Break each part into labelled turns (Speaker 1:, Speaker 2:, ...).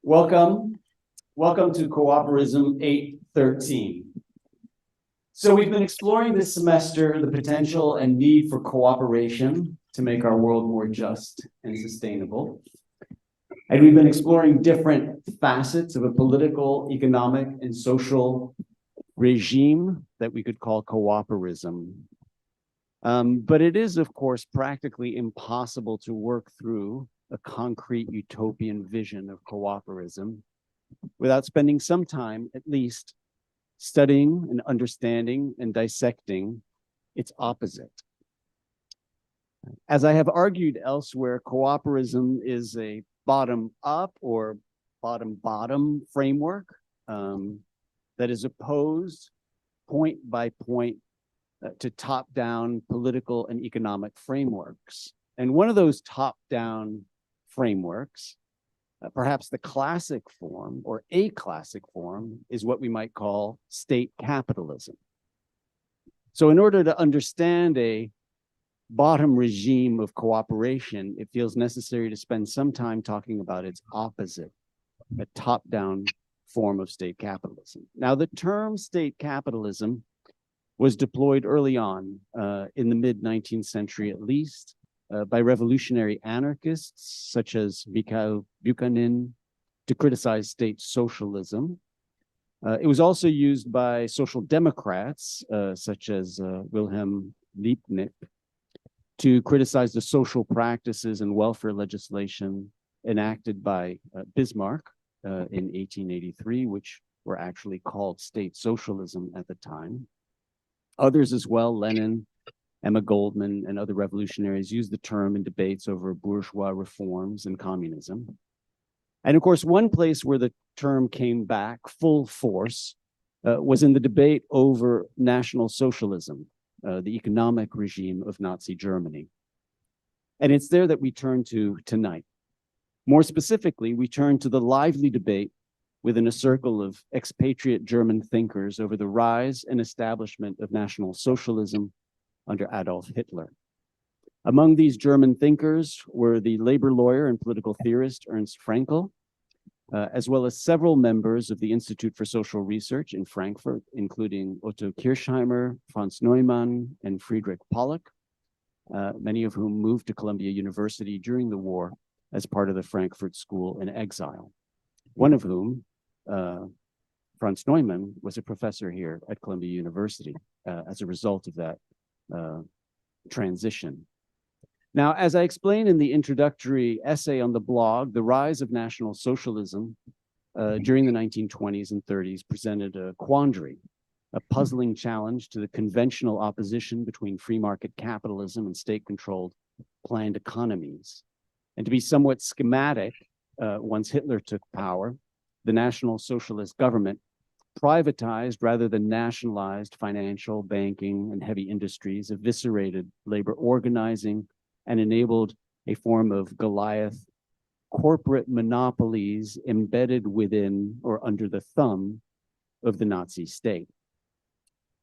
Speaker 1: Welcome. Welcome to Coöperism 813. So we've been exploring this semester the potential and need for cooperation to make our world more just and sustainable. And we've been exploring different facets of a political, economic, and social regime that we could call coöperism. But it is, of course, practically impossible to work through a concrete utopian vision of coöperism without spending some time, at least, studying and understanding and dissecting its opposite. As I have argued elsewhere, coöperism is a bottom-up or bottom-bottom framework that is opposed point by point to top-down political and economic frameworks. And one of those top-down frameworks, perhaps the classic form or a classic form, is what we might call state capitalism. So in order to understand a bottom regime of cooperation, it feels necessary to spend some time talking about its opposite, a top-down form of state capitalism. Now, the term state capitalism was deployed early on in the mid-19th century, at least, by revolutionary anarchists such as Mikhail Bakunin to criticize state socialism. It was also used by social democrats such as Wilhelm Liebknecht to criticize the social practices and welfare legislation enacted by Bismarck in 1883, which were actually called state socialism at the time. Others as well, Lenin, Emma Goldman, and other revolutionaries used the term in debates over bourgeois reforms and communism. And of course, one place where the term came back full force was in the debate over National Socialism, the economic regime of Nazi Germany. And it's there that we turn to tonight. More specifically, we turn to the lively debate within a circle of expatriate German thinkers over the rise and establishment of National Socialism under Adolf Hitler. Among these German thinkers were the labor lawyer and political theorist Ernst Fraenkel, as well as several members of the Institute for Social Research in Frankfurt, including Otto Kirchheimer, Franz Neumann, and Friedrich Pollock, many of whom moved to Columbia University during the war as part of the Frankfurt School in exile. One of whom, Franz Neumann, was a professor here at Columbia University as a result of that transition. Now, as I explained in the introductory essay on the blog, the rise of National Socialism during the 1920s and 30s presented a quandary, a puzzling challenge to the conventional opposition between free market capitalism and state-controlled planned economies. And to be somewhat schematic, once Hitler took power, the National Socialist government privatized rather than nationalized financial, banking, and heavy industries, eviscerated labor organizing, and enabled a form of Goliath corporate monopolies embedded within or under the thumb of the Nazi state.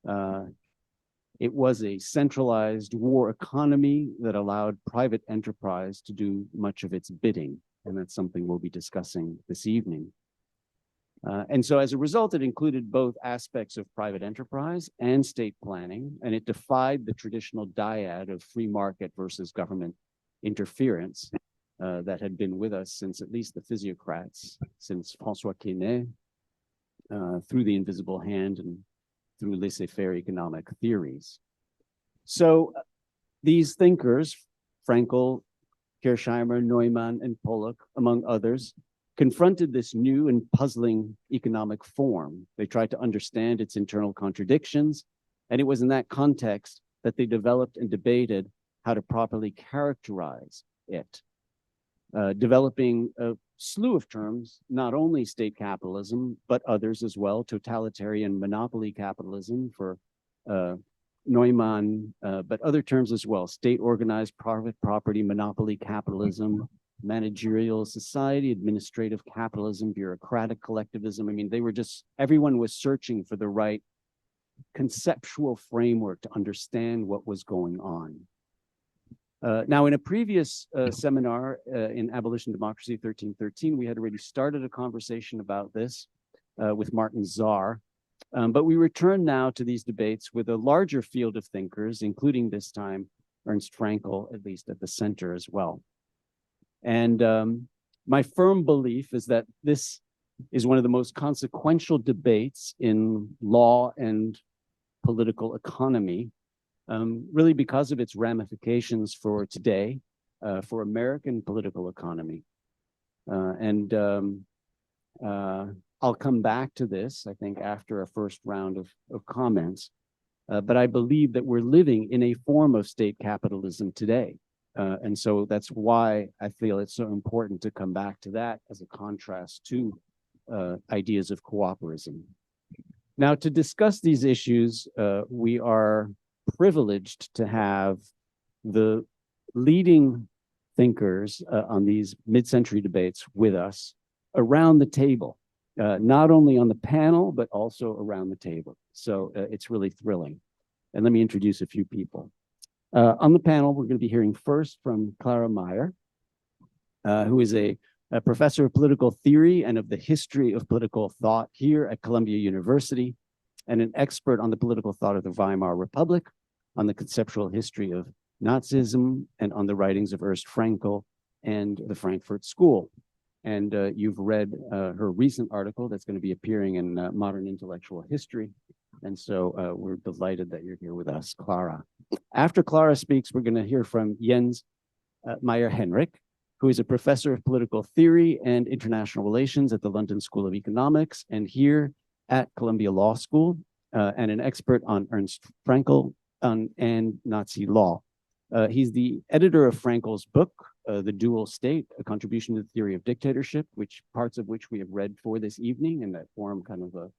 Speaker 1: It was a centralized war economy that allowed private enterprise to do much of its bidding, and that's something we'll be discussing this evening. And so as a result, it included both aspects of private enterprise and state planning, and it defied the traditional dyad of free market versus government interference that had been with us since at least the physiocrats, since François Quesnay, through the invisible hand and through laissez-faire economic theories. So these thinkers, Fraenkel, Kirchheimer, Neumann, and Pollock, among others, confronted this new and puzzling economic form. They tried to understand its internal contradictions, and it was in that context that they developed and debated how to properly characterize it, developing a slew of terms, not only state capitalism, but others as well, totalitarian monopoly capitalism for Neumann, but other terms as well, state-organized private property monopoly capitalism, managerial society, administrative capitalism, bureaucratic collectivism. I mean, they were just, everyone was searching for the right conceptual framework to understand what was going on. Now, in a previous seminar in Abolition Democracy 1313, we had already started a conversation about this with Martin Zarr. But we return now to these debates with a larger field of thinkers, including this time Ernst Fraenkel, at least at the center as well. And my firm belief is that this is one of the most consequential debates in law and political economy, really because of its ramifications for today, for American political economy. I'll come back to this, I think, after a first round of comments. But I believe that we're living in a form of state capitalism today. And so that's why I feel it's so important to come back to that as a contrast to ideas of coöperism. Now, to discuss these issues, we are privileged to have the leading thinkers on these mid-century debates with us around the table. Not only on the panel, but also around the table. So it's really thrilling. And let me introduce a few people. On the panel, we're going to be hearing first from Clara Meyer, who is a professor of political theory and of the history of political thought here at Columbia University, and an expert on the political thought of the Weimar Republic, on the conceptual history of Nazism, and on the writings of Ernst Fraenkel and the Frankfurt School. And you've read her recent article that's going to be appearing in Modern Intellectual History. And so we're delighted that you're here with us, Clara. After Clara speaks, we're going to hear from Jens Meierhenrich, who is a professor of political theory and international relations at the London School of Economics and here at Columbia Law School, and an expert on Ernst Fraenkel and Nazi law. He's the editor of Frankel's book, The Dual State, A Contribution to the Theory of Dictatorship, parts of which we have read for this evening and that form kind of a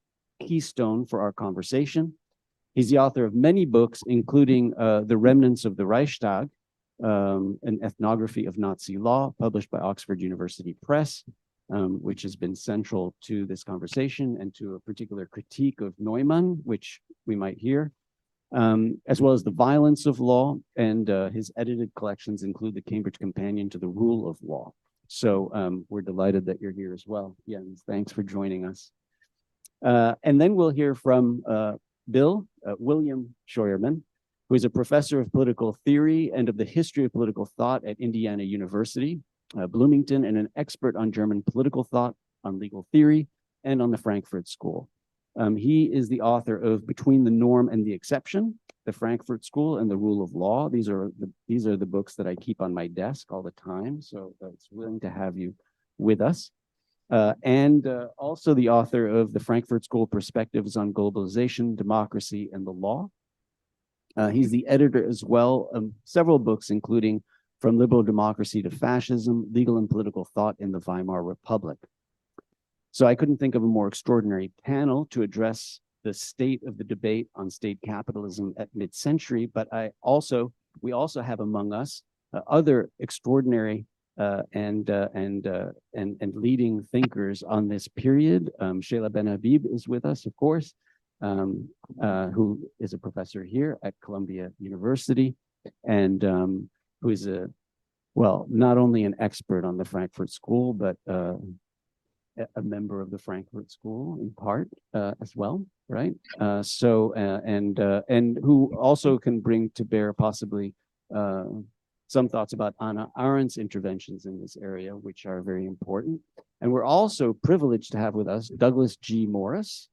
Speaker 1: keystone for our conversation. He's the author of many books, including The Remnants of the Reichstag, an ethnography of Nazi law, published by Oxford University Press, which has been central to this conversation and to a particular critique of Neumann, which we might hear. As well as The Violence of Law, and his edited collections include the Cambridge Companion to the Rule of Law. So we're delighted that you're here as well. Jens, thanks for joining us. And then we'll hear from William Scheuerman, who is a professor of political theory and of the history of political thought at Indiana University, Bloomington, and an expert on German political thought, on legal theory, and on the Frankfurt School. He is the author of Between the Norm and the Exception, the Frankfurt School, and the Rule of Law. These are the books that I keep on my desk all the time. So it's willing to have you with us. And also the author of the Frankfurt School Perspectives on Globalization, Democracy, and the Law. He's the editor as well of several books, including From Liberal Democracy to Fascism, Legal and Political Thought in the Weimar Republic. So I couldn't think of a more extraordinary panel to address the state of the debate on state capitalism at mid-century, but we also have among us other extraordinary and leading thinkers on this period. Sheila Ben Habib is with us, of course, who is a professor here at Columbia University, and who is not only an expert on the Frankfurt School, but a member of the Frankfurt School in part as well, right? And who also can bring to bear possibly some thoughts about Hannah Arendt's interventions in this area, which are very important. And we're also privileged to have with us Douglas G. Morris.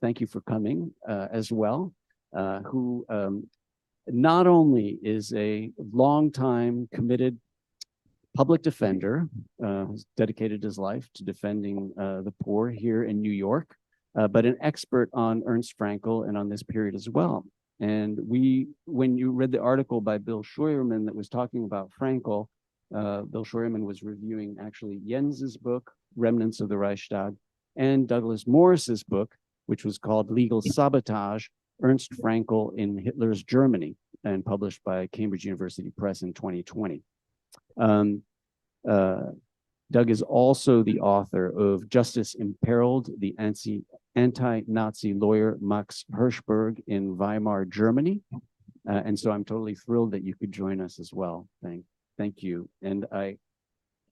Speaker 1: Thank you for coming as well, who not only is a longtime committed public defender, who's dedicated his life to defending the poor here in New York, but an expert on Ernst Fraenkel and on this period as well. And when you read the article by Bill Scheuerman that was talking about Fraenkel, Bill Scheuerman was reviewing actually Jens's book, Remnants of the Reichstag, and Douglas Morris's book, which was called Legal Sabotage, Ernst Fraenkel in Hitler's Germany, and published by Cambridge University Press in 2020. Doug is also the author of Justice Imperiled, the anti-Nazi lawyer Max Hirschberg in Weimar, Germany, And so I'm totally thrilled that you could join us as well. Thank you. And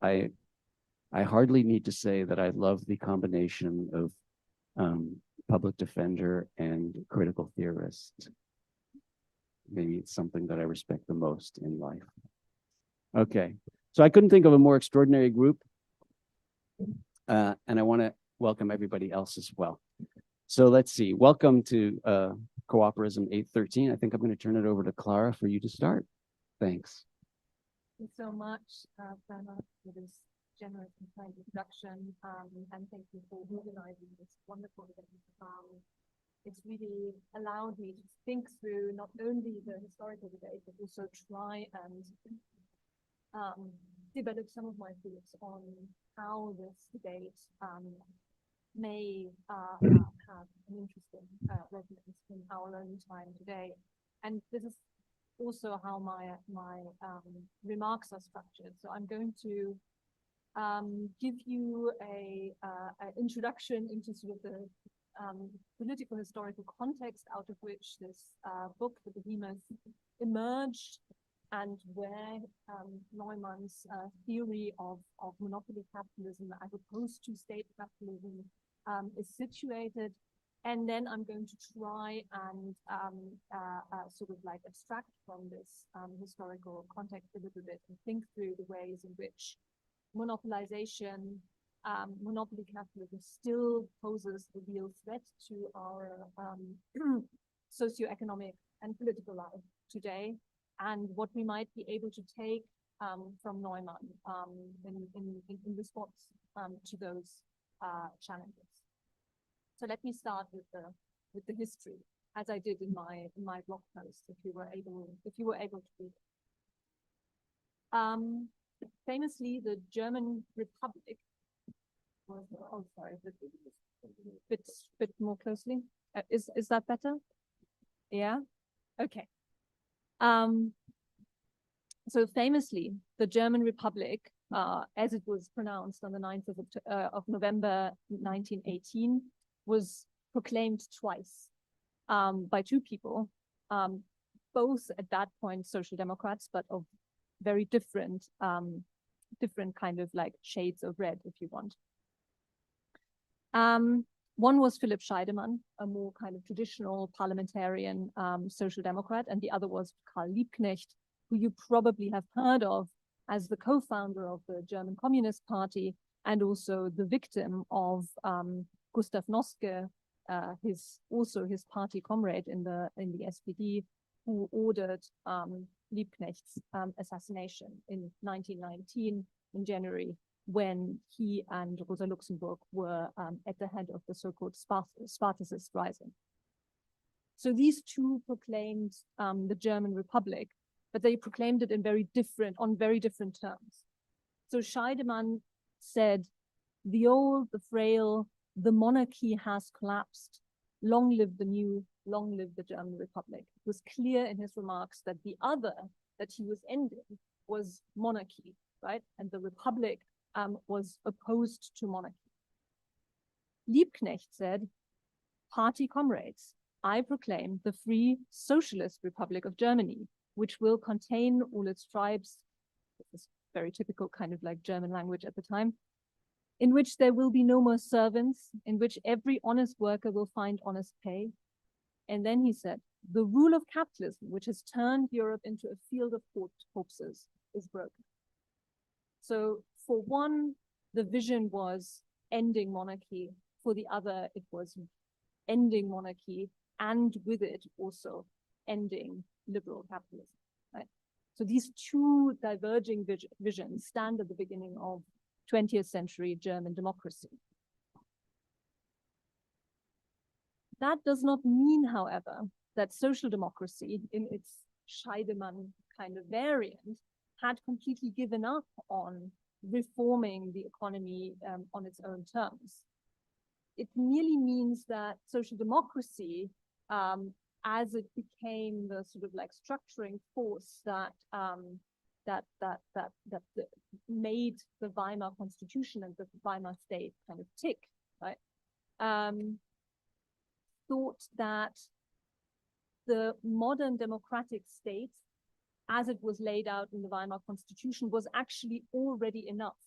Speaker 1: I hardly need to say that I love the combination of public defender and critical theorist. Maybe it's something that I respect the most in life. Okay, so I couldn't think of a more extraordinary group, and I want to welcome everybody else as well. So let's see. Welcome to Coöperism 813. I think I'm going to turn it over to Clara for you to start. Thanks.
Speaker 2: Thank you so much, Bernard, for this generous and kind introduction, and thank you for organizing this wonderful event. It's really allowed me to think through not only the historical debate, but also try and develop some of my thoughts on how this debate may have an interesting resonance in our own time today. And this is also how my remarks are structured. So I'm going to give you an introduction into sort of the political historical context out of which this book, The Behemoth, emerged, and where Neumann's theory of monopoly capitalism as opposed to state capitalism is situated. And then I'm going to try and sort of like abstract from this historical context a little bit and think through the ways in which monopolization, monopoly capitalism still poses a real threat to our socioeconomic and political life today, and what we might be able to take from Neumann in response to those challenges. So let me start with the history, as I did in my blog post, if you were able to read it. Famously, the German Republic was, oh sorry, bit more closely. Is that better? Yeah. Okay. So famously, the German Republic, as it was pronounced on the 9th of November 1918, was proclaimed twice by two people, both at that point social democrats, but of very different kind of like shades of red, if you want. One was Philipp Scheidemann, a more kind of traditional parliamentarian social democrat, and the other was Karl Liebknecht, who you probably have heard of as the co-founder of the German Communist Party and also the victim of Gustav Noske, his party comrade in the SPD, who ordered Liebknecht's assassination in 1919 in January, when he and Rosa Luxemburg were at the head of the so-called Spartacist Rising. So these two proclaimed the German Republic, but they proclaimed it on very different terms. So Scheidemann said, "The old, the frail, the monarchy has collapsed. Long live the new, long live the German Republic." It was clear in his remarks that the other that he was ending was monarchy, right? And the Republic was opposed to monarchy. Liebknecht said, "Party comrades, I proclaim the free socialist Republic of Germany, which will contain all its tribes," this is very typical kind of like German language at the time, "in which there will be no more servants, in which every honest worker will find honest pay." And then he said, "The rule of capitalism, which has turned Europe into a field of corpses, is broken." So for one, the vision was ending monarchy. For the other, it was ending monarchy and with it also ending liberal capitalism, right? So these two diverging visions stand at the beginning of 20th century German democracy. That does not mean, however, that social democracy in its Scheidemann kind of variant had completely given up on reforming the economy on its own terms. It merely means that social democracy, as it became the sort of like structuring force that made the Weimar Constitution and the Weimar state kind of tick, right? Thought that the modern democratic state, as it was laid out in the Weimar Constitution, was actually already enough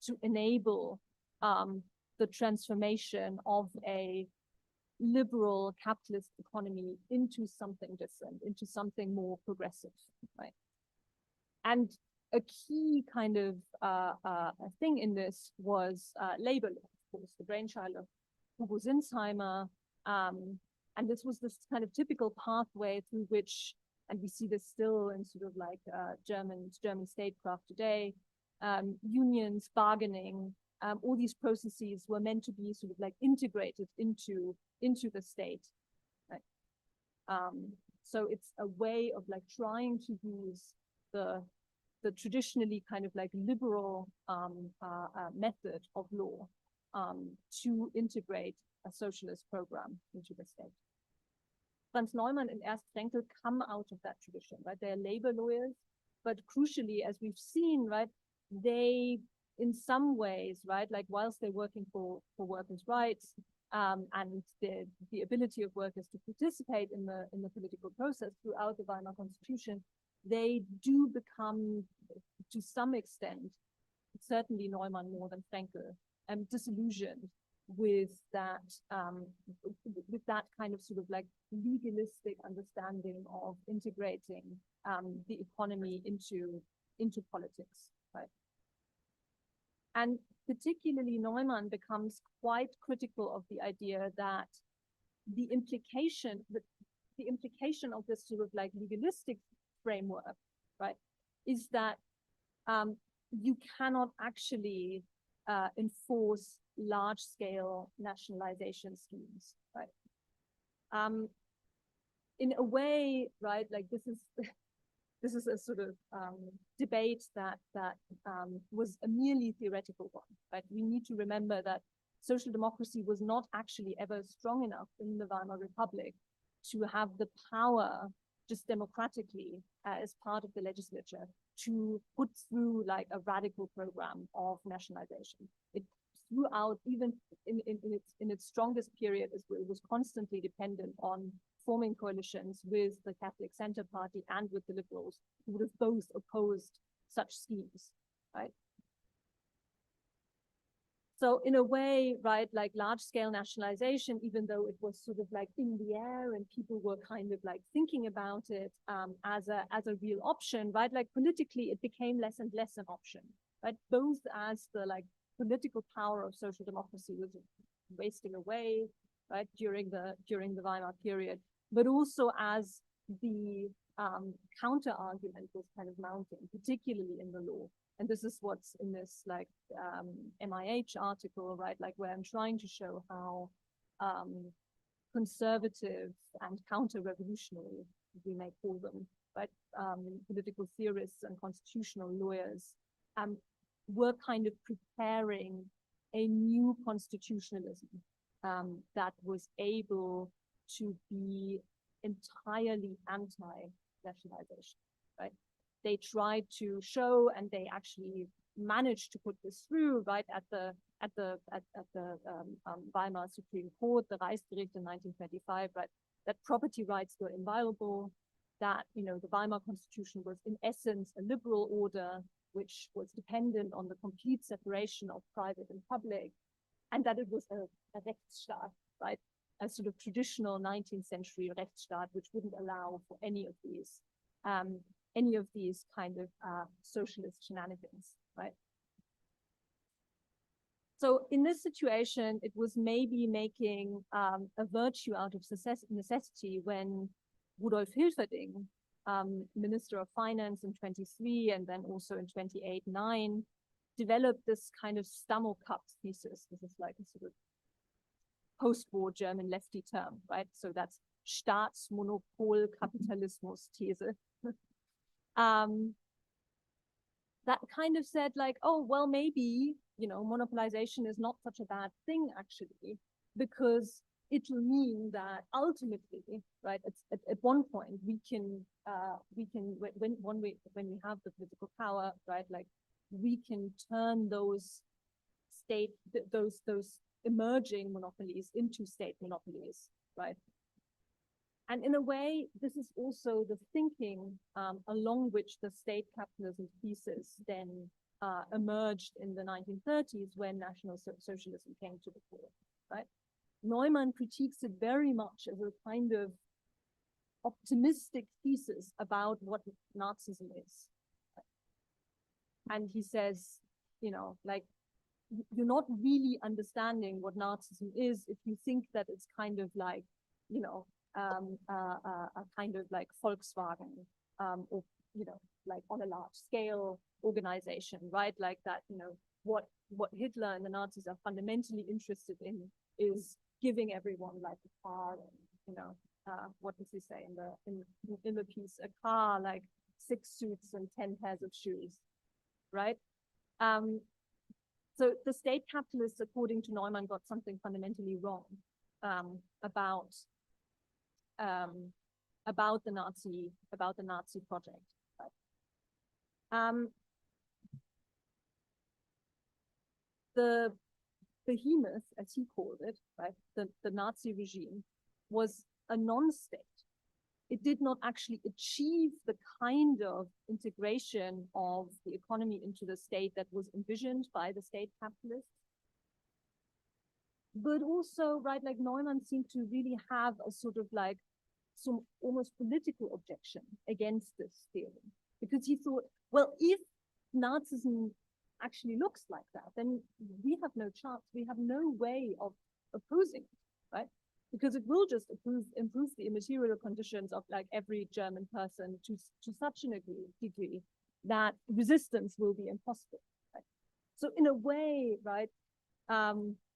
Speaker 2: to enable the transformation of a liberal capitalist economy into something different, into something more progressive, right? And a key kind of thing in this was labor law, of course, the brainchild of Hugo Sinsheimer. And this was this kind of typical pathway through which, and we see this still in sort of like German statecraft today, unions, bargaining, all these processes were meant to be sort of like integrated into the state. Right? So it's a way of like trying to use the traditionally kind of like liberal method of law to integrate a socialist program into the state. Franz Neumann and Ernst Fraenkel come out of that tradition, right? They're labor lawyers, but crucially, as we've seen, right, they, in some ways, right, like whilst they're working for workers' rights and the ability of workers to participate in the political process throughout the Weimar Constitution, they do become, to some extent, certainly Neumann more than Fraenkel, disillusioned with that kind of sort of like legalistic understanding of integrating the economy into politics, right? And particularly Neumann becomes quite critical of the idea that the implication of this sort of like legalistic framework, right, is that you cannot actually enforce large-scale nationalization schemes, right? In a way, right, like this is a sort of debate that was a merely theoretical one, right? We need to remember that social democracy was not actually ever strong enough in the Weimar Republic to have the power just democratically as part of the legislature to put through like a radical program of nationalization. It throughout, even in its strongest period, it was constantly dependent on forming coalitions with the Catholic Center Party and with the Liberals, who would have both opposed such schemes, right? So in a way, right, like large-scale nationalization, even though it was sort of like in the air and people were kind of like thinking about it as a real option, right? Like politically, it became less and less an option, right? Both as the like political power of social democracy was wasting away, right, during the Weimar period, but also as the counter argument was kind of mounting, particularly in the law. And this is what's in this like MIH article, right? Like where I'm trying to show how conservative and counter-revolutionary, we may call them, right? Political theorists and constitutional lawyers were kind of preparing a new constitutionalism that was able to be entirely anti-nationalization, right? They tried to show, and they actually managed to put this through, right, at the Weimar Supreme Court, the Reichsgericht in 1925, right, that property rights were inviolable, that, you know, the Weimar Constitution was in essence a liberal order, which was dependent on the complete separation of private and public, and that it was a Rechtsstaat, right, a sort of traditional 19th century Rechtsstaat, which wouldn't allow for any of these kind of socialist shenanigans, right? So in this situation, it was maybe making a virtue out of necessity when Rudolf Hilferding, Minister of Finance in 23 and then also in 28-9, developed this kind of Stammelkapp thesis. This is like a sort of post-war German lefty term, right? So that's Staatsmonopol-Kapitalismus These. That kind of said like, oh, well, maybe, you know, monopolization is not such a bad thing actually, because it will mean that ultimately, right, at one point we can when we have the political power, right, like we can turn those emerging monopolies into state monopolies, right? And in a way, this is also the thinking along which the state capitalism thesis then emerged in the 1930s when National Socialism came to the fore, right? Neumann critiques it very much as a kind of optimistic thesis about what Nazism is. And he says, you know, like, you're not really understanding what Nazism is if you think that it's kind of like, you know, a kind of like Volkswagen, or, you know, like on a large scale organization, right? Like that, you know, what Hitler and the Nazis are fundamentally interested in is giving everyone like a car, and, you know, what does he say in the piece? A car, like 6 suits and 10 pairs of shoes, right? So the state capitalists, according to Neumann, got something fundamentally wrong about the Nazi project. Right? The behemoth, as he called it, right, the Nazi regime, was a non-state. It did not actually achieve the kind of integration of the economy into the state that was envisioned by the state capitalists. But also, right, like Neumann seemed to really have a sort of like some almost political objection against this theory, because he thought, well, if Nazism actually looks like that, then we have no chance, we have no way of opposing it, right? Because it will just improve the immaterial conditions of like every German person to such a degree that resistance will be impossible. Right? So in a way, right,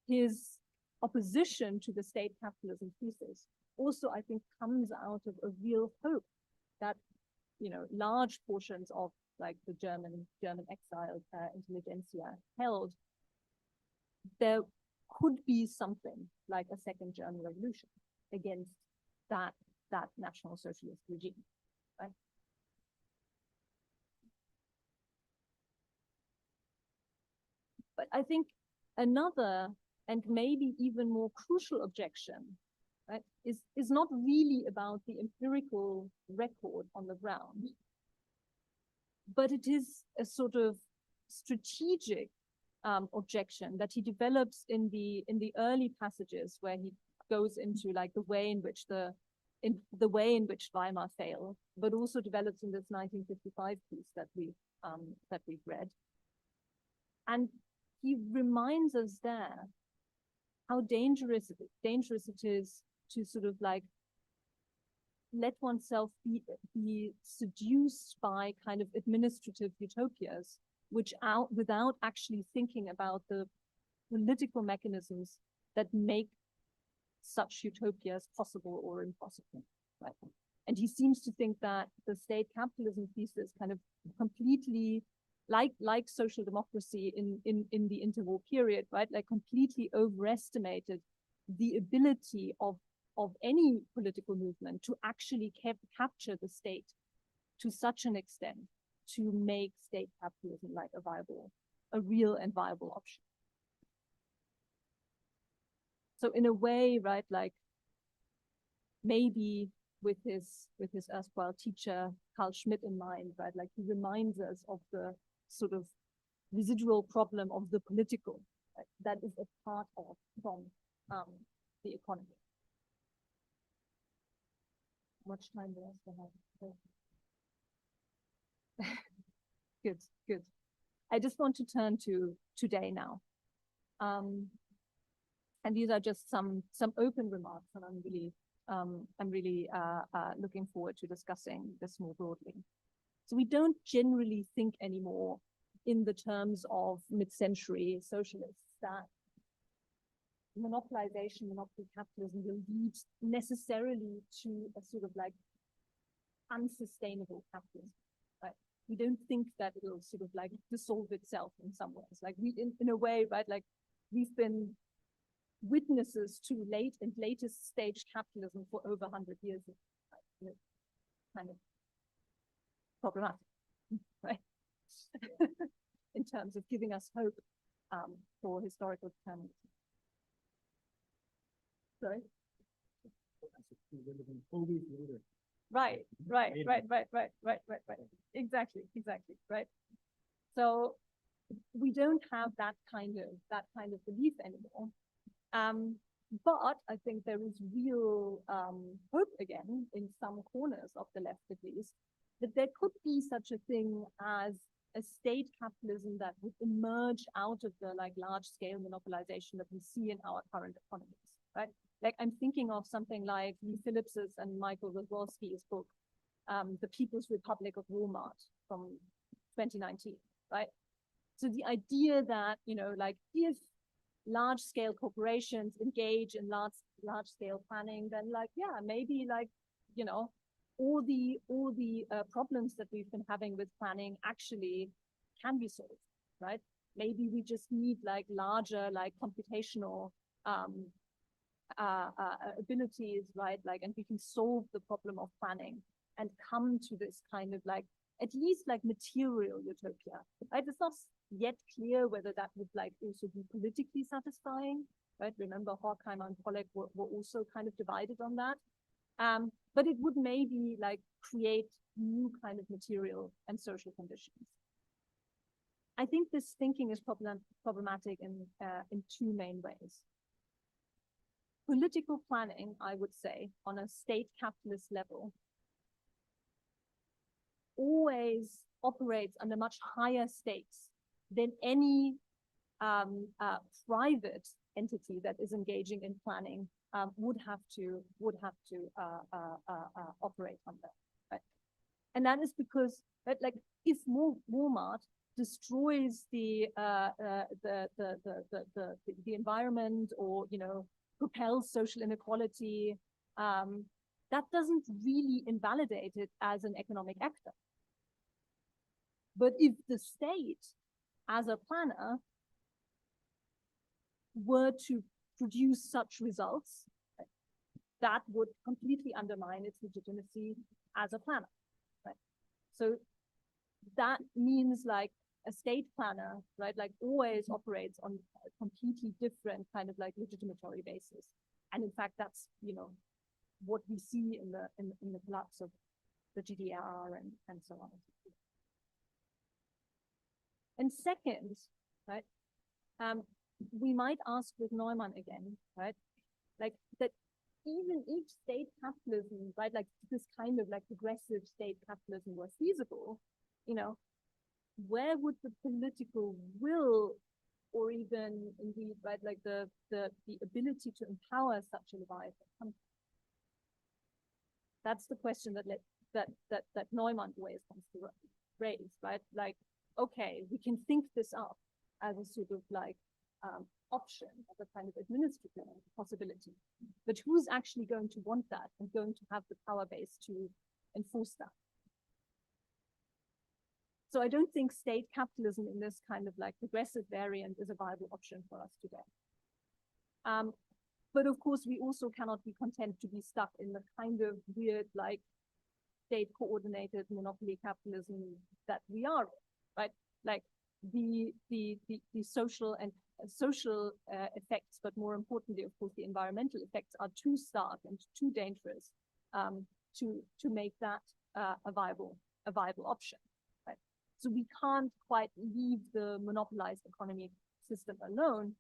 Speaker 2: his opposition to the state capitalism thesis also, I think, comes out of a real hope that, you know, large portions of like the German exile intelligentsia held, there could be something like a second German revolution against that National Socialist regime, right? But I think another and maybe even more crucial objection, right, is not really about the empirical record on the ground, but it is a sort of strategic objection that he develops in the early passages where he goes into like the way in which Weimar failed, but also develops in this 1955 piece that we've read. And he reminds us there how dangerous it is to sort of like let oneself be seduced by kind of administrative utopias, without actually thinking about the political mechanisms that make such utopias possible or impossible, right? And he seems to think that the state capitalism thesis kind of completely, like social democracy in the interwar period, right, like completely overestimated the ability of any political movement to actually capture the state to such an extent to make state capitalism like a real and viable option. So in a way, right, like maybe with his erstwhile teacher Carl Schmitt in mind, right, like he reminds us of the sort of residual problem of the political, right, that is a part of from the economy. How much time do I still have? Good. I just want to turn to today now. And these are just some open remarks, and I'm really looking forward to discussing this more broadly. So we don't generally think anymore in the terms of mid-century socialists that monopoly capitalism will lead necessarily to a sort of like unsustainable capitalism, right? We don't think that it will sort of like dissolve itself in some ways. Like we, in a way, right, like we've been witnesses to latest stage capitalism for over 100 years, right? Kind of problematic, right? In terms of giving us hope for historical determinism. Sorry? Right. Exactly. Right. So we don't have that kind of belief anymore. But I think there is real hope again in some corners of the left, at least, that there could be such a thing as a state capitalism that would emerge out of the large-scale monopolization that we see in our current economies, right? Like I'm thinking of something like Lee Phillips's and Michael Rozworski's book, The People's Republic of Walmart from 2019, right? So the idea that, if large-scale corporations engage in large-scale planning, then maybe all the problems that we've been having with planning actually can be solved, right? Maybe we just need larger computational abilities, right? And we can solve the problem of planning and come to this kind of at least material utopia, right? It's not yet clear whether that would also be politically satisfying, right? Remember Horkheimer and Pollock were also kind of divided on that. But it would maybe create new kind of material and social conditions. I think this thinking is problematic in two main ways. Political planning, I would say, on a state capitalist level, always operates under much higher stakes than any private entity that is engaging in planning would have to operate under, right? And that is because, right, if Walmart destroys the environment, or propels social inequality, that doesn't really invalidate it as an economic actor. But if the state, as a planner, were to produce such results, that would completely undermine its legitimacy as a planner, right? So that means a state planner, right, always operates on a completely different kind of legitimatory basis. And in fact, that's, what we see in the collapse of the GDR and so on. And second, right, we might ask with Neumann again, right, that even if state capitalism, right, this kind of progressive state capitalism were feasible, where would the political will, or even indeed, right, the ability to empower such a leviathan come from? That's the question that Neumann always wants to raise, right? Okay, we can think this up as a sort of option, as a kind of administrative possibility, but who's actually going to want that and going to have the power base to enforce that? So I don't think state capitalism in this kind of progressive variant is a viable option for us today. But of course, we also cannot be content to be stuck in the kind of weird state coordinated monopoly capitalism that we are in, right? The social and social effects, but more importantly, of course, the environmental effects are too stark and too dangerous to make that a viable option, right? So we can't quite leave the monopolized economy system alone,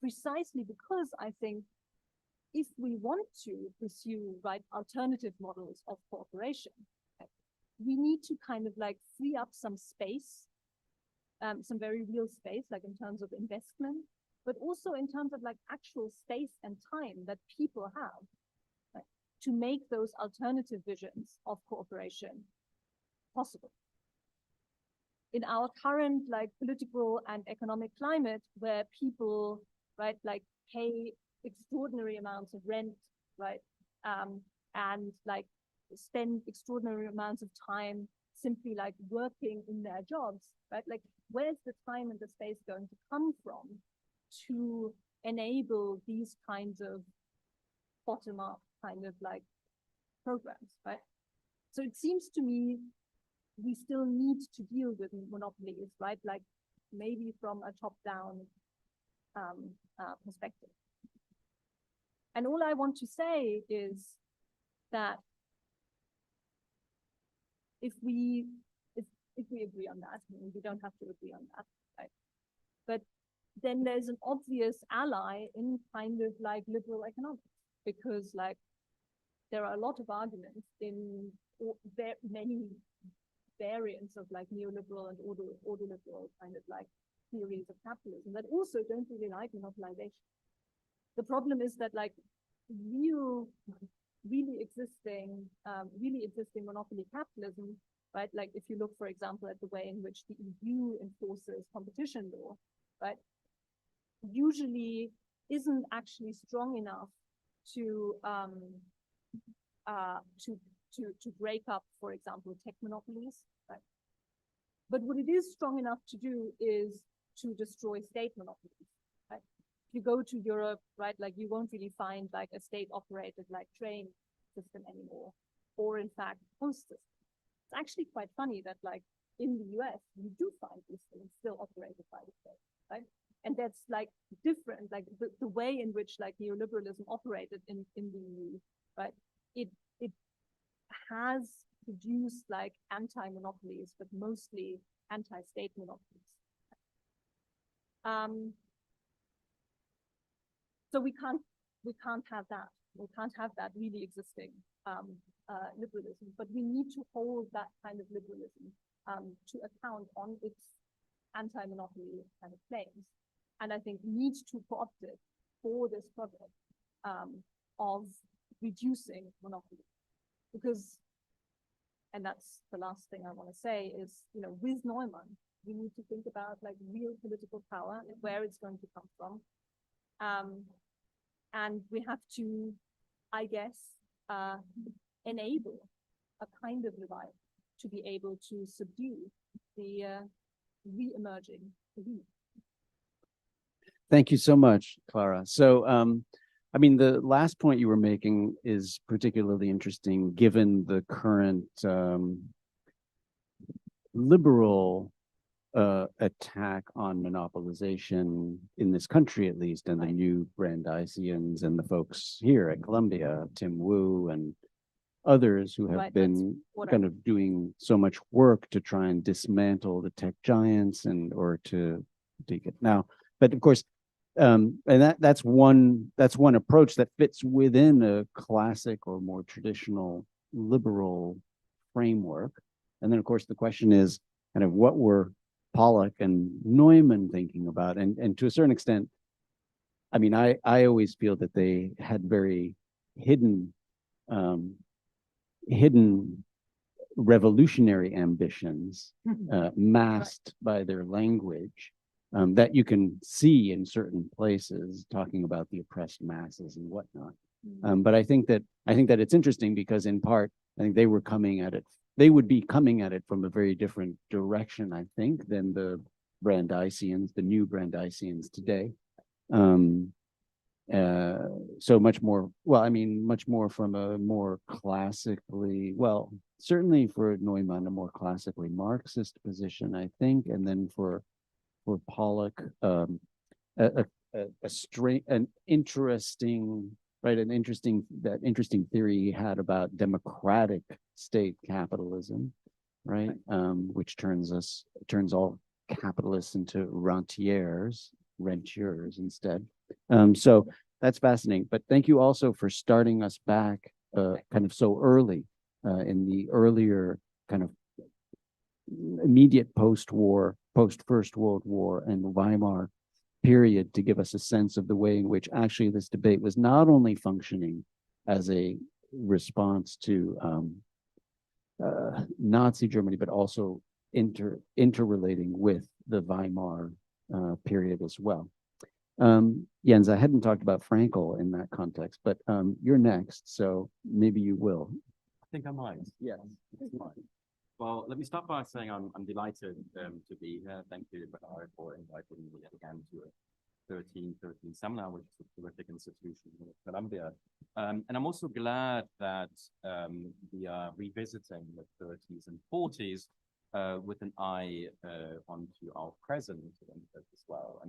Speaker 2: precisely because I think if we want to pursue alternative models of cooperation, right, we need to kind of free up some space, some very real space, in terms of investment, but also in terms of actual space and time that people have, right, to make those alternative visions of cooperation possible. In our current political and economic climate, where people, right, pay extraordinary amounts of rent, right, and spend extraordinary amounts of time simply working in their jobs, right? Where's the time and the space going to come from to enable these kinds of bottom-up kind of programs, right? So it seems to me we still need to deal with monopolies, right? Maybe from a top-down perspective. And all I want to say is that if we agree on that, I mean, we don't have to agree on that, right? But then there's an obvious ally in kind of like liberal economics, because like there are a lot of arguments in many variants of like neoliberal and ordoliberal kind of like theories of capitalism that also don't really like monopolization. The problem is that like really existing monopoly capitalism, right? Like if you look, for example, at the way in which the EU enforces competition law, right? Usually isn't actually strong enough to break up, for example, tech monopolies, right? But what it is strong enough to do is to destroy state monopolies, right? If you go to Europe, right, like you won't really find like a state-operated like train system anymore, or in fact, post system. It's actually quite funny that like in the US, you do find these things still operated by the state, right? And that's like different, like the way in which like neoliberalism operated in the EU, right? It has produced like anti-monopolies, but mostly anti-state monopolies. So we can't have that. We can't have that really existing liberalism, but we need to hold that kind of liberalism to account on its anti-monopoly kind of claims. And I think need to co-opt it for this project of reducing monopoly. Because, and that's the last thing I want to say is, you know, with Neumann, we need to think about like real political power and where it's going to come from. And we have to, I guess, enable a kind of revival to be able to subdue the re-emerging elite.
Speaker 1: Thank you so much, Clara. So, I mean, the last point you were making is particularly interesting given the current liberal attack on monopolization in this country, at least, and the new Brandeisians and the folks here at Columbia, Tim Wu and others who have been kind of doing so much work to try and dismantle the tech giants and or to take it now. But of course, and that's one approach that fits within a classic or more traditional liberal framework. And then, of course, the question is kind of what were Pollock and Neumann thinking about? And to a certain extent, I mean, I always feel that they had very hidden revolutionary ambitions masked by their language. That you can see in certain places, talking about the oppressed masses and whatnot. But I think that it's interesting because, in part, I think they were coming at it. They would be coming at it from a very different direction, I think, than the Brandeisians, the new Brandeisians today. So much more. Well, I mean, much more from a more classically, well, certainly for Neumann, a more classically Marxist position, I think, and then for Pollock, an interesting theory he had about democratic state capitalism, right? Which turns all capitalists into rentiers instead. So that's fascinating. But thank you also for starting us back kind of so early in the earlier kind of immediate post-war, post-First World War and Weimar period to give us a sense of the way in which actually this debate was not only functioning as a response to Nazi Germany, but also interrelating with the Weimar period as well. Jens, I hadn't talked about Fraenkel in that context, but you're next, so maybe you will.
Speaker 3: I think I might.
Speaker 1: Yes.
Speaker 3: Well, let me start by saying I'm delighted to be here. Thank you, Bernard, for inviting me again to a 1313 seminar, which is a terrific institution in Columbia. And I'm also glad that we are revisiting the 30s and 40s with an eye onto our present as well.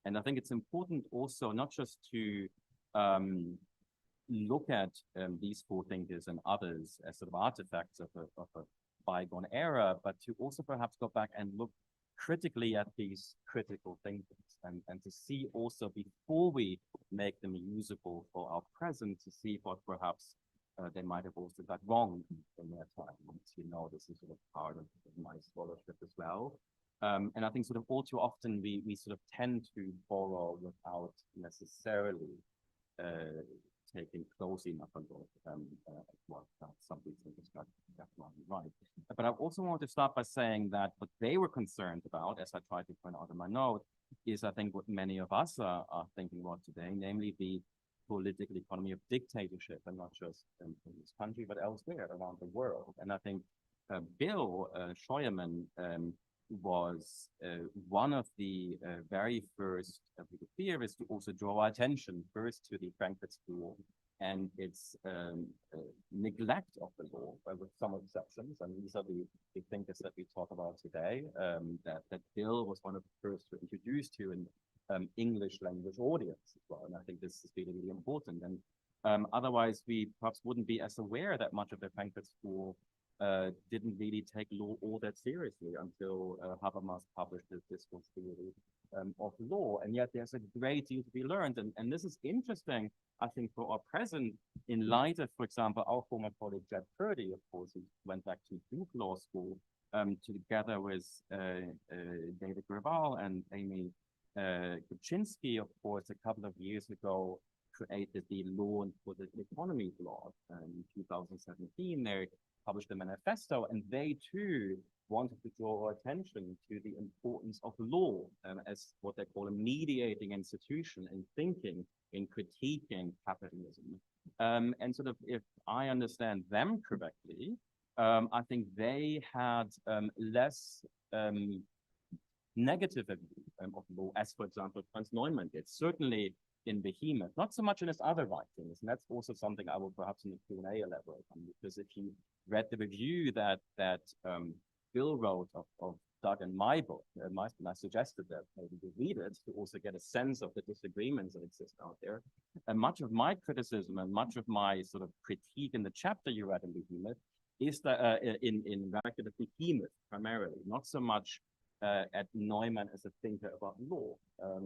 Speaker 3: And I think it's important also not just to look at these four thinkers and others as sort of artifacts of a bygone era, but to also perhaps go back and look critically at these critical thinkers and to see also before we make them usable for our present, to see what perhaps they might have also got wrong in their time. You know, this is sort of part of my scholarship as well. And I think sort of all too often we sort of tend to borrow without necessarily taking close enough on board what some of these thinkers got right. But I also want to start by saying that what they were concerned about, as I tried to point out in my note, is I think what many of us are thinking about today, namely the political economy of dictatorship, and not just in this country, but elsewhere around the world. And I think Bill Scheuerman was one of the very first theorists to also draw attention first to the Frankfurt School and its neglect of the law, with some exceptions. And these are the thinkers that we talk about today, that Bill was one of the first to introduce to an English language audience as well. And I think this is really, really important. And otherwise, we perhaps wouldn't be as aware that much of the Frankfurt School didn't really take law all that seriously until Habermas published his discourse theory of law. And yet there's a great deal to be learned. And this is interesting, I think, for our present, in light of, for example, our former colleague Jed Purdy, of course, who went back to Duke Law School together with David Graval and Amy Kuczynski, of course, a couple of years ago, created the Law and Political Economies law. In 2017, they published a manifesto, and they too wanted to draw attention to the importance of law as what they call a mediating institution in thinking, in critiquing capitalism. And sort of, if I understand them correctly, I think they had less negative view of law, as, for example, Franz Neumann did, certainly in Behemoth, not so much in his other writings. And that's also something I will perhaps in the Q&A elaborate on, because if you read the review that Bill wrote of Doug and my book, and I suggested that maybe you read it to also get a sense of the disagreements that exist out there. And much of my criticism and much of my sort of critique in the chapter you read in Behemoth is that in the Behemoth primarily, not so much at Neumann as a thinker about law.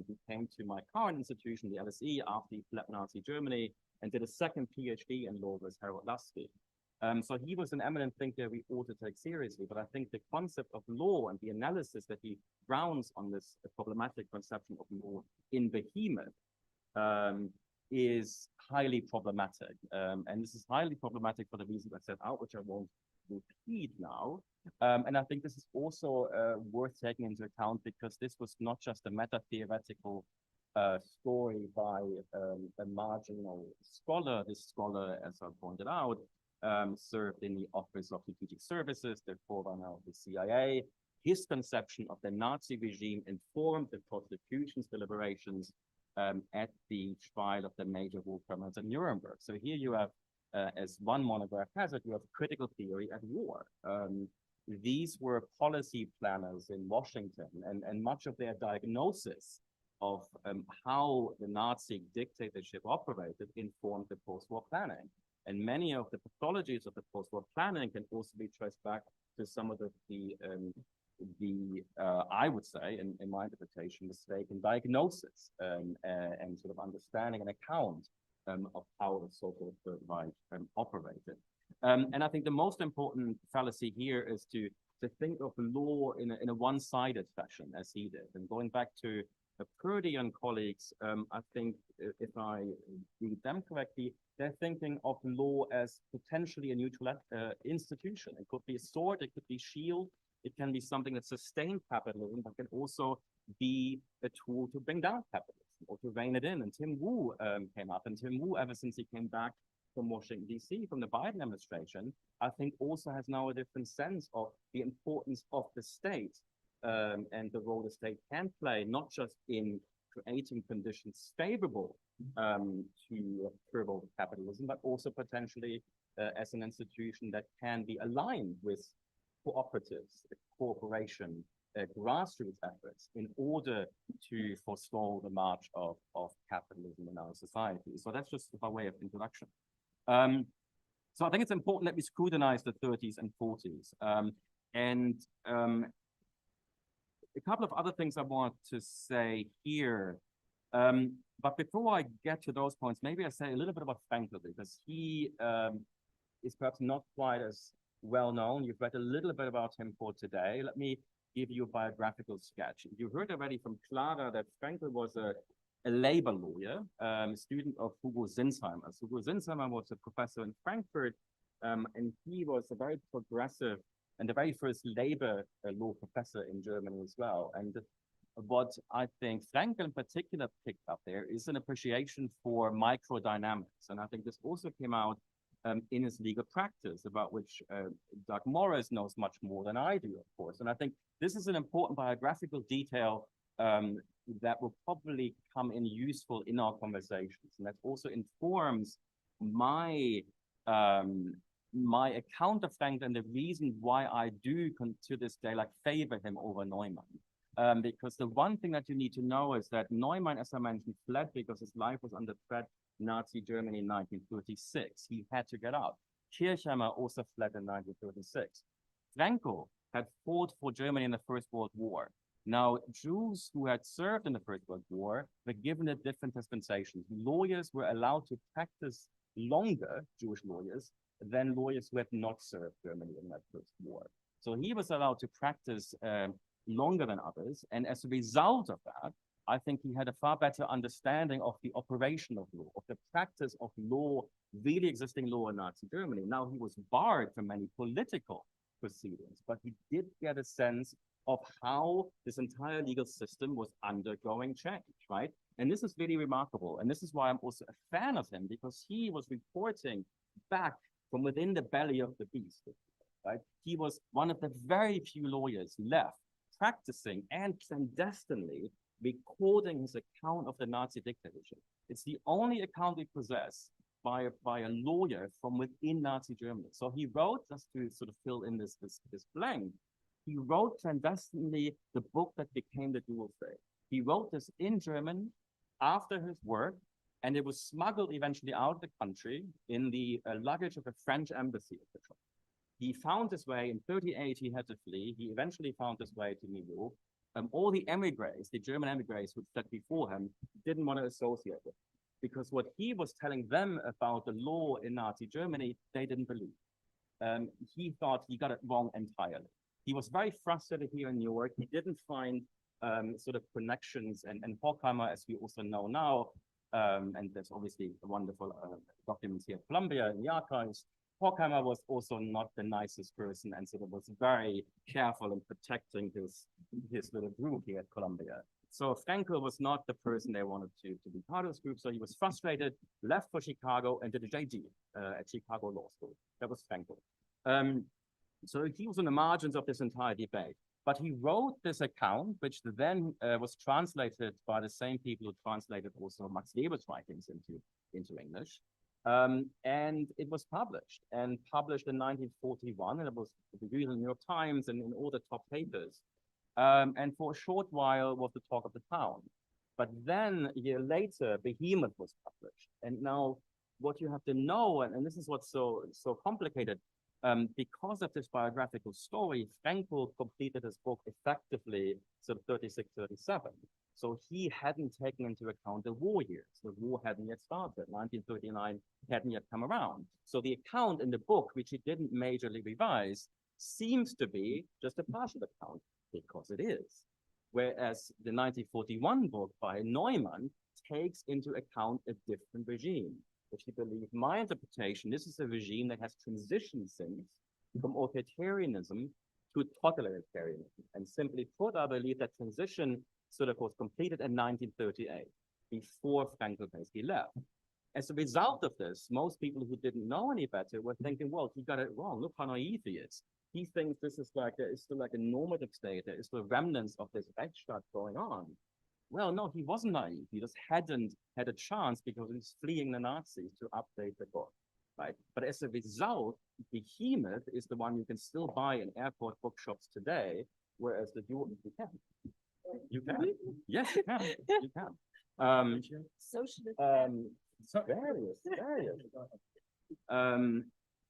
Speaker 3: He came to my current institution, the LSE, after he fled Nazi Germany and did a second PhD in law with Harold Lusky. So he was an eminent thinker we ought to take seriously, but I think the concept of law and the analysis that he grounds on this problematic conception of law in Behemoth is highly problematic. And this is highly problematic for the reasons I set out, which I won't repeat now. And I think this is also worth taking into account, because this was not just a meta-theoretical story by a marginal scholar. This scholar, as I pointed out, served in the Office of Strategic Services, the forerunner of the CIA. His conception of the Nazi regime informed the prosecution's deliberations at the trial of the major war criminals in Nuremberg. So here you have, as one monograph has it, you have critical theory at war. These were policy planners in Washington, and much of their diagnosis of how the Nazi dictatorship operated informed the post-war planning. And many of the pathologies of the post-war planning can also be traced back to some of the I would say, in my interpretation, mistaken diagnosis and sort of understanding and account of how the so-called Third Reich operated. And I think the most important fallacy here is to think of law in a one-sided fashion, as he did. And going back to Purdy and colleagues, I think if I read them correctly, they're thinking of law as potentially a neutral institution. It could be a sword, it could be shield, it can be something that sustains capitalism, but can also be a tool to bring down capitalism or to rein it in. And Tim Wu came up, and Tim Wu, ever since he came back from Washington, D.C., from the Biden administration, I think also has now a different sense of the importance of the state and the role the state can play, not just in creating conditions favorable to curb capitalism, but also potentially as an institution that can be aligned with cooperatives, cooperation, grassroots efforts in order to forestall the march of capitalism in our society. So that's just by way of introduction. So I think it's important that we scrutinize the 30s and 40s. A couple of other things I want to say here. But before I get to those points, maybe I say a little bit about Fraenkel, because he is perhaps not quite as well known. You've read a little bit about him for today. Let me give you a biographical sketch. You heard already from Clara that Fraenkel was a labor lawyer, student of Hugo Sinsheimer. So Hugo Sinsheimer was a professor in Frankfurt, and he was a very progressive and the very first labor law professor in Germany as well. And what I think Fraenkel in particular picked up there is an appreciation for microdynamics. And I think this also came out in his legal practice, about which Doug Morris knows much more than I do, of course. And I think this is an important biographical detail that will probably come in useful in our conversations. And that also informs my my account of Fraenkel and the reason why I do to this day favor him over Neumann. Because the one thing that you need to know is that Neumann, as I mentioned, fled because his life was under threat Nazi Germany in 1936. He had to get out. Kirchheimer also fled in 1936. Fraenkel had fought for Germany in the First World War. Now, Jews who had served in the First World War were given a different dispensation. Lawyers were allowed to practice longer, Jewish lawyers, than lawyers who had not served Germany in that First War. So he was allowed to practice longer than others. And as a result of that, I think he had a far better understanding of the operation of law, of the practice of law, really existing law in Nazi Germany. Now, he was barred from many political proceedings, but he did get a sense of how this entire legal system was undergoing change, right? And this is really remarkable. And this is why I'm also a fan of him, because he was reporting back from within the belly of the beast, right? He was one of the very few lawyers left practicing and clandestinely recording his account of the Nazi dictatorship. It's the only account we possess by a lawyer from within Nazi Germany. So he wrote, just to sort of fill in this blank, he wrote clandestinely the book that became the Duelfrei. He wrote this in German after his work, and it was smuggled eventually out of the country in the luggage of a French embassy official. He found his way in 1938, he had to flee. He eventually found his way to New York. All the emigres, the German emigres who fled before him, didn't want to associate with him, because what he was telling them about the law in Nazi Germany, they didn't believe. He thought he got it wrong entirely. He was very frustrated here in New York. He didn't find sort of connections, and Horkheimer, as we also know now, and there's obviously wonderful documents here at Columbia in the archives. Horkheimer was also not the nicest person, and sort of was very careful in protecting his little group here at Columbia. So Fraenkel was not the person they wanted to be part of this group. So he was frustrated, left for Chicago, and did a JD at Chicago Law School. That was Fraenkel. So he was on the margins of this entire debate. But he wrote this account, which then was translated by the same people who translated also Max Weber's writings into English. And it was published in 1941, and it was reviewed in the New York Times and in all the top papers. And for a short while was the talk of the town. But then a year later, Behemoth was published. And now what you have to know, and this is what's so complicated, because of this biographical story, Fraenkel completed his book effectively sort of 36, 37. So he hadn't taken into account the war years. The war hadn't yet started. 1939 hadn't yet come around. So the account in the book, which he didn't majorly revise, seems to be just a partial account, because it is. Whereas the 1941 book by Neumann takes into account a different regime, which he believed, my interpretation, this is a regime that has transitioned since from authoritarianism to totalitarianism. And simply put, I believe that transition sort of was completed in 1938, before Fraenkel basically left. As a result of this, most people who didn't know any better were thinking, well, he got it wrong. Look how naive he is. He thinks this is like, there is still like a normative state. There is still remnants of this Rechtsstaat going on. Well, no, he wasn't naive. He just hadn't had a chance because he's fleeing the Nazis to update the book, right? But as a result, Behemoth is the one you can still buy in airport bookshops today. whereas the dual, you can. You can. Yes, you can. You can.
Speaker 2: Socialist.
Speaker 3: So various.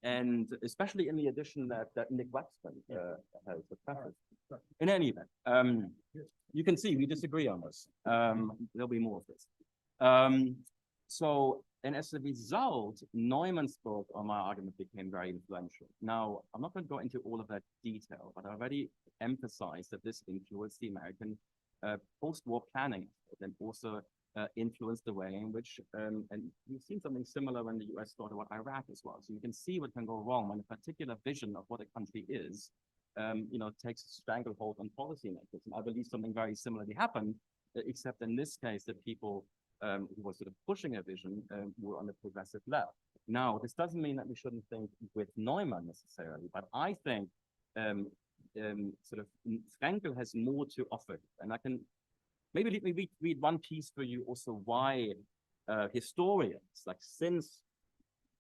Speaker 3: And especially in the edition that Nick Waxman has prefaced. In any event, you can see we disagree on this. There'll be more of this. And as a result, Neumann's book on my argument became very influential. Now, I'm not going to go into all of that detail, but I already emphasized that this influenced the American post-war planning and also influenced the way in which, and we've seen something similar when the US thought about Iraq as well. So you can see what can go wrong when a particular vision of what a country is, takes a stranglehold on policymakers. And I believe something very similarly happened, except in this case, the people who were sort of pushing a vision were on the progressive left. Now, this doesn't mean that we shouldn't think with Neumann necessarily, but I think sort of Fraenkel has more to offer. And I can maybe let me read one piece for you also why historians, like since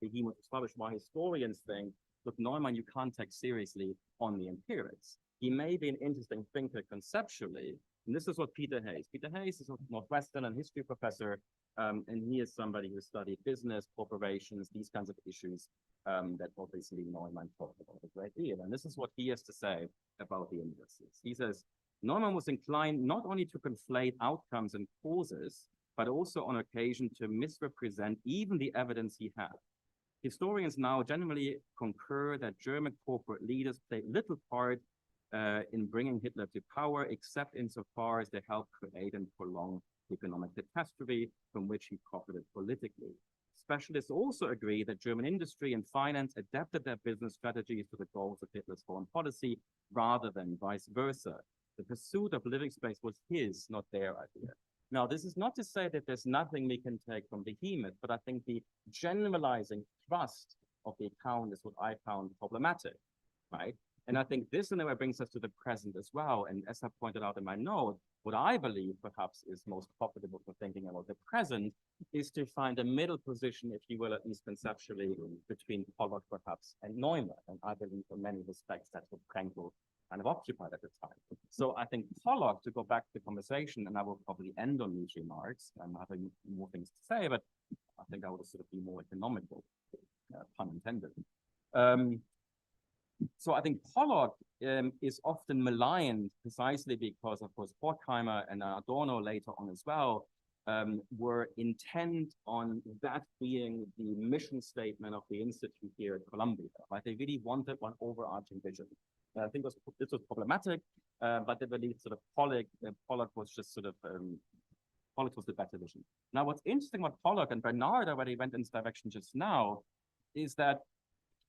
Speaker 3: he was published, why historians think, look, Neumann, you can't take seriously on the empirics. He may be an interesting thinker conceptually, and this is what Peter Hayes is a Northwestern and history professor, and he is somebody who studied business, corporations, these kinds of issues that obviously Neumann talked about a great deal. And this is what he has to say about the indices. He says, Neumann was inclined not only to conflate outcomes and causes, but also on occasion to misrepresent even the evidence he had. Historians now generally concur that German corporate leaders played little part in bringing Hitler to power, except insofar as they helped create and prolong economic catastrophe from which he profited politically. Specialists also agree that German industry and finance adapted their business strategies to the goals of Hitler's foreign policy rather than vice versa. The pursuit of living space was his, not their idea. Now, this is not to say that there's nothing we can take from Behemoth, but I think the generalizing thrust of the account is what I found problematic, right? And I think this in a way brings us to the present as well. And as I pointed out in my note, what I believe perhaps is most profitable for thinking about the present is to find a middle position, if you will, at least conceptually, between Pollock perhaps and Neumann. And I believe in many respects that's what Fraenkel kind of occupied at the time. So I think Pollock, to go back to the conversation, and I will probably end on these remarks, I'm having more things to say, but I think I would sort of be more economical, pun intended. So I think Pollock is often maligned precisely because, of course, Horkheimer and Adorno later on as well were intent on that being the mission statement of the Institute here at Columbia. Right? They really wanted one overarching vision. I think this was problematic, but they believed sort of Pollock was just sort of, Pollock was the better vision. Now, what's interesting about Pollock, and Bernard already went in this direction just now, is that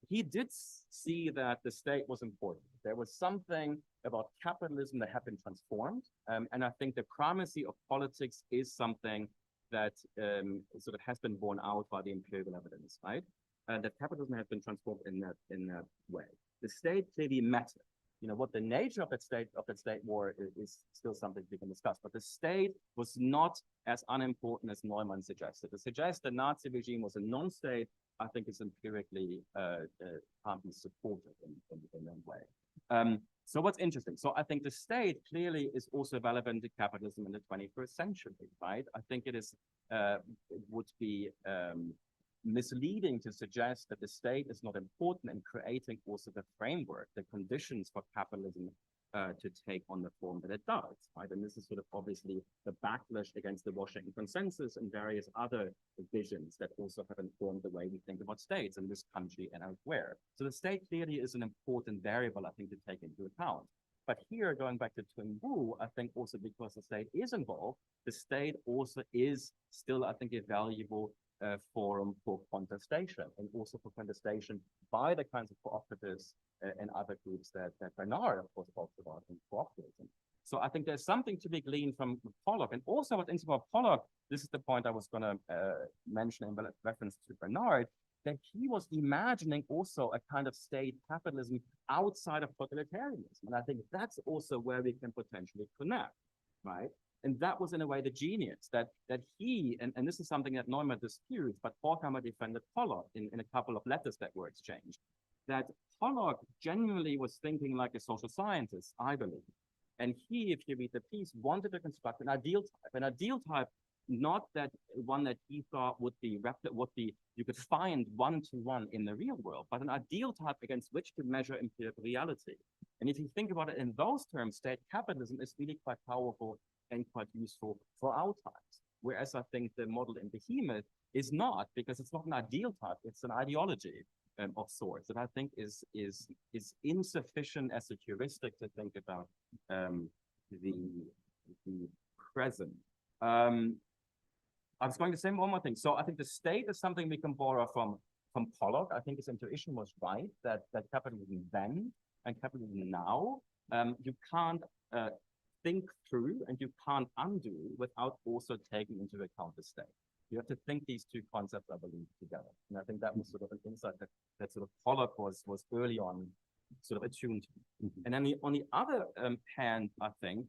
Speaker 3: he did see that the state was important. There was something about capitalism that had been transformed. And I think the primacy of politics is something that sort of has been borne out by the empirical evidence, right? That capitalism has been transformed in that way. The state clearly mattered. You know, what the nature of that state war is still something we can discuss, but the state was not as unimportant as Neumann suggested. To suggest the Nazi regime was a non-state, I think is empirically can't be supported in that way. So what's interesting? So I think the state clearly is also relevant to capitalism in the 21st century, right? I think it would be misleading to suggest that the state is not important in creating also the framework, the conditions for capitalism to take on the form that it does, right? And this is sort of obviously the backlash against the Washington Consensus and various other visions that also have informed the way we think about states in this country and elsewhere. So the state clearly is an important variable, I think, to take into account. But here, going back to Twin Wu, I think also because the state is involved, the state also is still, I think, a valuable forum for contestation, and also for contestation by the kinds of cooperatives and other groups that Bernard, of course, talks about in cooperatism. So I think there's something to be gleaned from Pollock. And also what interesting about Pollock, this is the point I was going to mention in reference to Bernard, that he was imagining also a kind of state capitalism outside of totalitarianism. And I think that's also where we can potentially connect, right? And that was in a way the genius that he, and this is something that Neumann disputes, but Horkheimer defended Pollock in a couple of letters that were exchanged, that Pollock genuinely was thinking like a social scientist, I believe. And he, if you read the piece, wanted to construct an ideal type, not that one that he thought would be you could find one-to-one in the real world, but an ideal type against which to measure empirical reality. And if you think about it in those terms, state capitalism is really quite powerful and quite useful for our times. Whereas I think the model in Behemoth is not, because it's not an ideal type, it's an ideology of sorts that I think is insufficient as a heuristic to think about the present. I was going to say one more thing. So I think the state is something we can borrow from Pollock. I think his intuition was right, that capitalism then and capitalism now, you can't think through and you can't undo without also taking into account the state. You have to think these two concepts, I believe, together. And I think that was sort of an insight that sort of Pollock was early on sort of attuned to. And then on the other hand, I think,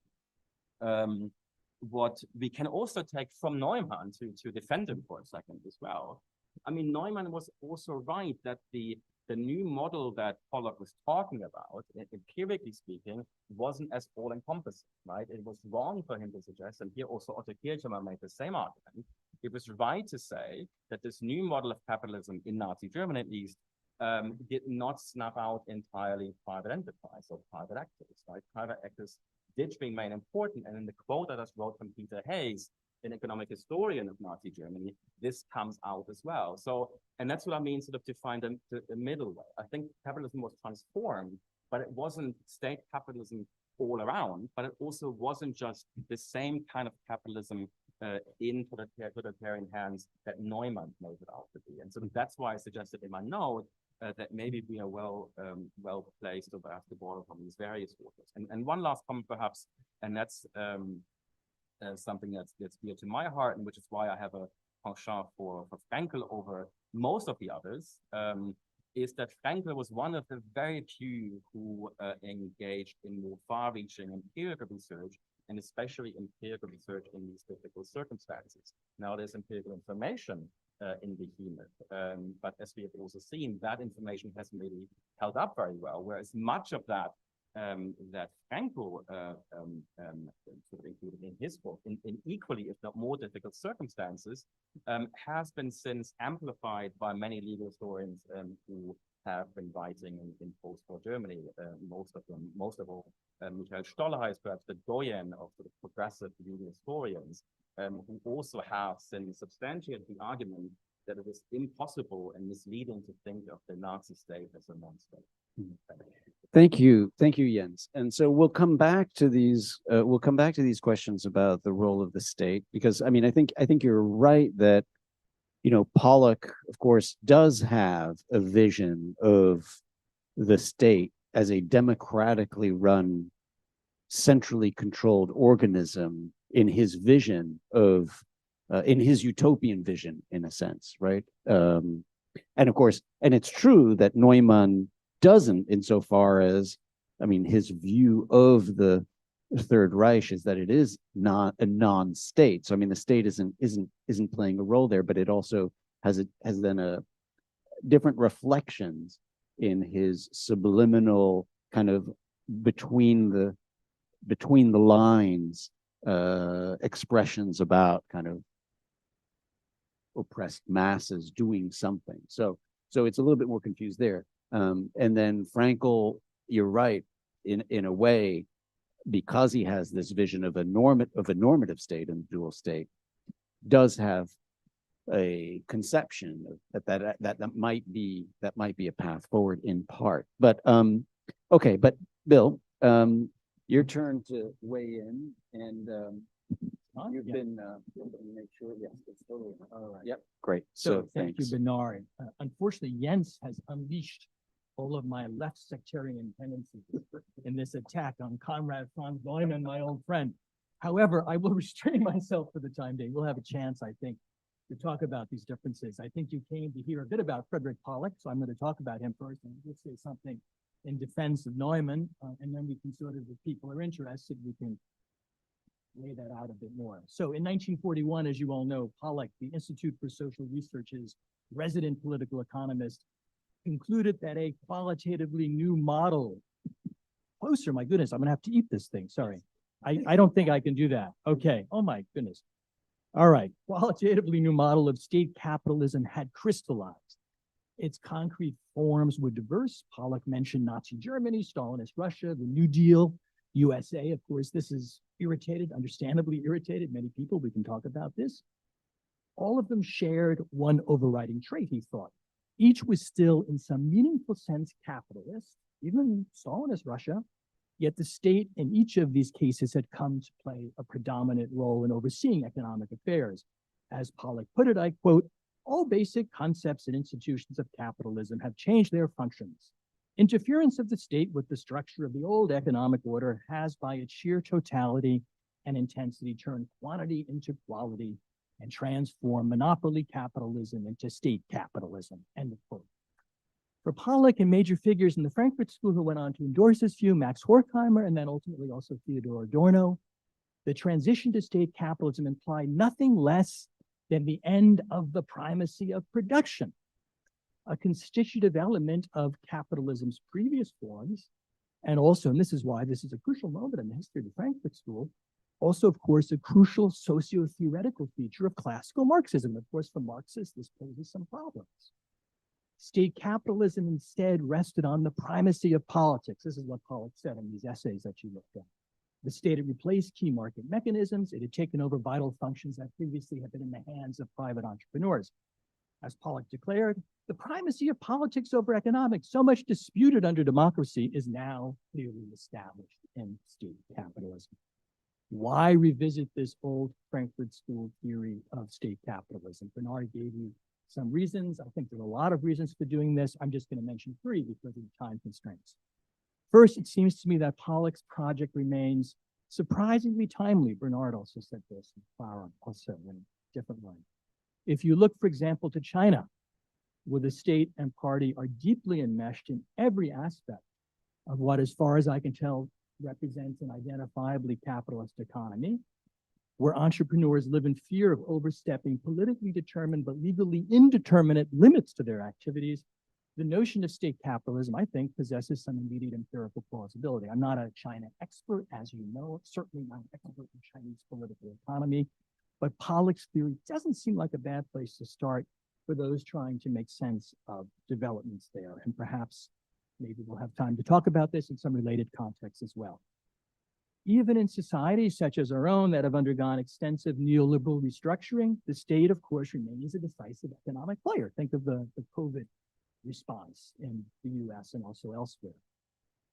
Speaker 3: what we can also take from Neumann to defend him for a second as well. I mean, Neumann was also right that the new model that Pollock was talking about, empirically speaking, wasn't as all-encompassing, right? It was wrong for him to suggest, and here also Otto Kirchheimer made the same argument. It was right to say that this new model of capitalism, in Nazi Germany at least, did not snuff out entirely private enterprise or private actors, right? Private actors did remain important, and in the quote that I wrote from Peter Hayes, an economic historian of Nazi Germany, this comes out as well. So, and that's what I mean, sort of to find the middle way. I think capitalism was transformed, but it wasn't state capitalism all around, but it also wasn't just the same kind of capitalism in totalitarian hands that Neumann made it out to be. And so that's why I suggested in my note that maybe we are well placed to have to borrow from these various authors. And one last comment perhaps, and that's something that's dear to my heart, and which is why I have a penchant for Fraenkel over most of the others, is that Fraenkel was one of the very few who engaged in more far-reaching empirical research, and especially empirical research in these difficult circumstances. Now there's empirical information in Behemoth, but as we have also seen, that information hasn't really held up very well, whereas much of that that Fraenkel sort of included in his book, in equally, if not more difficult circumstances, has been since amplified by many legal historians who have been writing in post-war Germany, most of all, Michael Stollerhey is perhaps the doyen of sort of progressive legal historians, who also have since substantiated the argument that it is impossible and misleading to think of the Nazi state as a non-state.
Speaker 1: Thank you, Jens. And so we'll come back to these. Questions about the role of the state, because I mean, I think you're right that, you know, Pollock, of course, does have a vision of the state as a democratically run, centrally controlled organism in his vision of, in his utopian vision, in a sense, right? And of course, and it's true that Neumann doesn't, insofar as, I mean, his view of the Third Reich is that it is not a non-state. So I mean, the state isn't playing a role there, but it also has then a different reflections in his subliminal kind of between the lines expressions about kind of oppressed masses doing something. So it's a little bit more confused there. And then Fraenkel, you're right, in a way, because he has this vision of a normative state and dual state, does have a conception of that might be a path forward in part. But okay, but Bill, your turn to weigh in, and you've been let me make sure. Yes, it's totally all right. Yep, great. So
Speaker 4: thank
Speaker 1: thanks.
Speaker 4: you, Bernard. Unfortunately, Jens has unleashed all of my left sectarian tendencies in this attack on Comrade Franz Neumann, my old friend. However, I will restrain myself for the time being. We'll have a chance, I think, to talk about these differences. I think you came to hear a bit about Friedrich Pollock, so I'm going to talk about him first, and we'll say something in defense of Neumann, and then we can sort of, if people are interested, we can lay that out a bit more. So in 1941, as you all know, Pollock, the Institute for Social Research's resident political economist, concluded that a qualitatively new model closer. My goodness, I'm gonna have to eat this thing. Sorry. I don't think I can do that. Okay. Oh my goodness. All right. Qualitatively new model of state capitalism had crystallized. Its concrete forms were diverse. Pollock mentioned Nazi Germany, Stalinist Russia, the New Deal, USA. Of course, this is irritated, understandably irritated many people. We can talk about this. All of them shared one overriding trait, he thought. Each was still, in some meaningful sense, capitalist, even Stalinist Russia, yet the state in each of these cases had come to play a predominant role in overseeing economic affairs. As Pollock put it, I quote, all basic concepts and institutions of capitalism have changed their functions. Interference of the state with the structure of the old economic order has, by its sheer totality and intensity, turned quantity into quality and transformed monopoly capitalism into state capitalism, end of quote. For Pollock and major figures in the Frankfurt School who went on to endorse this view, Max Horkheimer, and then ultimately also Theodor Adorno, the transition to state capitalism implied nothing less than the end of the primacy of production, a constitutive element of capitalism's previous forms, and also, and this is why this is a crucial moment in the history of the Frankfurt School, also, of course, a crucial socio-theoretical feature of classical Marxism. Of course, for Marxists, this poses some problems. State capitalism instead rested on the primacy of politics. This is what Pollock said in these essays that you looked at. The state had replaced key market mechanisms. It had taken over vital functions that previously had been in the hands of private entrepreneurs. As Pollock declared, the primacy of politics over economics, so much disputed under democracy, is now clearly established in state capitalism. Why revisit this old Frankfurt School theory of state capitalism? Bernard gave you some reasons. I think there are a lot of reasons for doing this. I'm just going to mention three because of the time constraints. First, it seems to me that Pollock's project remains surprisingly timely. Bernard also said this, and Clara also in a different way. If you look, for example, to China, where the state and party are deeply enmeshed in every aspect of what, as far as I can tell, represents an identifiably capitalist economy, where entrepreneurs live in fear of overstepping politically determined but legally indeterminate limits to their activities, the notion of state capitalism, I think, possesses some immediate empirical plausibility. I'm not a China expert, as you know, certainly not an expert in Chinese political economy, but Pollock's theory doesn't seem like a bad place to start for those trying to make sense of developments there. And perhaps maybe we'll have time to talk about this in some related contexts as well. Even in societies such as our own that have undergone extensive neoliberal restructuring, the state, of course, remains a decisive economic player. Think of the COVID response in the US and also elsewhere.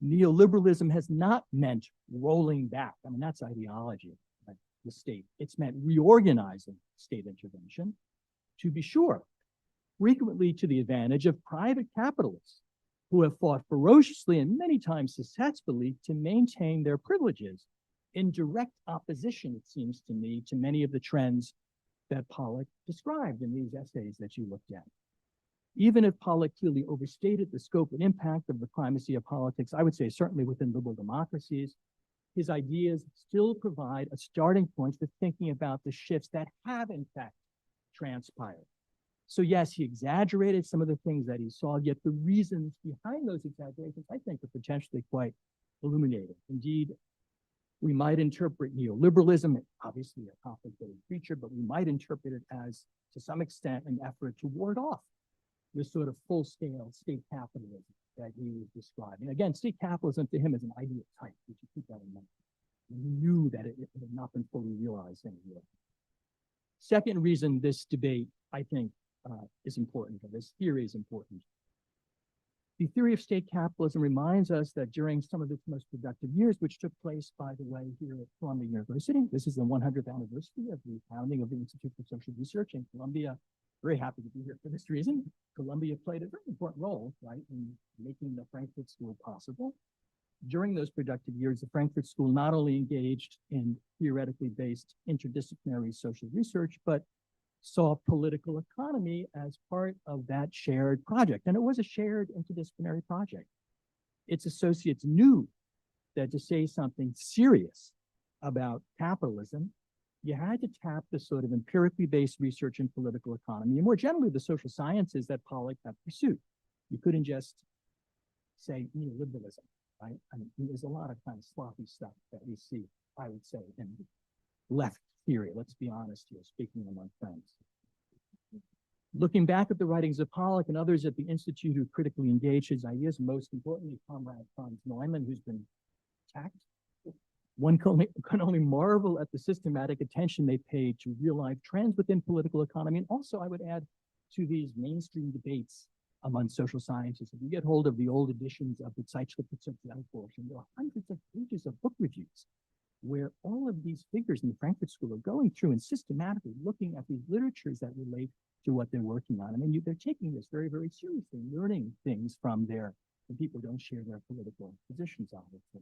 Speaker 4: Neoliberalism has not meant rolling back. I mean, that's ideology, right? The state. It's meant reorganizing state intervention, to be sure, frequently to the advantage of private capitalists who have fought ferociously and many times successfully to maintain their privileges in direct opposition, it seems to me, to many of the trends that Pollock described in these essays that you looked at. Even if Pollock clearly overstated the scope and impact of the primacy of politics, I would say certainly within liberal democracies, his ideas still provide a starting point for thinking about the shifts that have in fact transpired. So yes, he exaggerated some of the things that he saw, yet the reasons behind those exaggerations, I think, are potentially quite illuminating. Indeed, we might interpret neoliberalism, obviously a complicated feature, but we might interpret it as, to some extent, an effort to ward off this sort of full-scale state capitalism that he was describing. Again, state capitalism to him is an ideal type. We should keep that in mind. He knew that it had not been fully realized anywhere. Second reason this debate, I think, is important, or this theory is important. The theory of state capitalism reminds us that during some of its most productive years, which took place, by the way, here at Columbia University, this is the 100th anniversary of the founding of the Institute for Social Research in Columbia. Very happy to be here for this reason. Columbia played a very important role, right, in making the Frankfurt School possible. During those productive years, the Frankfurt School not only engaged in theoretically based interdisciplinary social research, but saw political economy as part of that shared project. And it was a shared interdisciplinary project. Its associates knew that to say something serious about capitalism, you had to tap the sort of empirically based research in political economy, and more generally the social sciences that Pollock had pursued. You couldn't just say neoliberalism. right? I mean, there's a lot of kind of sloppy stuff that we see, I would say, in left theory. Let's be honest here, speaking among friends. Looking back at the writings of Pollock and others at the Institute who critically engaged his ideas, most importantly, Comrade Franz Neumann, who's been attacked, one can only marvel at the systematic attention they paid to real-life trends within political economy. And also, I would add to these mainstream debates among social scientists. If you get hold of the old editions of the Zeitschrift für Sozialforschung, there are hundreds of pages of book reviews where all of these figures in the Frankfurt School are going through and systematically looking at these literatures that relate to what they're working on. I mean, they're taking this very, very seriously, learning things from when people don't share their political positions on it.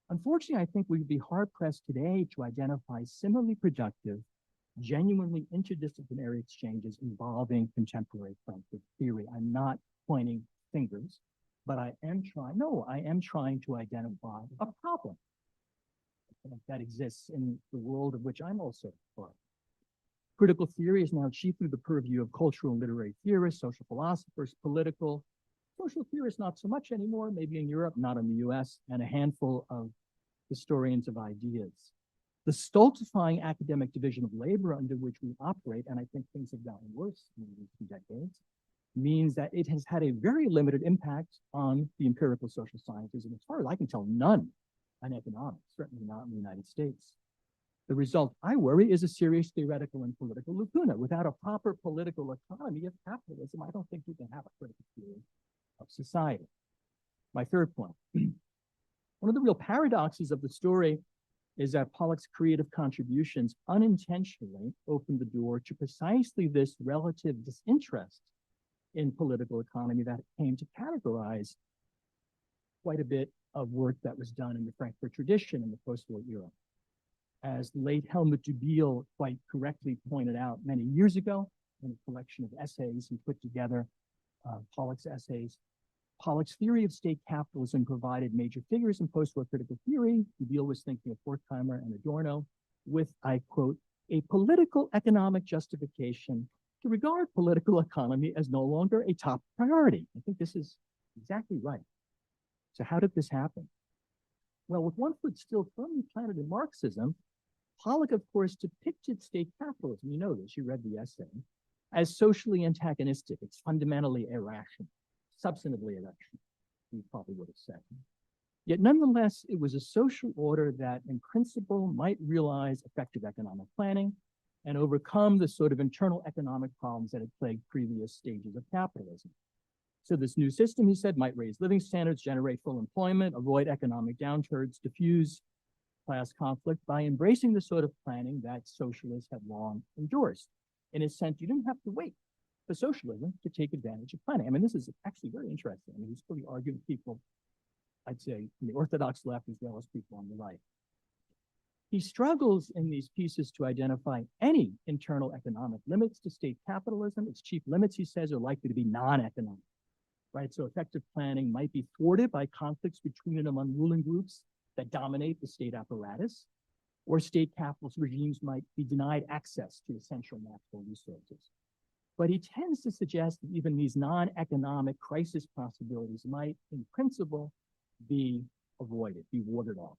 Speaker 4: Unfortunately, I think we'd be hard-pressed today to identify similarly productive, genuinely interdisciplinary exchanges involving contemporary Frankfurt theory. I'm not pointing fingers, but I am trying to identify a problem that exists in the world of which I'm also part. Critical theory is now chiefly the purview of cultural and literary theorists, social philosophers, social theorists not so much anymore, maybe in Europe, not in the US, and a handful of historians of ideas. The stultifying academic division of labor under which we operate, and I think things have gotten worse in recent decades, means that it has had a very limited impact on the empirical social sciences, and as far as I can tell, none on economics, certainly not in the United States. The result, I worry, is a serious theoretical and political lacuna. Without a proper political economy of capitalism, I don't think you can have a critical theory of society. My third point. One of the real paradoxes of the story is that Pollock's creative contributions unintentionally opened the door to precisely this relative disinterest in political economy that came to categorize quite a bit of work that was done in the Frankfurt tradition in the post-war era. As the late Helmut Dubiel quite correctly pointed out many years ago in a collection of essays he put together, Pollock's essays, Pollock's theory of state capitalism provided major figures in post-war critical theory. Dubiel was thinking of Horkheimer and Adorno with, I quote, a political economic justification to regard political economy as no longer a top priority. I think this is exactly right. So how did this happen? Well, with one foot still firmly planted in Marxism, Pollock, of course, depicted state capitalism, you know this, you read the essay, as socially antagonistic. It's fundamentally irrational, substantively irrational, you probably would have said. Yet nonetheless, it was a social order that in principle might realize effective economic planning and overcome the sort of internal economic problems that had plagued previous stages of capitalism. So this new system, he said, might raise living standards, generate full employment, avoid economic downturns, diffuse class conflict by embracing the sort of planning that socialists had long endorsed. In a sense, you didn't have to wait for socialism to take advantage of planning. I mean, this is actually very interesting. I mean, he's really arguing people, I'd say, on the orthodox left as well as people on the right. He struggles in these pieces to identify any internal economic limits to state capitalism. Its chief limits, he says, are likely to be non-economic, right? So effective planning might be thwarted by conflicts between and among ruling groups that dominate the state apparatus, or state capitalist regimes might be denied access to essential natural resources. But he tends to suggest that even these non-economic crisis possibilities might, in principle, be avoided, be warded off.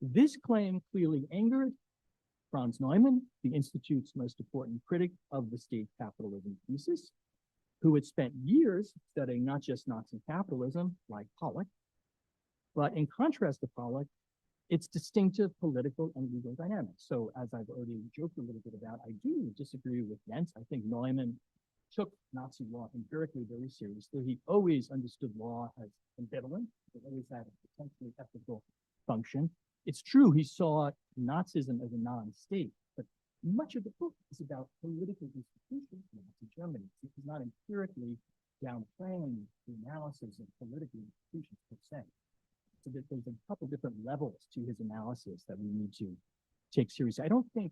Speaker 4: This claim clearly angered Franz Neumann, the Institute's most important critic of the state capitalism thesis, who had spent years studying not just Nazi capitalism, like Pollock, but in contrast to Pollock, its distinctive political and legal dynamics. So as I've already joked a little bit about, I do disagree with Jens. I think Neumann took Nazi law empirically very seriously. He always understood law as ambivalent. It always had a potentially ethical function. It's true he saw Nazism as a non-state, but much of the book is about political institutions in Nazi Germany. He's not empirically downplaying the analysis of political institutions per se. So that there's a couple different levels to his analysis that we need to take seriously. I don't think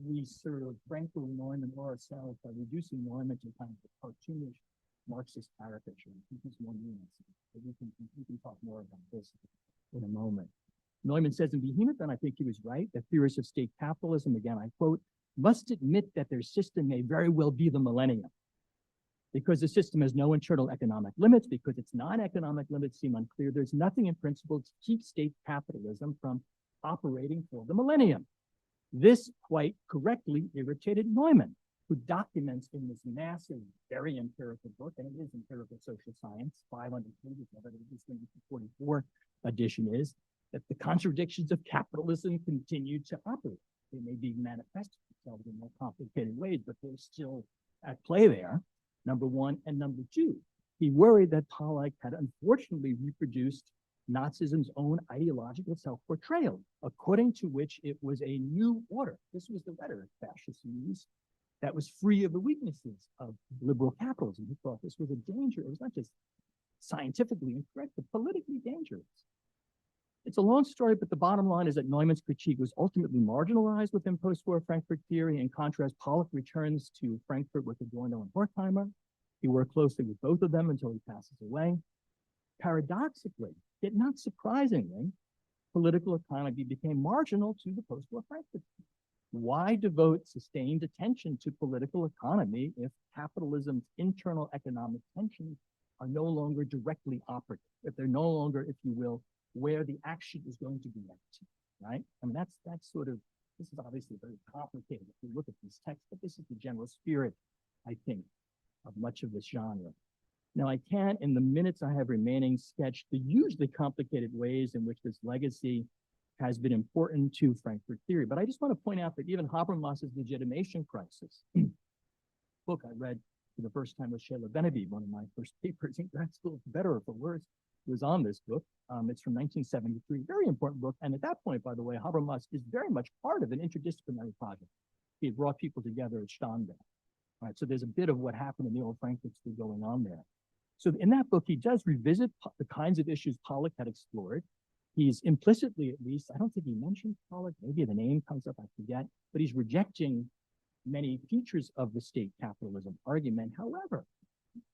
Speaker 4: we sort of Frankfurt Neumann or ourselves by reducing Neumann to kind of a cartoonish Marxist caricature. I think he's more nuanced. We can talk more about this in a moment. Neumann says in Behemoth, and I think he was right, that theorists of state capitalism, again, I quote, must admit that their system may very well be the millennium. because the system has no internal economic limits, because its non-economic limits seem unclear, there's nothing in principle to keep state capitalism from operating for the millennium. This quite correctly irritated Neumann, who documents in this massive, very empirical book, and it is empirical social science, 500 pages of it, this 1944 edition is, that the contradictions of capitalism continue to operate. They may be manifested themselves in more complicated ways, but they're still at play there, number one. And number two, he worried that Pollock had unfortunately reproduced Nazism's own ideological self-portrayal, according to which it was a new order. This was the rhetoric fascists used that was free of the weaknesses of liberal capitalism. He thought this was a danger. It was not just scientifically incorrect, but politically dangerous. It's a long story, but the bottom line is that Neumann's critique was ultimately marginalized within post-war Frankfurt theory. In contrast, Pollock returns to Frankfurt with Adorno and Horkheimer. He worked closely with both of them until he passes away. Paradoxically, yet not surprisingly, political economy became marginal to the post-war Frankfurt. Why devote sustained attention to political economy if capitalism's internal economic tensions are no longer directly operative, if they're no longer, if you will, where the action is going to be met, right? I mean, that's sort of, this is obviously very complicated if you look at these texts, but this is the general spirit, I think, of much of this genre. Now, I can, in the minutes I have remaining, sketch the hugely complicated ways in which this legacy has been important to Frankfurt theory. But I just want to point out that even Habermas's legitimation crisis, book I read for the first time with Sheila Benavides, one of my first papers in grad school, for better or for worse, was on this book. It's from 1973, very important book. And at that point, by the way, Habermas is very much part of an interdisciplinary project. He had brought people together at Starnberg. All right, so there's a bit of what happened in the old Frankfurt School going on there. So in that book, he does revisit the kinds of issues Pollock had explored. He's implicitly, at least, I don't think he mentioned Pollock, maybe the name comes up, I forget, but he's rejecting many features of the state capitalism argument. However,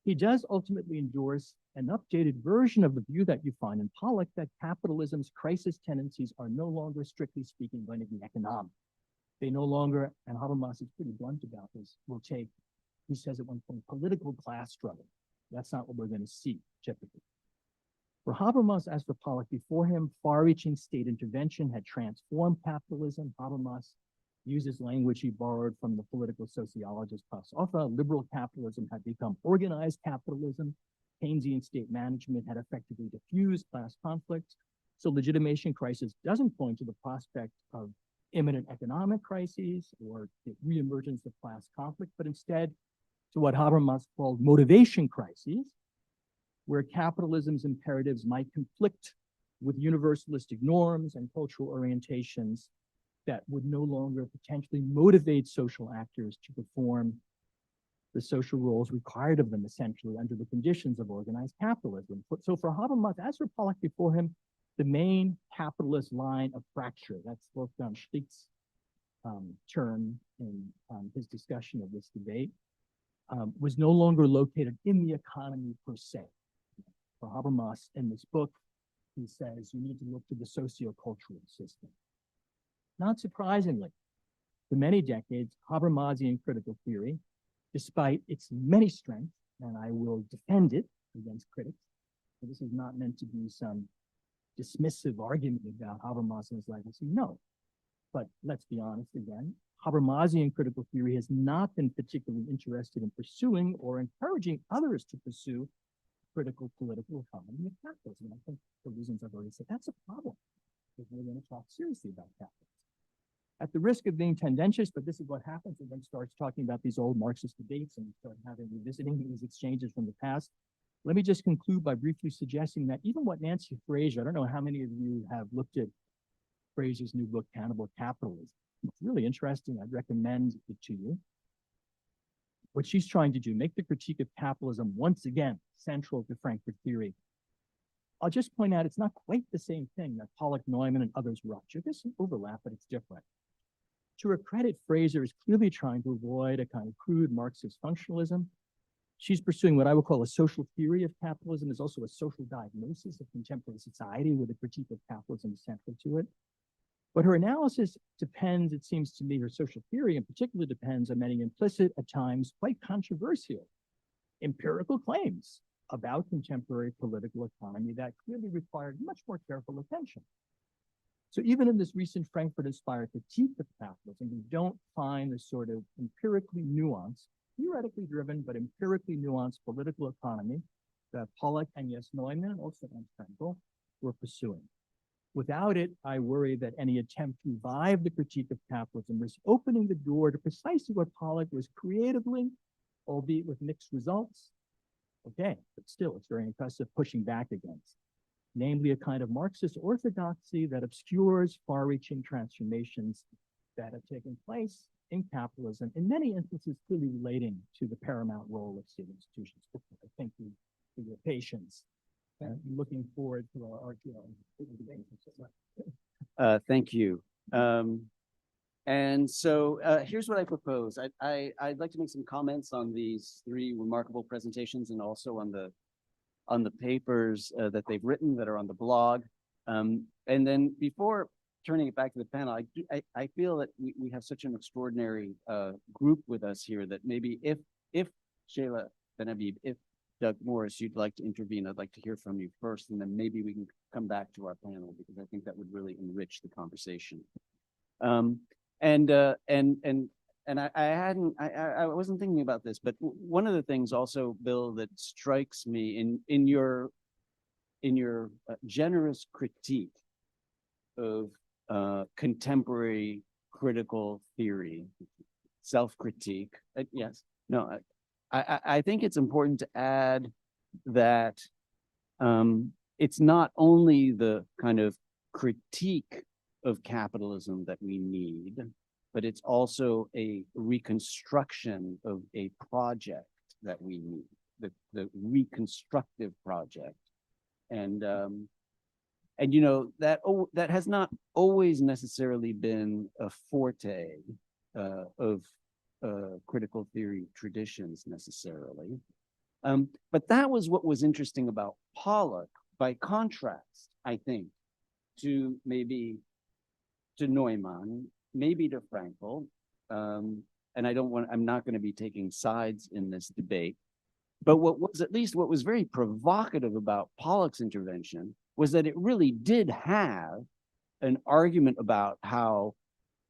Speaker 4: he does ultimately endorse an updated version of the view that you find in Pollock, that capitalism's crisis tendencies are no longer, strictly speaking, going to be economic. They no longer, and Habermas is pretty blunt about this, will take, he says at one point, political class struggle. That's not what we're going to see, typically. For Habermas, as for Pollock before him, far-reaching state intervention had transformed capitalism. Habermas uses language he borrowed from the political sociologist Passofa. Liberal capitalism had become organized capitalism. Keynesian state management had effectively diffused class conflicts. So legitimation crisis doesn't point to the prospect of imminent economic crises or the reemergence of class conflict, but instead to what Habermas called motivation crises, where capitalism's imperatives might conflict with universalistic norms and cultural orientations that would no longer potentially motivate social actors to perform the social roles required of them, essentially, under the conditions of organized capitalism. So for Habermas, as for Pollock before him, the main capitalist line of fracture, that's Wolfgang Schlick's term in his discussion of this debate, was no longer located in the economy per se. For Habermas, in this book, he says you need to look to the sociocultural system. Not surprisingly, for many decades, Habermasian critical theory, despite its many strengths, and I will defend it against critics, so this is not meant to be some dismissive argument about Habermas and his legacy, no. But let's be honest again, Habermasian critical theory has not been particularly interested in pursuing or encouraging others to pursue critical political economy of capitalism. I think for reasons I've already said, that's a problem if we're going to talk seriously about capitalism. At the risk of being tendentious, but this is what happens when one starts talking about these old Marxist debates and start revisiting these exchanges from the past. Let me just conclude by briefly suggesting that even what Nancy Fraser, I don't know how many of you have looked at Fraser's new book, Cannibal Capitalism. It's really interesting. I'd recommend it to you. What she's trying to do, make the critique of capitalism once again central to Frankfurt theory. I'll just point out it's not quite the same thing that Pollock, Neumann, and others were up to. There's some overlap, but it's different. To her credit, Fraser is clearly trying to avoid a kind of crude Marxist functionalism. She's pursuing what I would call a social theory of capitalism. There's also a social diagnosis of contemporary society where the critique of capitalism is central to it. But her analysis depends, it seems to me, her social theory in particular depends on many implicit, at times quite controversial empirical claims about contemporary political economy that clearly required much more careful attention. So even in this recent Frankfurt-inspired critique of capitalism, we don't find the sort of empirically nuanced, theoretically driven, but empirically nuanced political economy that Pollock and Neumann and also Ernst Fraenkel were pursuing. Without it, I worry that any attempt to revive the critique of capitalism risks opening the door to precisely what Pollock was creatively, albeit with mixed results, okay, but still it's very impressive, pushing back against, namely a kind of Marxist orthodoxy that obscures far-reaching transformations that have taken place in capitalism, in many instances clearly relating to the paramount role of state institutions. I thank you for your patience. And looking forward to our
Speaker 1: Thank you. And so here's what I propose. I'd like to make some comments on these three remarkable presentations and also on the papers that they've written that are on the blog. And then before turning it back to the panel, I feel that we have such an extraordinary group with us here that maybe if Shayla Ben Habib, if Doug Morris, you'd like to intervene, I'd like to hear from you first, and then maybe we can come back to our panel because I think that would really enrich the conversation. I wasn't thinking about this, but one of the things also, Bill, that strikes me in your generous critique of contemporary critical theory, self-critique, yes, no, I think it's important to add that it's not only the kind of critique of capitalism that we need, but it's also a reconstruction of a project that we need, the reconstructive project. And you know, that has not always necessarily been a forte of critical theory traditions necessarily. But that was what was interesting about Pollock, by contrast, I think, to maybe to Neumann, maybe to Fraenkel. And I'm not going to be taking sides in this debate. But what was very provocative about Pollock's intervention was that it really did have an argument about how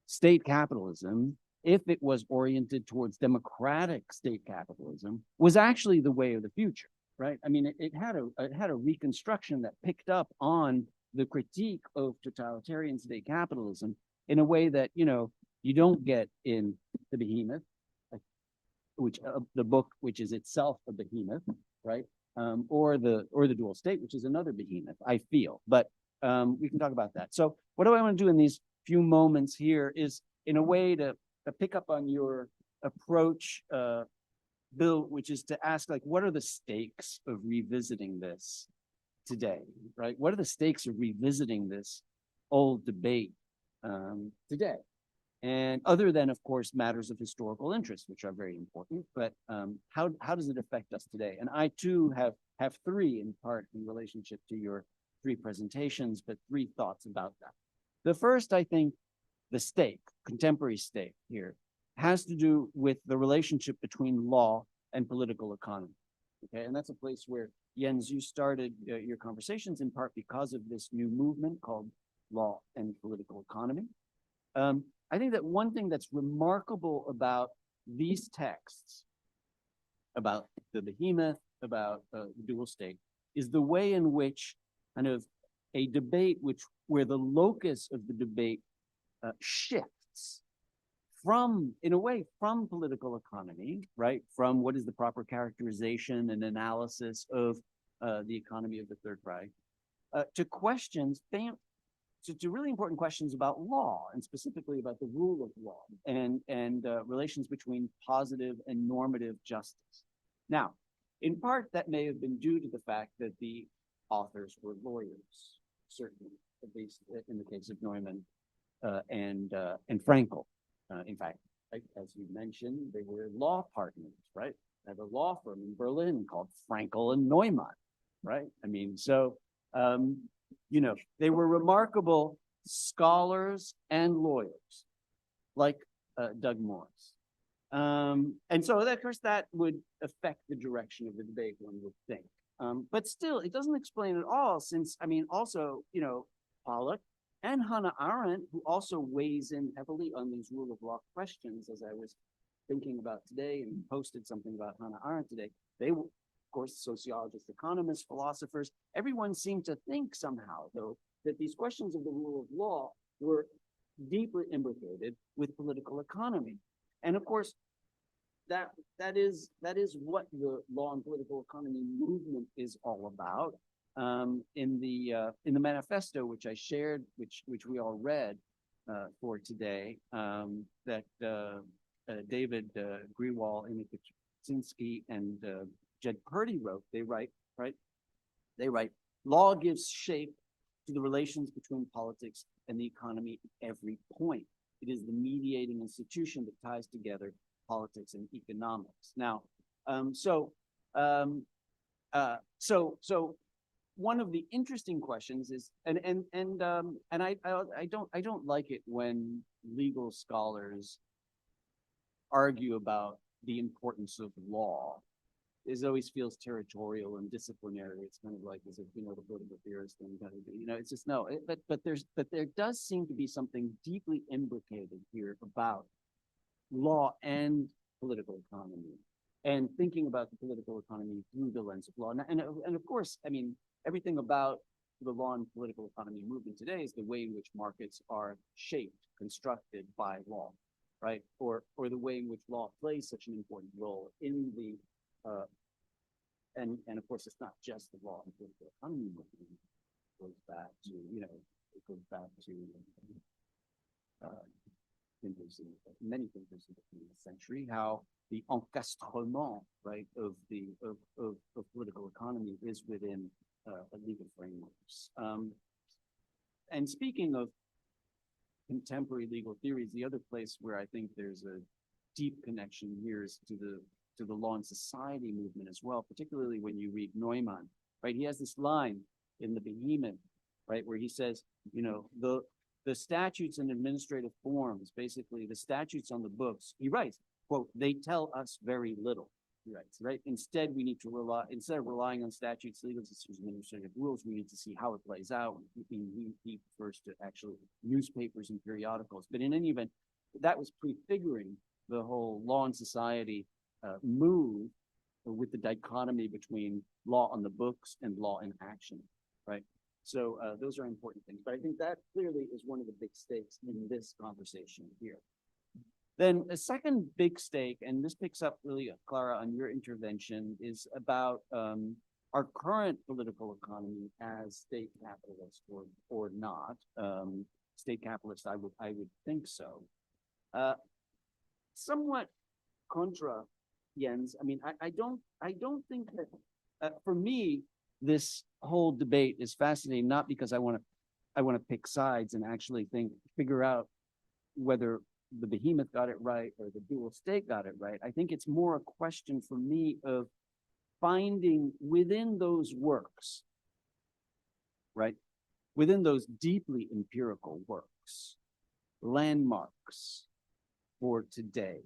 Speaker 1: state capitalism, if it was oriented towards democratic state capitalism, was actually the way of the future, right? I mean, it had a reconstruction that picked up on the critique of totalitarian state capitalism in a way that, you know, you don't get in The Behemoth, which the book, which is itself a behemoth, right? Or the Dual State, which is another behemoth, I feel. But we can talk about that. So what do I want to do in these few moments here is, in a way, to pick up on your approach, Bill, which is to ask, like, what are the stakes of revisiting this today, right? What are the stakes of revisiting this old debate today? And other than, of course, matters of historical interest, which are very important, but how does it affect us today? And I too have three, in part in relationship to your three presentations, but three thoughts about that. The first, I think, the stake, contemporary stake here, has to do with the relationship between law and political economy. Okay, and that's a place where, Jens, you started your conversations in part because of this new movement called law and political economy. I think that one thing that's remarkable about these texts, about the behemoth, about the dual state, is the way in which kind of a debate where the locus of the debate shifts from, in a way, from political economy, right? From what is the proper characterization and analysis of the economy of the Third Reich, to questions, to really important questions about law, and specifically about the rule of law and relations between positive and normative justice. Now, in part, that may have been due to the fact that the authors were lawyers, certainly, at least in the case of Neumann and Fraenkel. In fact, as you mentioned, they were law partners, right? They have a law firm in Berlin called Fraenkel and Neumann, right? I mean, so you know, they were remarkable scholars and lawyers, like Doug Morris. And so of course that would affect the direction of the debate, one would think. But still, it doesn't explain it all, since, I mean, also, you know, Pollock and Hannah Arendt, who also weighs in heavily on these rule of law questions, as I was thinking about today and posted something about Hannah Arendt today. They were, of course, sociologists, economists, philosophers. Everyone seemed to think somehow, though, that these questions of the rule of law were deeply imbricated with political economy. And of course, that is what the law and political economy movement is all about. In the manifesto, which I shared, which we all read for today, that David Grewal, Amy Kaczynski, and Jed Purdy wrote, they write, law gives shape to the relations between politics and the economy at every point. It is the mediating institution that ties together politics and economics. Now, so one of the interesting questions is, and I don't like it when legal scholars argue about the importance of law. It always feels territorial and disciplinary. It's kind of like as if, you know, the political theorist and kind of, you know, it's just no. But there does seem to be something deeply imbricated here about law and political economy, and thinking about the political economy through the lens of law. And of course, I mean, everything about the law and political economy movement today is the way in which markets are shaped, constructed by law, right? Or the way in which law plays such an important role in the and of course, it's not just the law and political economy movement. It goes back to, you know, it goes back to thinkers in many thinkers in the 20th century, how the encastrement, right, of political economy is within legal frameworks. And speaking of contemporary legal theories, the other place where I think there's a deep connection here is to the law and society movement as well, particularly when you read Neumann, right? He has this line in the Behemoth, right, where he says, you know, the statutes and administrative forms, basically the statutes on the books, he writes, quote, they tell us very little, he writes, right? Instead, we need to instead of relying on statutes, legal systems, administrative rules, we need to see how it plays out. He refers to actually newspapers and periodicals. But in any event, that was prefiguring the whole law and society move with the dichotomy between law on the books and law in action, right? So those are important things, but I think that clearly is one of the big stakes in this conversation here. Then a second big stake, and this picks up really, Clara, on your intervention, is about our current political economy as state capitalist or not. State capitalist, I would think so. Somewhat contra Jens. I mean, I don't think that for me, this whole debate is fascinating, not because I want to pick sides and actually figure out whether the Behemoth got it right or the dual state got it right. I think it's more a question for me of finding within those works, right, within those deeply empirical works, landmarks for today,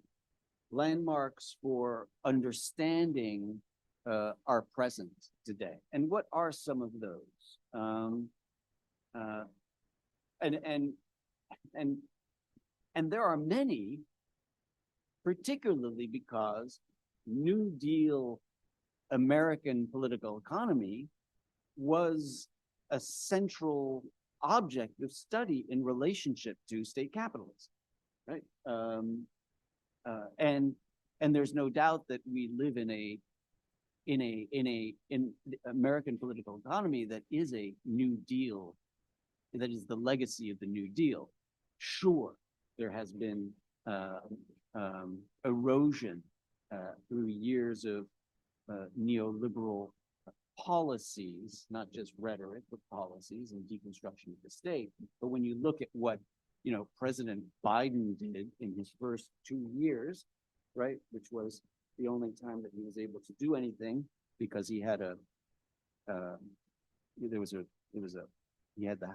Speaker 1: landmarks for understanding our present today. And what are some of those? And there are many, particularly because New Deal American political economy was a central object of study in relationship to state capitalism, right? And there's no doubt that we live in American political economy that is a New Deal, that is the legacy of the New Deal. Sure, there has been erosion through years of neoliberal policies, not just rhetoric, but policies and deconstruction of the state. But when you look at what, you know, President Biden did in his first 2 years, right, which was the only time that he was able to do anything because he had he had the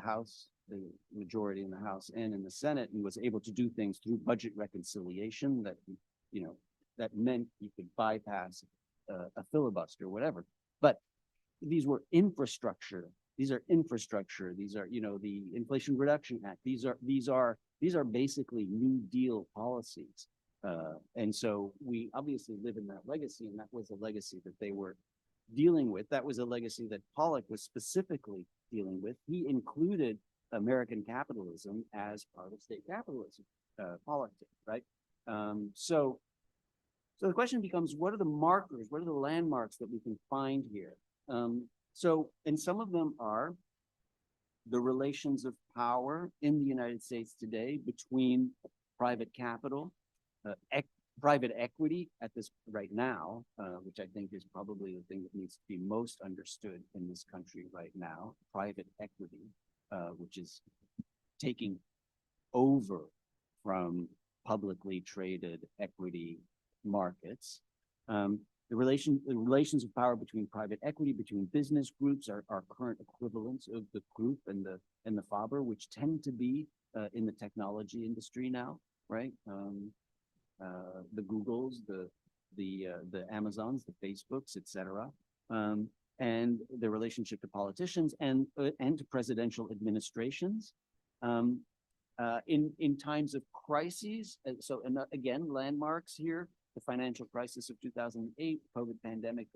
Speaker 1: House, the majority in the House and in the Senate, and was able to do things through budget reconciliation that, that meant you could bypass a filibuster or whatever. But these were infrastructure. These are infrastructure. These are, the Inflation Reduction Act. These are basically New Deal policies. And so we obviously live in that legacy, and that was a legacy that they were dealing with. That was a legacy that Pollock was specifically dealing with. He included American capitalism as part of state capitalism, Pollock did, right? So the question becomes, what are the markers, what are the landmarks that we can find here? And some of them are the relations of power in the United States today between private capital, private equity at this right now, which I think is probably the thing that needs to be most understood in this country right now, private equity, which is taking over from publicly traded equity markets. The relations of power between private equity, between business groups are current equivalents of the group and the Faber, which tend to be in the technology industry now, right? The Googles, the Amazons, the Facebooks, etc., and the relationship to politicians and to presidential administrations. In times of crises, so again, landmarks here, the financial crisis of 2008, COVID pandemic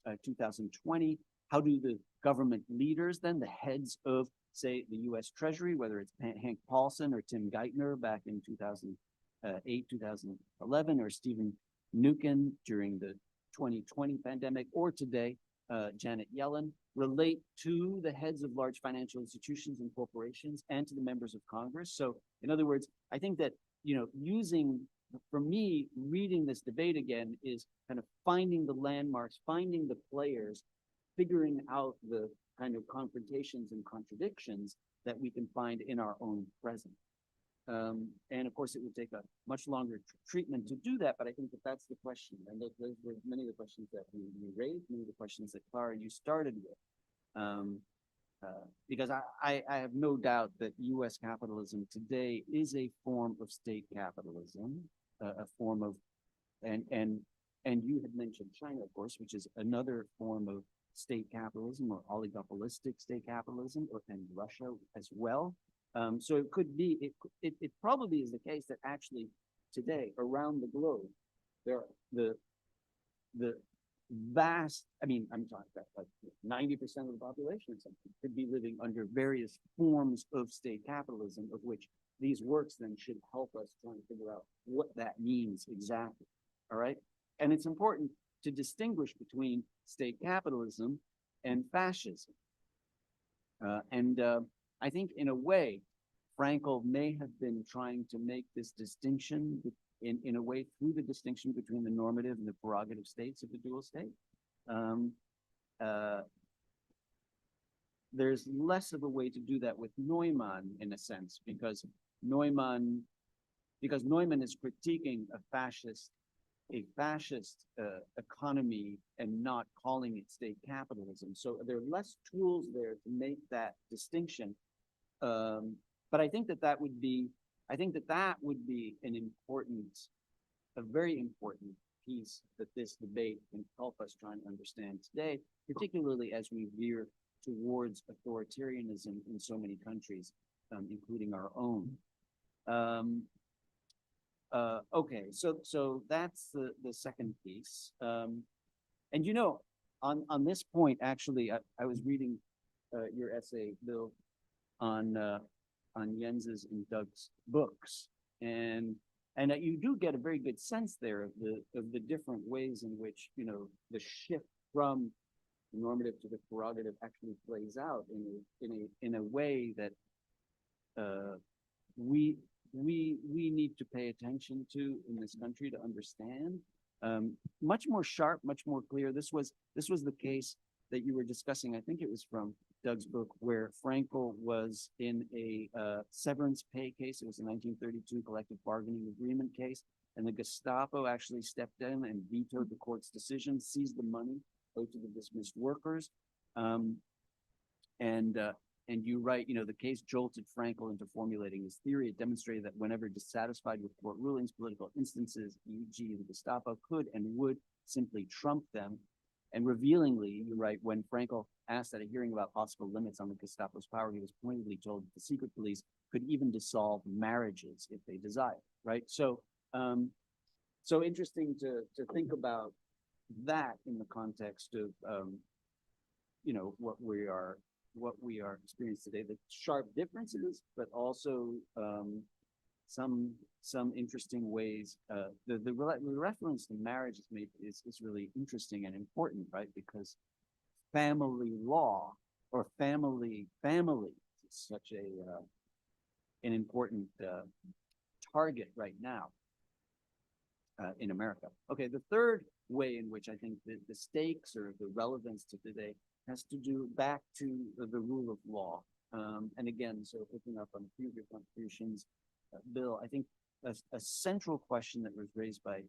Speaker 1: of 2020. How do the government leaders then, the heads of, say, the U.S. Treasury, whether it's Hank Paulson or Tim Geithner back in 2008, 2011, or Stephen Mnuchin during the 2020 pandemic, or today, Janet Yellen, relate to the heads of large financial institutions and corporations and to the members of Congress? So in other words, I think that, for me, reading this debate again is kind of finding the landmarks, finding the players, figuring out the kind of confrontations and contradictions that we can find in our own present. And of course, it would take a much longer treatment to do that, but I think that that's the question. And those were many of the questions that we raised, many of the questions that Clara, you started with. Because I have no doubt that U.S. capitalism today is a form of state capitalism, a form of, and you had mentioned China, of course, which is another form of state capitalism or oligopolistic state capitalism, and Russia as well. So it could be, it probably is the case that actually today around the globe, the vast, I'm talking about like 90% of the population or something could be living under various forms of state capitalism, of which these works then should help us try and figure out what that means exactly. All right. And it's important to distinguish between state capitalism and fascism. I think in a way, Fraenkel may have been trying to make this distinction in a way through the distinction between the normative and the prerogative states of the dual state. There's less of a way to do that with Neumann in a sense, because Neumann is critiquing a fascist economy and not calling it state capitalism. So there are less tools there to make that distinction. But I think that would be a very important piece that this debate can help us try and understand today, particularly as we veer towards authoritarianism in so many countries, including our own. Okay, so that's the second piece. And on this point, actually, I was reading your essay, Bill, on Jens's and Doug's books, and you do get a very good sense there of the different ways in which the shift from the normative to the prerogative actually plays out in a way that we need to pay attention to in this country to understand. Much more sharp, much more clear. This was the case that you were discussing. I think it was from Doug's book, where Fraenkel was in a severance pay case. It was a 1932 collective bargaining agreement case, and the Gestapo actually stepped in and vetoed the court's decision, seized the money owed to the dismissed workers, and and you write, the case jolted Fraenkel into formulating his theory. It demonstrated that whenever dissatisfied with court rulings, political instances, e.g. the Gestapo, could and would simply trump them. And revealingly, you write, when Fraenkel asked at a hearing about possible limits on the Gestapo's power, he was pointedly told that the secret police could even dissolve marriages if they desired, right? So, so interesting to think about that in the context of, what we are experiencing today, the sharp differences, but also some interesting ways. The reference to marriage is made is really interesting and important, right? Because family law or family is such an important target right now in America. Okay, the third way in which I think the stakes or the relevance to today has to do back to the rule of law. And again, so picking up on a few of your contributions, Bill, I think a central question that was raised by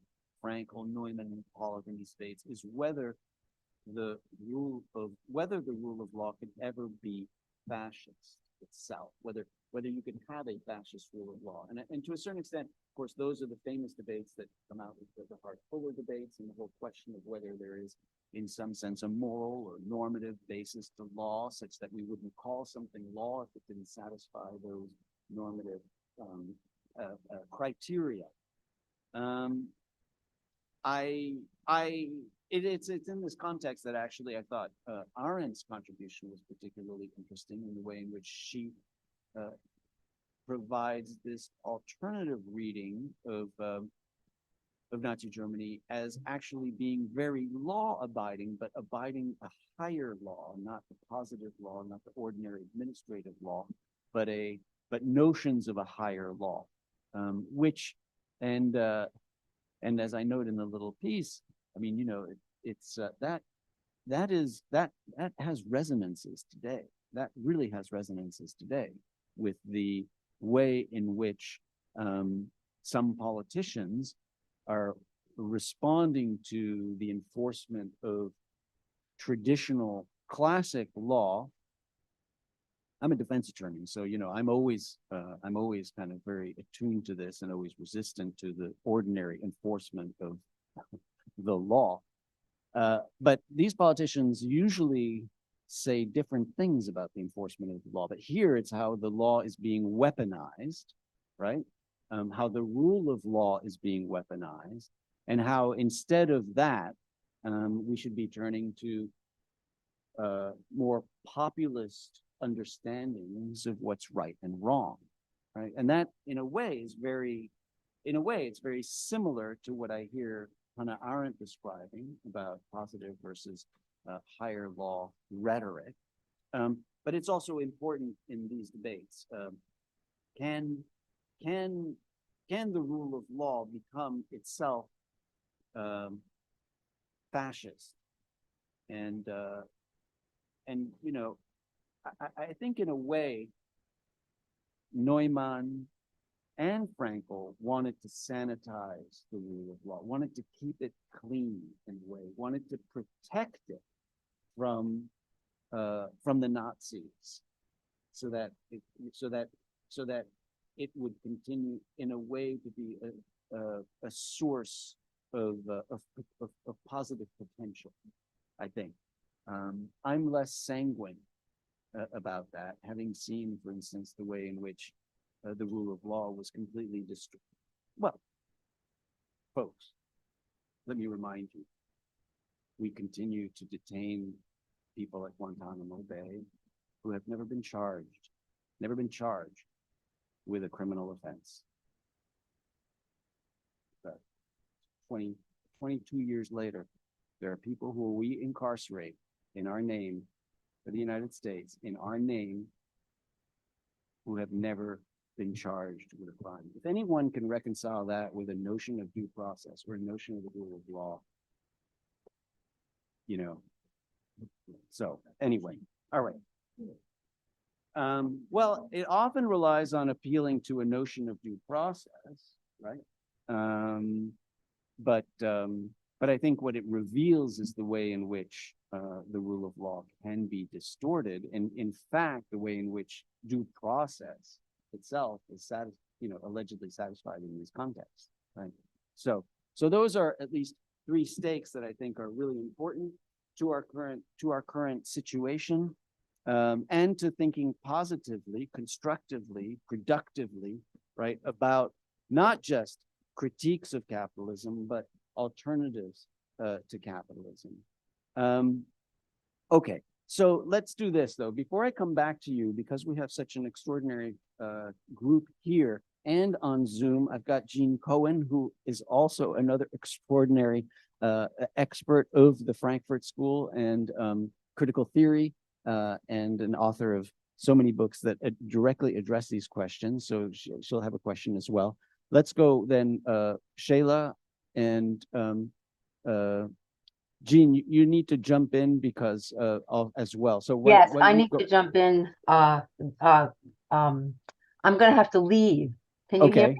Speaker 1: Fraenkel, Neumann, and Pollock in these debates is whether the rule of law could ever be fascist itself, whether you can have a fascist rule of law. And to a certain extent, of course, those are the famous debates that come out with the Hart-Fuller debates and the whole question of whether there is, in some sense, a moral or normative basis to law, such that we wouldn't call something law if it didn't satisfy those normative criteria. It's in this context that actually I thought Arendt's contribution was particularly interesting in the way in which she provides this alternative reading of Nazi Germany as actually being very law-abiding, but abiding a higher law, not the positive law, not the ordinary administrative law, but notions of a higher law, which and as I note in the little piece, I mean, it's that has resonances today. That really has resonances today with the way in which some politicians are responding to the enforcement of traditional classic law. I'm a defense attorney, so I'm always kind of very attuned to this and always resistant to the ordinary enforcement of the law. But these politicians usually say different things about the enforcement of the law. But here it's how the law is being weaponized, right? How the rule of law is being weaponized, and how instead of that, we should be turning to more populist understandings of what's right and wrong, right? And that, in a way, it's very similar to what I hear Hannah Arendt describing about positive versus higher law rhetoric. But it's also important in these debates. Can the rule of law become itself fascist? And I think in a way, Neumann and Fraenkel wanted to sanitize the rule of law, wanted to keep it clean in a way, wanted to protect it from the Nazis, so that it would continue in a way to be a source of positive potential, I think. I'm less sanguine about that, having seen, for instance, the way in which the rule of law was completely destroyed. Well, folks, let me remind you, we continue to detain people at Guantanamo Bay who have never been charged with a criminal offense. But 22 years later, there are people who we incarcerate in our name for the United States, in our name, who have never been charged with a crime. If anyone can reconcile that with a notion of due process or a notion of the rule of law, so anyway, all right. Well, it often relies on appealing to a notion of due process, right? But But I think what it reveals is the way in which the rule of law can be distorted, and in fact, the way in which due process itself is allegedly satisfied in these contexts, right? So those are at least three stakes that I think are really important to our current situation, and to thinking positively, constructively, productively, right, about not just critiques of capitalism, but alternatives to capitalism. Okay, so let's do this though. Before I come back to you, because we have such an extraordinary group here and on Zoom, I've got Jean Cohen, who is also another extraordinary expert of the Frankfurt School and critical theory, and an author of so many books that directly address these questions. So she'll have a question as well. Let's go then, Shayla and Jean, you need to jump in because as well. So
Speaker 5: yes, I need to jump in. I'm going to have to leave. Can you hear me?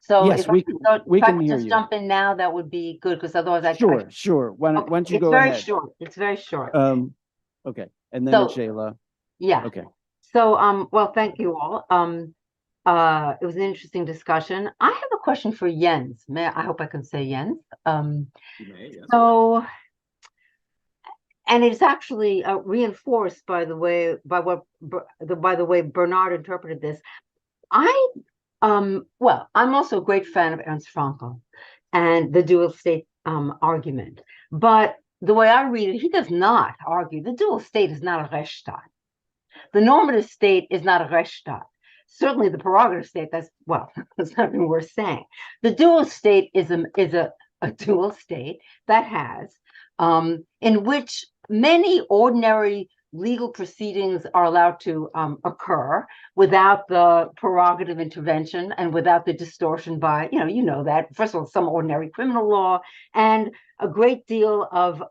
Speaker 5: So
Speaker 1: yes,
Speaker 5: if I could
Speaker 1: hear
Speaker 5: just
Speaker 1: you.
Speaker 5: Jump in now, that would be good, because otherwise
Speaker 1: Sure. Why don't you go
Speaker 5: ahead?
Speaker 1: It's
Speaker 5: very short.
Speaker 1: Okay, and then Shayla.
Speaker 5: Yeah.
Speaker 1: Okay.
Speaker 5: So well, thank you all. It was an interesting discussion. I have a question for Jens. I hope I can say Jens.
Speaker 3: You may, yes.
Speaker 5: So, and it's actually reinforced by the way Bernard interpreted this. Well, I'm also a great fan of Ernst Fraenkel and the dual state argument. But the way I read it, he does not argue the dual state is not a Rechtsstaat. The normative state is not a Rechtsstaat. Certainly the prerogative state, that's nothing worth saying. The dual state is a dual state that has, in which many ordinary legal proceedings are allowed to occur without the prerogative intervention and without the distortion by, you know that, first of all, some ordinary criminal law and a great deal of,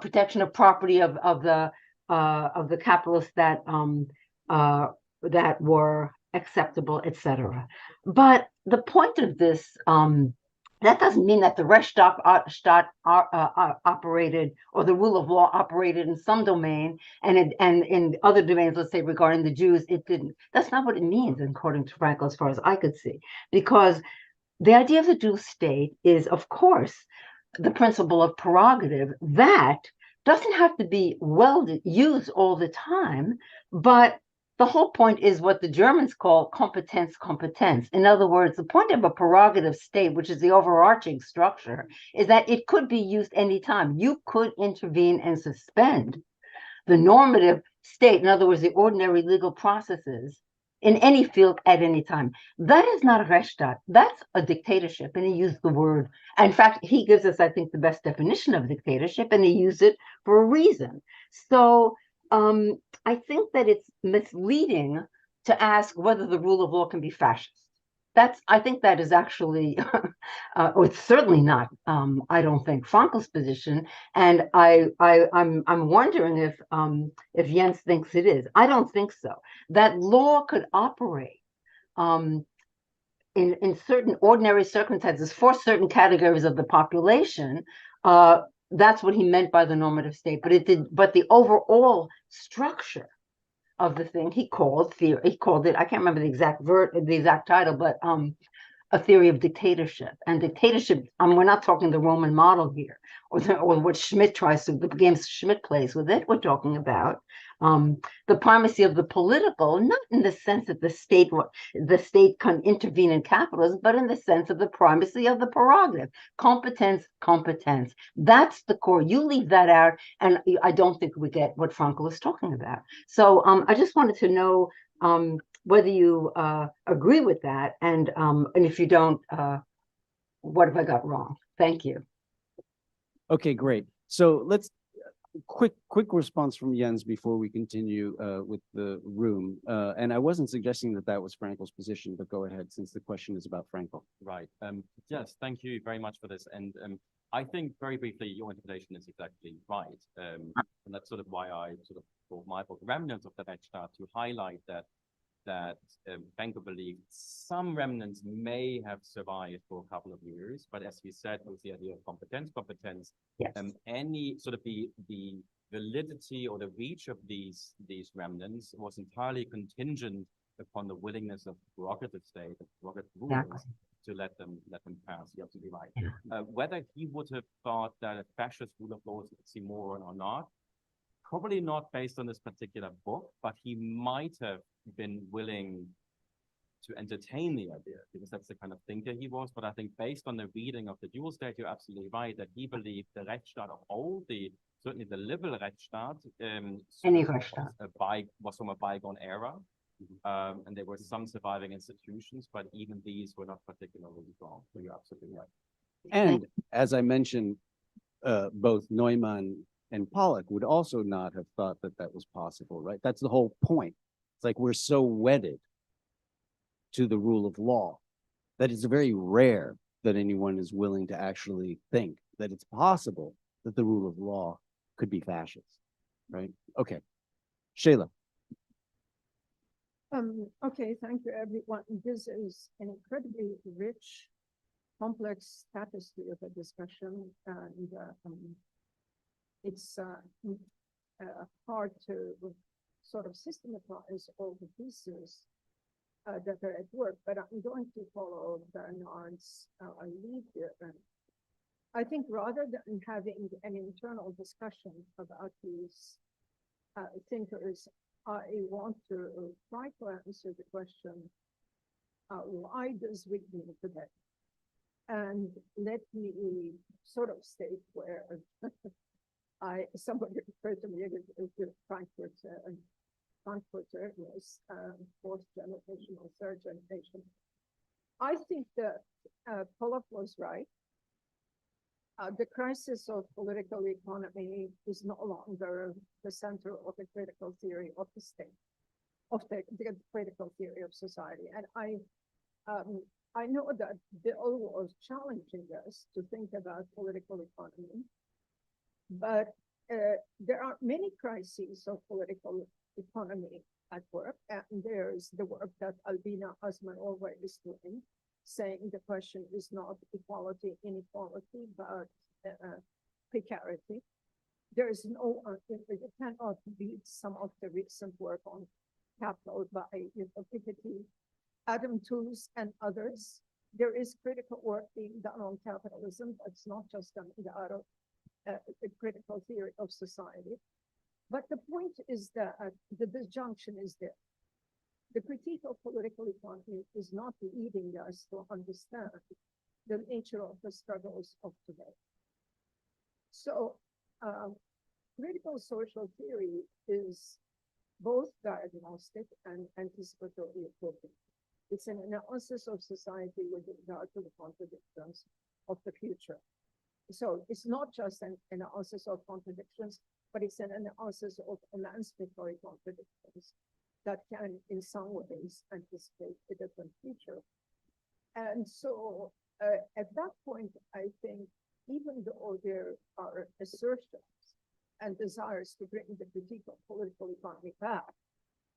Speaker 5: protection of property of the capitalists that were acceptable, etc. But the point of this, that doesn't mean that the Rechtsstaat operated, or the rule of law operated in some domain, and in other domains, let's say regarding the Jews, it didn't. That's not what it means, according to Fraenkel, as far as I could see, because the idea of the dual state is, of course, the principle of prerogative that doesn't have to be used all the time, but the whole point is what the Germans call Kompetenz. In other words, the point of a prerogative state, which is the overarching structure, is that it could be used anytime. You could intervene and suspend the normative state, in other words, the ordinary legal processes, in any field at any time. That is not a Rechtsstaat. That's a dictatorship. And he used the word. In fact, he gives us, I think, the best definition of dictatorship, and he used it for a reason. So I think that it's misleading to ask whether the rule of law can be fascist. I think that is actually, or it's certainly not, I don't think, Frankel's position. And I'm wondering if Jens thinks it is. I don't think so. That law could operate in certain ordinary circumstances for certain categories of the population. That's what he meant by the normative state. But the overall structure of the thing he called it, I can't remember the exact title, but a theory of dictatorship. And dictatorship, we're not talking the Roman model here, or what Schmidt the games Schmidt plays with it. We're talking about the primacy of the political, not in the sense that the state can intervene in capitalism, but in the sense of the primacy of the prerogative. Competence. That's the core. You leave that out, and I don't think we get what Fraenkel is talking about. So I just wanted to know whether you agree with that, and if you don't, what have I got wrong? Thank you.
Speaker 1: Okay, great. So let's quick response from Jens before we continue with the room. And I wasn't suggesting that was Frankel's position, but go ahead, since the question is about Fraenkel.
Speaker 3: Right. Yes, thank you very much for this. And I think very briefly, your interpretation is exactly right. And that's sort of why I sort of called my book Remnants of the Rechtsstaat, to highlight that that Fraenkel believed some remnants may have survived for a couple of years, but as he said, with the idea of competence,
Speaker 5: Yes.
Speaker 3: any sort of the validity or the reach of these remnants was entirely contingent upon the willingness of prerogative state, of prerogative rulers,
Speaker 5: Exactly.
Speaker 3: to let them pass. You're absolutely right.
Speaker 5: Yeah.
Speaker 3: Whether he would have thought that a fascist rule of law is oxymoron or not, probably not based on this particular book, but he might have been willing to entertain the idea because that's the kind of thinker he was. But I think based on the reading of the dual state, you're absolutely right that he believed the Rechtsstaat of old, certainly the liberal Rechtsstaat,
Speaker 5: Any Rechtsstaat.
Speaker 3: was from a bygone era. And there were some surviving institutions, but even these were not particularly strong. So you're absolutely right.
Speaker 1: And as I mentioned, both Neumann and Pollock would also not have thought that that was possible, right? That's the whole point. It's like we're so wedded to the rule of law that it's very rare that anyone is willing to actually think that it's possible that the rule of law could be fascist, right? Okay. Shayla.
Speaker 6: Okay, thank you, everyone. This is an incredibly rich, complex tapestry of a discussion, and it's hard to sort of systematize all the pieces that are at work, but I'm going to follow Bernard's lead here. And I think rather than having an internal discussion about these thinkers, I want to try to answer the question, why does Whig mean today? And let me sort of state where somebody referred to me as a Frankfurter was fourth generation or third generation. I think that Pollock was right. The crisis of political economy is no longer the center of the critical theory of the state, of the critical theory of society. And I know that Bill was challenging us to think about political economy, but there are many crises of political economy at work, and there's the work that Albina Osmanova is doing, saying the question is not equality, inequality, but precarity. There is no, you cannot beat some of the recent work on capital by Piketty, Adam Tooze, and others. There is critical work being done on capitalism, but it's not just done out of the critical theory of society. But the point is that the disjunction is there. The critique of political economy is not leading us to understand the nature of the struggles of today. So critical social theory is both diagnostic and anticipatory appropriate. It's an analysis of society with regard to the contradictions of the future. So it's not just an analysis of contradictions, but it's an analysis of emancipatory contradictions that can, in some ways, anticipate a different future. And so at that point, I think, even though there are assertions and desires to bring the critique of political economy back,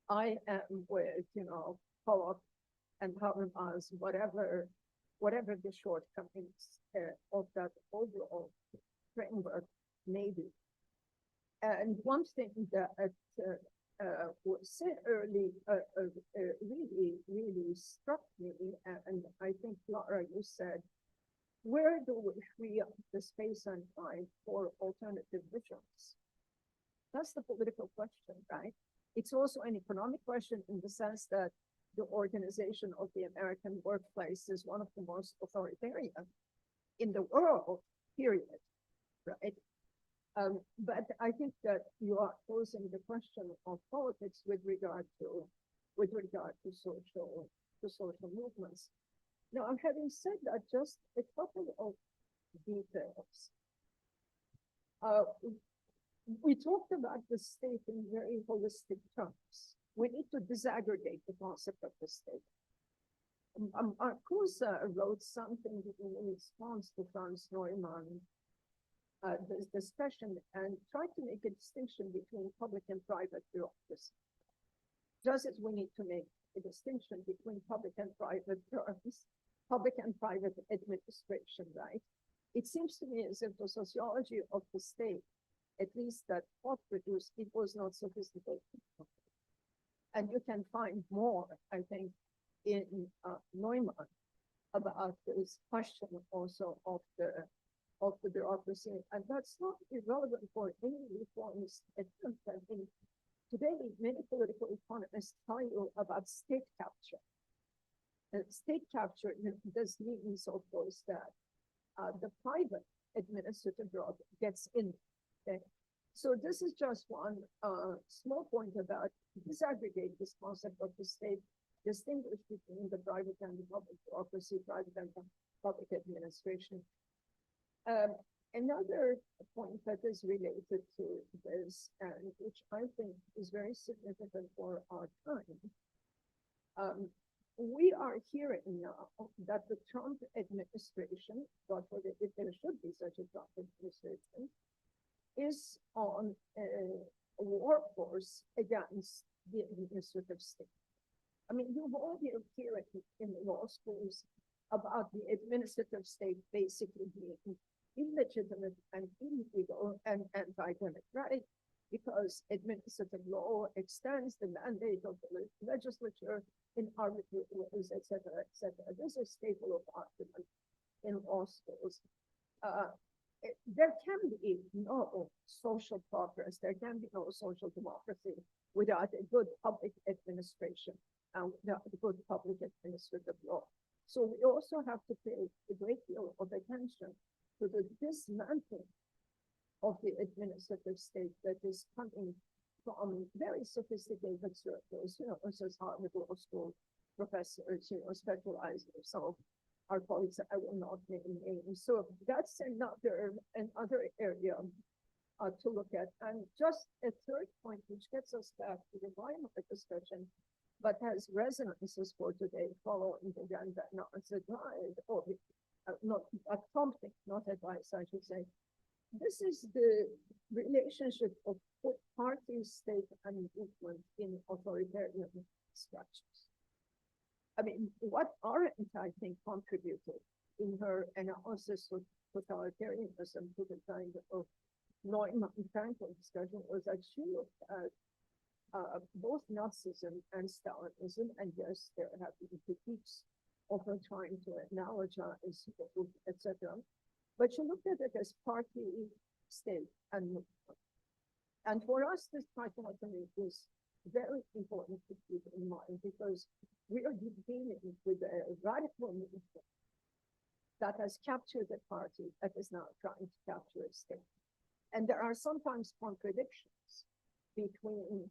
Speaker 6: I am with, Pollock and Habermas, whatever the shortcomings of that overall framework may be. And one thing that was said early really struck me, and I think, Clara, you said, where do we free up the space and time for alternative visions? That's the political question, right? It's also an economic question in the sense that the organization of the American workplace is one of the most authoritarian in the world, period, right? But I think that you are posing the question of politics with regard to social movements. Now, having said that, just a couple of details. We talked about the state in very holistic terms. We need to disaggregate the concept of the state. Marcuse wrote something in response to Franz Neumann, this discussion, and tried to make a distinction between public and private bureaucracy. Just as we need to make a distinction between public and private terms, public and private administration, right? It seems to me as if the sociology of the state, at least that Pollock produced, it was not sophisticated. And you can find more, I think, in Neumann about this question also of the bureaucracy. And that's not irrelevant for any reformist attempt. I think today, many political economists tell you about state capture. And state capture does mean, of course, that the private administrative bureaucracy gets in. Okay? So this is just one small point about disaggregate this concept of the state, distinguish between the private and the public bureaucracy, private and public administration. Another point that is related to this, and which I think is very significant for our time, we are hearing now that the Trump administration, God forbid if there should be such a Trump administration, is on a war course against the administrative state. I mean, you've all been hearing in the law schools about the administrative state basically being illegitimate and illegal and anti-democratic because administrative law extends the mandate of the legislature in arbitrary ways, et cetera, et cetera. This is a staple of argument in law schools. There can be no social progress, there can be no social democracy without a good public administration and without a good public administrative law. So we also have to pay a great deal of attention to the dismantling of the administrative state that is coming from very sophisticated circles, such as Harvard Law School professors, specializing. So our colleagues, I will not name names. So that's another area to look at. And just a third point, which gets us back to the Weimar discussion, but has resonances for today, following the agenda, not as a guide, or not a prompting, not advice, I should say. This is the relationship of party, state, and movement in authoritarian structures. I mean, what Arendt, I think, contributed in her analysis of totalitarianism to the kind of Neumann and Fraenkel discussion was that she looked at both Nazism and Stalinism, and yes, there have been critiques of her trying to analogize, etc. But she looked at it as party, state, and movement. And for us, this dichotomy is very important to keep in mind because we are dealing with a radical movement that has captured a party that is now trying to capture a state. And there are sometimes contradictions between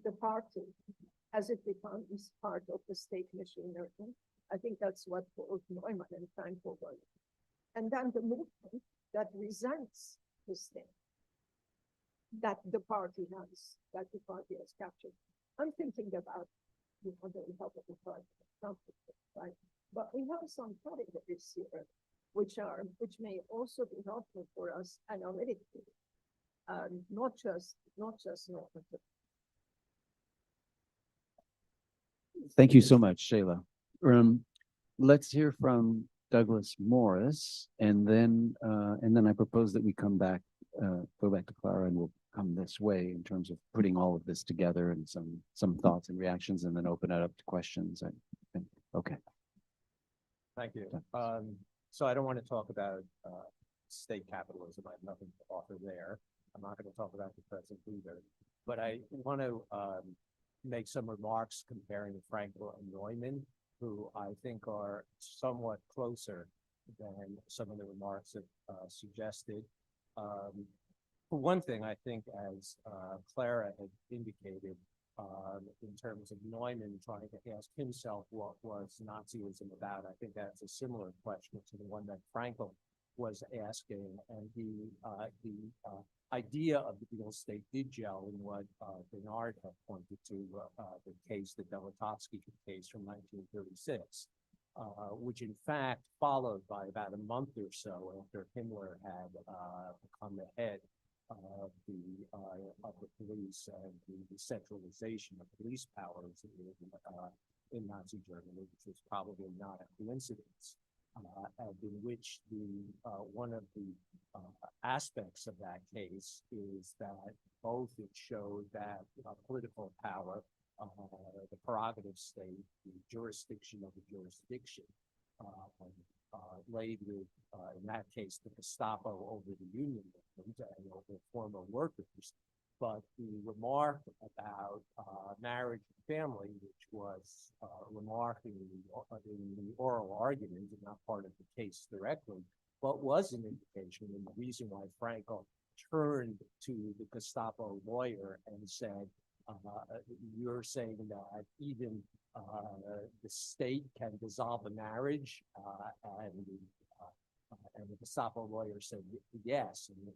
Speaker 6: the party as it becomes part of the state machinery. I think that's what both Neumann and Fraenkel were. And then the movement that resents the state that the party has captured. I'm thinking about the Republican Party, right? But we have some categories here which may also be helpful for us analytically, not just normative.
Speaker 1: Thank you so much, Shayla. Let's hear from Douglas Morris, and then I propose that we come back, go back to Clara, and we'll come this way in terms of putting all of this together and some thoughts and reactions, and then open it up to questions. I think. Okay.
Speaker 7: Thank you. So I don't want to talk about state capitalism. I have nothing to offer there. I'm not going to talk about the present either. But I want to make some remarks comparing Fraenkel and Neumann, who I think are somewhat closer than some of the remarks that suggested. For one thing, I think, as Clara had indicated, in terms of Neumann trying to ask himself what was Nazism about, I think that's a similar question to the one that Fraenkel was asking, and the idea of the dual state did gel in what Bernard had pointed to, the case, the Belotovsky case from 1936, which in fact followed by about a month or so after Himmler had become the head of the police and the centralization of police powers in Nazi Germany, which was probably not a coincidence, and in which one of the aspects of that case is that both it showed that political power, the prerogative state, the jurisdiction of the jurisdiction, laid with, in that case, the Gestapo over the union movement and over former workers. But the remark about marriage and family, which was remarked in the oral argument and not part of the case directly, but was an indication, and the reason why Fraenkel turned to the Gestapo lawyer and said, you're saying that even the state can dissolve a marriage, and the Gestapo lawyer said yes, and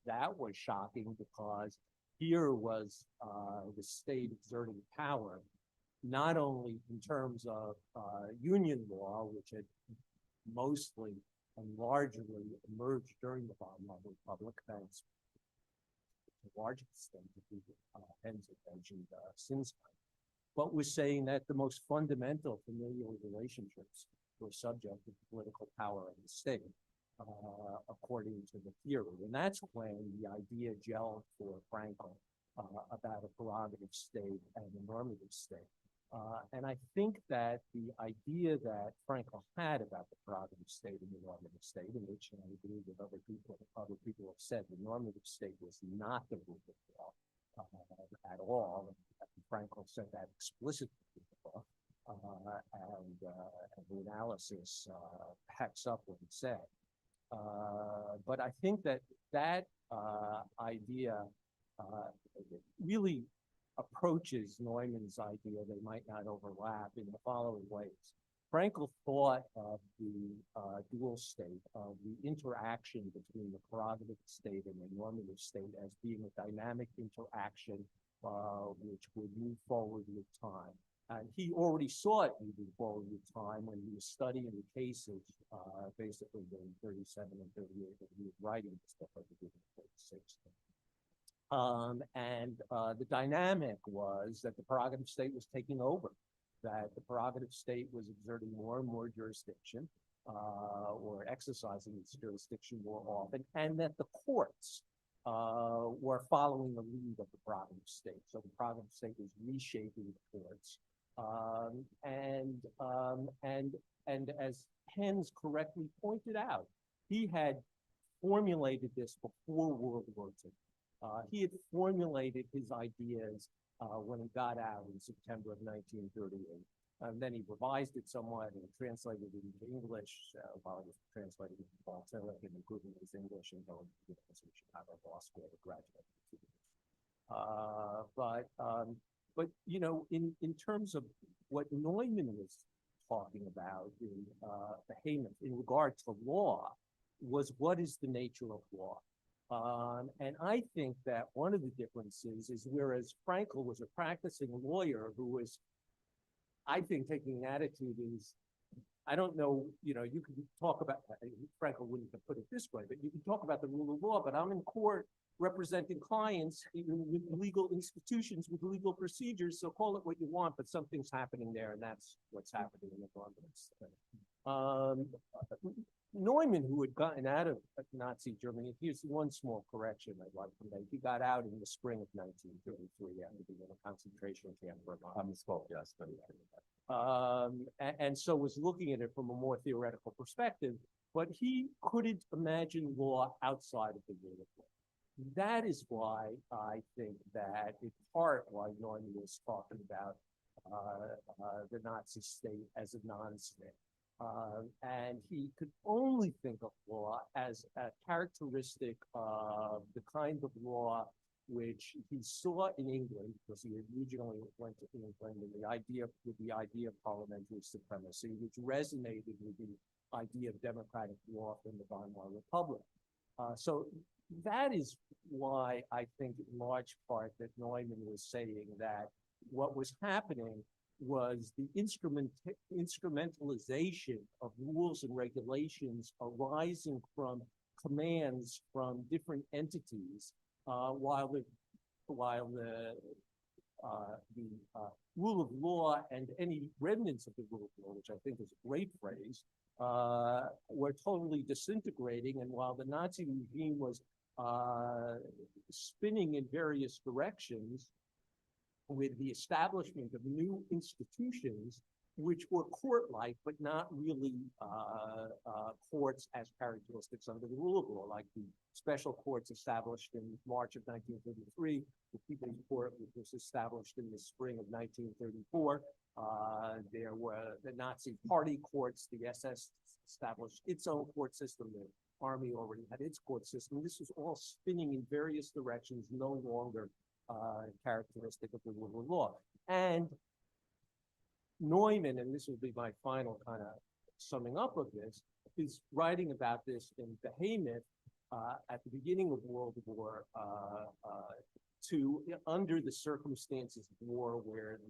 Speaker 7: that was shocking because here was the state exerting power, not only in terms of union law, which had mostly and largely emerged during the Weimar Republic, thanks to a large extent to Penn's mentioned since, but was saying that the most fundamental familial relationships were subject to political power of the state, according to the theory. And that's when the idea gelled for Fraenkel about a prerogative state and a normative state. And I think that the idea that Fraenkel had about the prerogative state and the normative state, in which I agree with other people have said the normative state was not the rule of law at all. And Fraenkel said that explicitly in the book. And the analysis backs up what he said. But I think that idea really approaches Neumann's idea. They might not overlap in the following ways. Fraenkel thought of the dual state, of the interaction between the prerogative state and the normative state as being a dynamic interaction which would move forward with time. And he already saw it moving forward with time when he was studying the cases, basically during 37 and 38, when he was writing this book, I think in 36. The dynamic was that the prerogative state was taking over, that the prerogative state was exerting more and more jurisdiction, or exercising its jurisdiction more often, and that the courts were following the lead of the prerogative state. So the prerogative state was reshaping the courts. And as Penn's correctly pointed out, he had formulated this before World War II. He had formulated his ideas when he got out in September of 1938. And then he revised it somewhat and translated it into English while it was translated into Baltic and improving his English and going to the University of Chicago Law School to graduate. But you know, in terms of what Neumann was talking about in behemoth in regard to law, was what is the nature of law? And I think that one of the differences is whereas Fraenkel was a practicing lawyer who was, I think, taking an attitude is, I don't know, you know, you can talk about, Fraenkel wouldn't have put it this way, but you can talk about the rule of law, but I'm in court representing clients with legal institutions, with legal procedures, so call it what you want, but something's happening there, and that's what's happening in the government. Neumann, who had gotten out of Nazi Germany, here's one small correction I'd like to make. He got out in the spring of 1933 after being in a concentration camp for a month.
Speaker 3: I misspoke, yes.
Speaker 7: And so was looking at it from a more theoretical perspective, but he couldn't imagine law outside of the rule of law. That is why I think that, in part, why Neumann was talking about the Nazi state as a non-state. And he could only think of law as a characteristic of the kind of law which he saw in England, because he originally went to England, and the idea of parliamentary supremacy, which resonated with the idea of democratic law in the Weimar Republic. So that is why I think, in large part, that Neumann was saying that what was happening was the instrumentalization of rules and regulations arising from commands from different entities, while the the rule of law and any remnants of the rule of law, which I think is a great phrase, were totally disintegrating. And while the Nazi regime was spinning in various directions with the establishment of new institutions, which were court-like, but not really courts as characteristics under the rule of law, like the special courts established in March of 1933, the People's Court, which was established in the spring of 1934. There were the Nazi party courts, the SS established its own court system, the Army already had its court system. This was all spinning in various directions, no longer characteristic of the rule of law. And Neumann, and this will be my final kind of summing up of this, is writing about this in Behemoth at the beginning of World War II, under the circumstances of war, where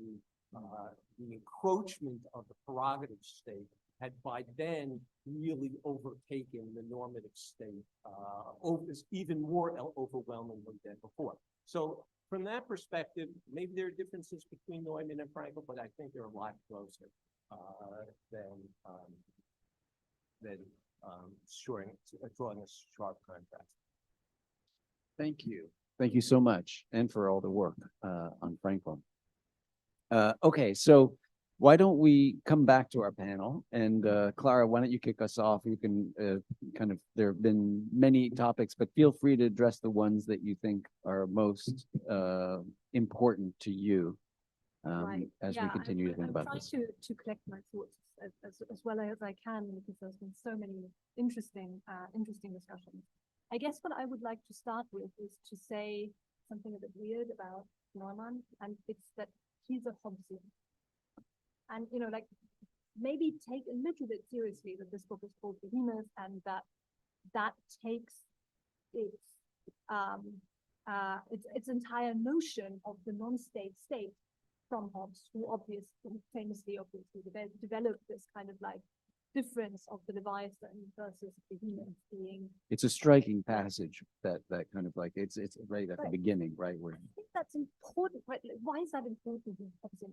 Speaker 7: the encroachment of the prerogative state had by then really overtaken the normative state, even more overwhelmingly than before. So from that perspective, maybe there are differences between Neumann and Fraenkel, but I think they're a lot closer than drawing a sharp contrast.
Speaker 1: Thank you. Thank you so much, and for all the work on Fraenkel. Okay, so why don't we come back to our panel? And Clara, why don't you kick us off? You can there have been many topics, but feel free to address the ones that you think are most important to you as we continue to think about this.
Speaker 2: I'm trying to collect my thoughts as well as I can, because there's been so many interesting discussions. I guess what I would like to start with is to say something a bit weird about Neumann, and it's that he's a Hobbesian. And, like, maybe take a little bit seriously that this book is called Behemoth, and that takes its entire notion of the non-state state from Hobbes, who famously developed this kind of like difference of the Leviathan versus Behemoth being.
Speaker 1: It's a striking passage that kind of like it's right at the beginning, right? Where
Speaker 2: I think that's important, right? Like, why is that important in Hobbesian?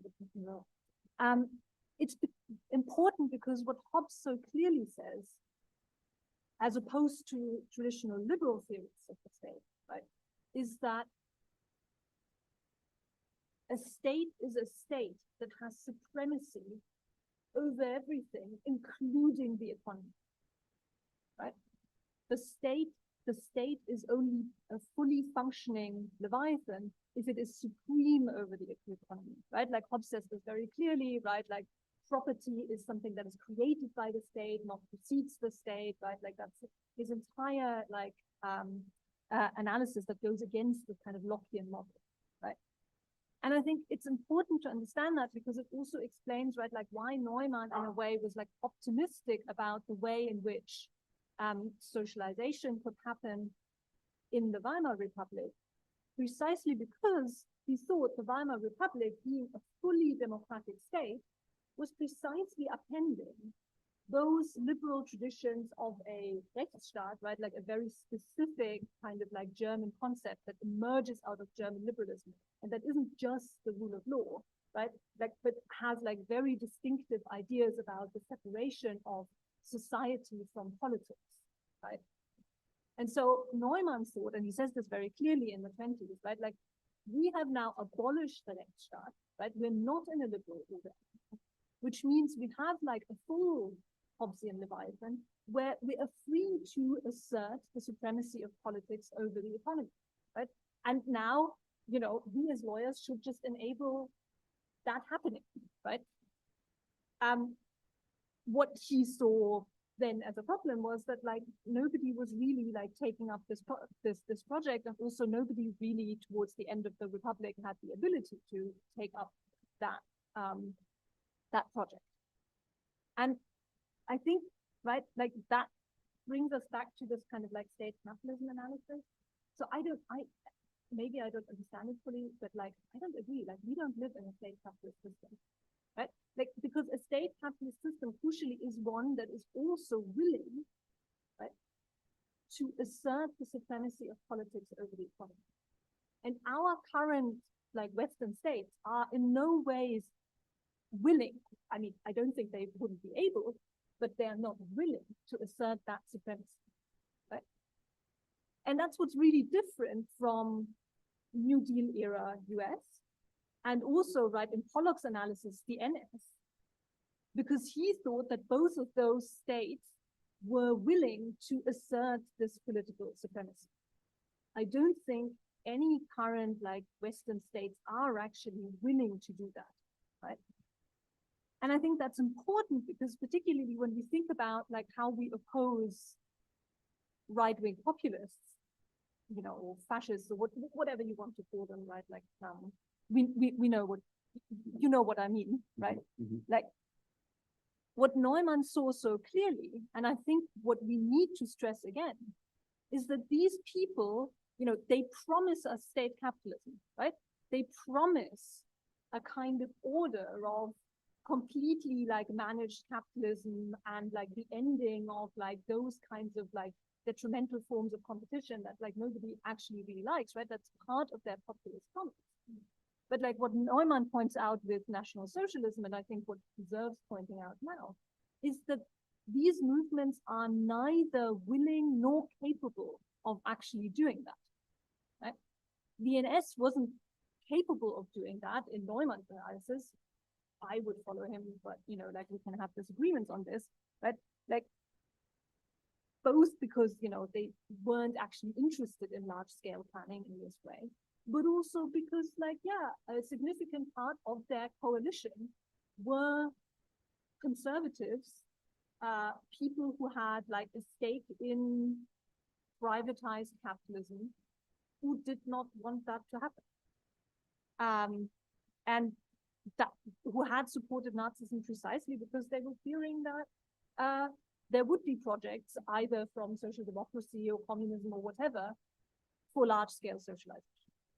Speaker 2: It's important because what Hobbes so clearly says, as opposed to traditional liberal theories of the state, right, is that a state is a state that has supremacy over everything, including the economy, right? The state is only a fully functioning Leviathan if it is supreme over the economy, right? Like Hobbes says this very clearly, right? Like property is something that is created by the state, not precedes the state, right? Like that's his entire like analysis that goes against the kind of Lockean model, right? And I think it's important to understand that because it also explains, right, like why Neumann in a way was like optimistic about the way in which socialization could happen in the Weimar Republic, precisely because he thought the Weimar Republic, being a fully democratic state, was precisely appending those liberal traditions of a Rechtsstaat, right, like a very specific kind of like German concept that emerges out of German liberalism, and that isn't just the rule of law, right, like, but has like very distinctive ideas about the separation of society from politics, right? And so Neumann thought, and he says this very clearly in the 20s, right, like we have now abolished the Rechtsstaat, right? We're not in a liberal order, which means we have like a full Hobbesian Leviathan where we are free to assert the supremacy of politics over the economy, right? And now, you know, we as lawyers should just enable that happening, right? What he saw then as a problem was that like nobody was really like taking up this project, and also nobody really towards the end of the Republic had the ability to take up that that project. And I think, right, like that brings us back to this kind of like state capitalism analysis. So maybe I don't understand it fully, but like I don't agree. Like we don't live in a state capitalist system, right? Like because a state capitalist system crucially is one that is also willing, right, to assert the supremacy of politics over the economy. And our current like Western states are in no ways willing. I mean, I don't think they wouldn't be able, but they are not willing to assert that supremacy, right? And that's what's really different from New Deal era US, and also, right, in Pollock's analysis, the NS, because he thought that both of those states were willing to assert this political supremacy. I don't think any current like Western states are actually willing to do that, right? And I think that's important because particularly when we think about like how we oppose right-wing populists, you know, or fascists or whatever you want to call them, right? Like we know what, you know what I mean, right?
Speaker 1: Mhm.
Speaker 2: Like what Neumann saw so clearly, and I think what we need to stress again, is that these people, you know, they promise us state capitalism, right? They promise a kind of order of completely like managed capitalism and like the ending of like those kinds of like detrimental forms of competition that like nobody actually really likes, right? That's part of their populist promise. But like what Neumann points out with National Socialism, and I think what deserves pointing out now, is that these movements are neither willing nor capable of actually doing that, right? The NS wasn't capable of doing that in Neumann's analysis. I would follow him, but you know, like we can have disagreements on this, right? Like both because, you know, they weren't actually interested in large scale planning in this way, but also because like, yeah, a significant part of their coalition were conservatives, people who had like a stake in privatized capitalism, who did not want that to happen. And that who had supported Nazism precisely because they were fearing that there would be projects either from social democracy or communism or whatever for large-scale socialization.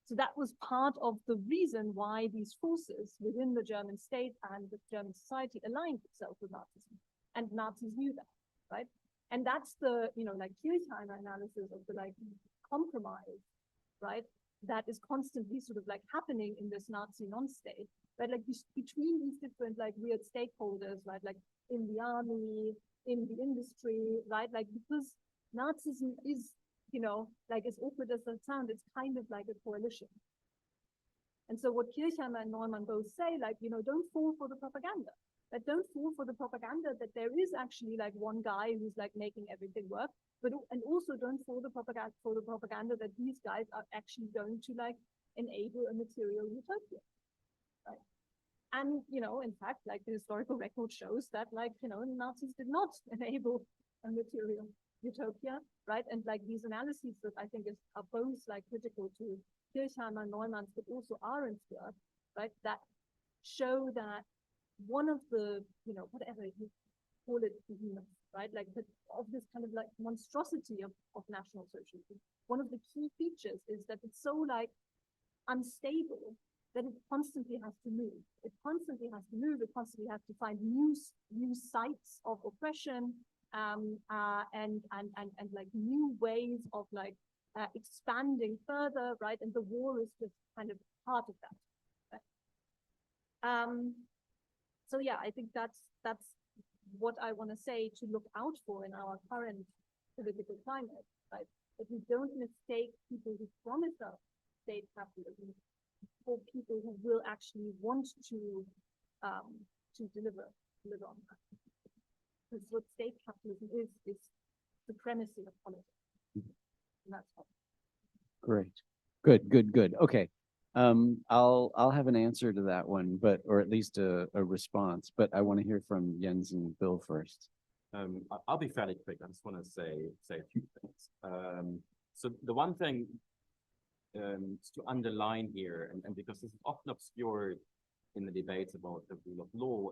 Speaker 2: So that was part of the reason why these forces within the German state and the German society aligned itself with Nazism. And Nazis knew that, right? And that's the, you know, like Kirchheimer analysis of the like compromise, right? That is constantly sort of like happening in this Nazi non-state, right? Like between these different like weird stakeholders, right? Like in the army, in the industry, right? Like because Nazism is, you know, like as awkward as that sounds, it's kind of like a coalition. And so what Kirchheimer and Neumann both say, like, you know, don't fall for the propaganda. Like, don't fall for the propaganda that there is actually like one guy who's like making everything work, and also don't fall for the propaganda that these guys are actually going to like enable a material utopia, right? And, you know, in fact, like the historical record shows that like, you know, Nazis did not enable a material utopia, right? And like these analyses that I think are both like critical to Kirchheimer, Neumann's, but also Arendt's work, right? That show that one of the, you know, whatever you call it, right? Like of this kind of like monstrosity of National Socialism. One of the key features is that it's so like unstable that it constantly has to move. It constantly has to move. It constantly has to find new sites of oppression, and like new ways of like expanding further, right? And the war is just kind of part of that. Right? So yeah, I think that's what I want to say to look out for in our current political climate, right? That we don't mistake people who promise us state capitalism for people who will actually want to deliver on that. Because what state capitalism is supremacy of politics. And that's all.
Speaker 1: Great. Good. Okay. I'll have an answer to that one, or at least a response, but I want to hear from Jens and Bill first.
Speaker 3: I'll be fairly quick. I just want to say a few things. So the one thing to underline here, and because this is often obscured in the debates about the rule of law,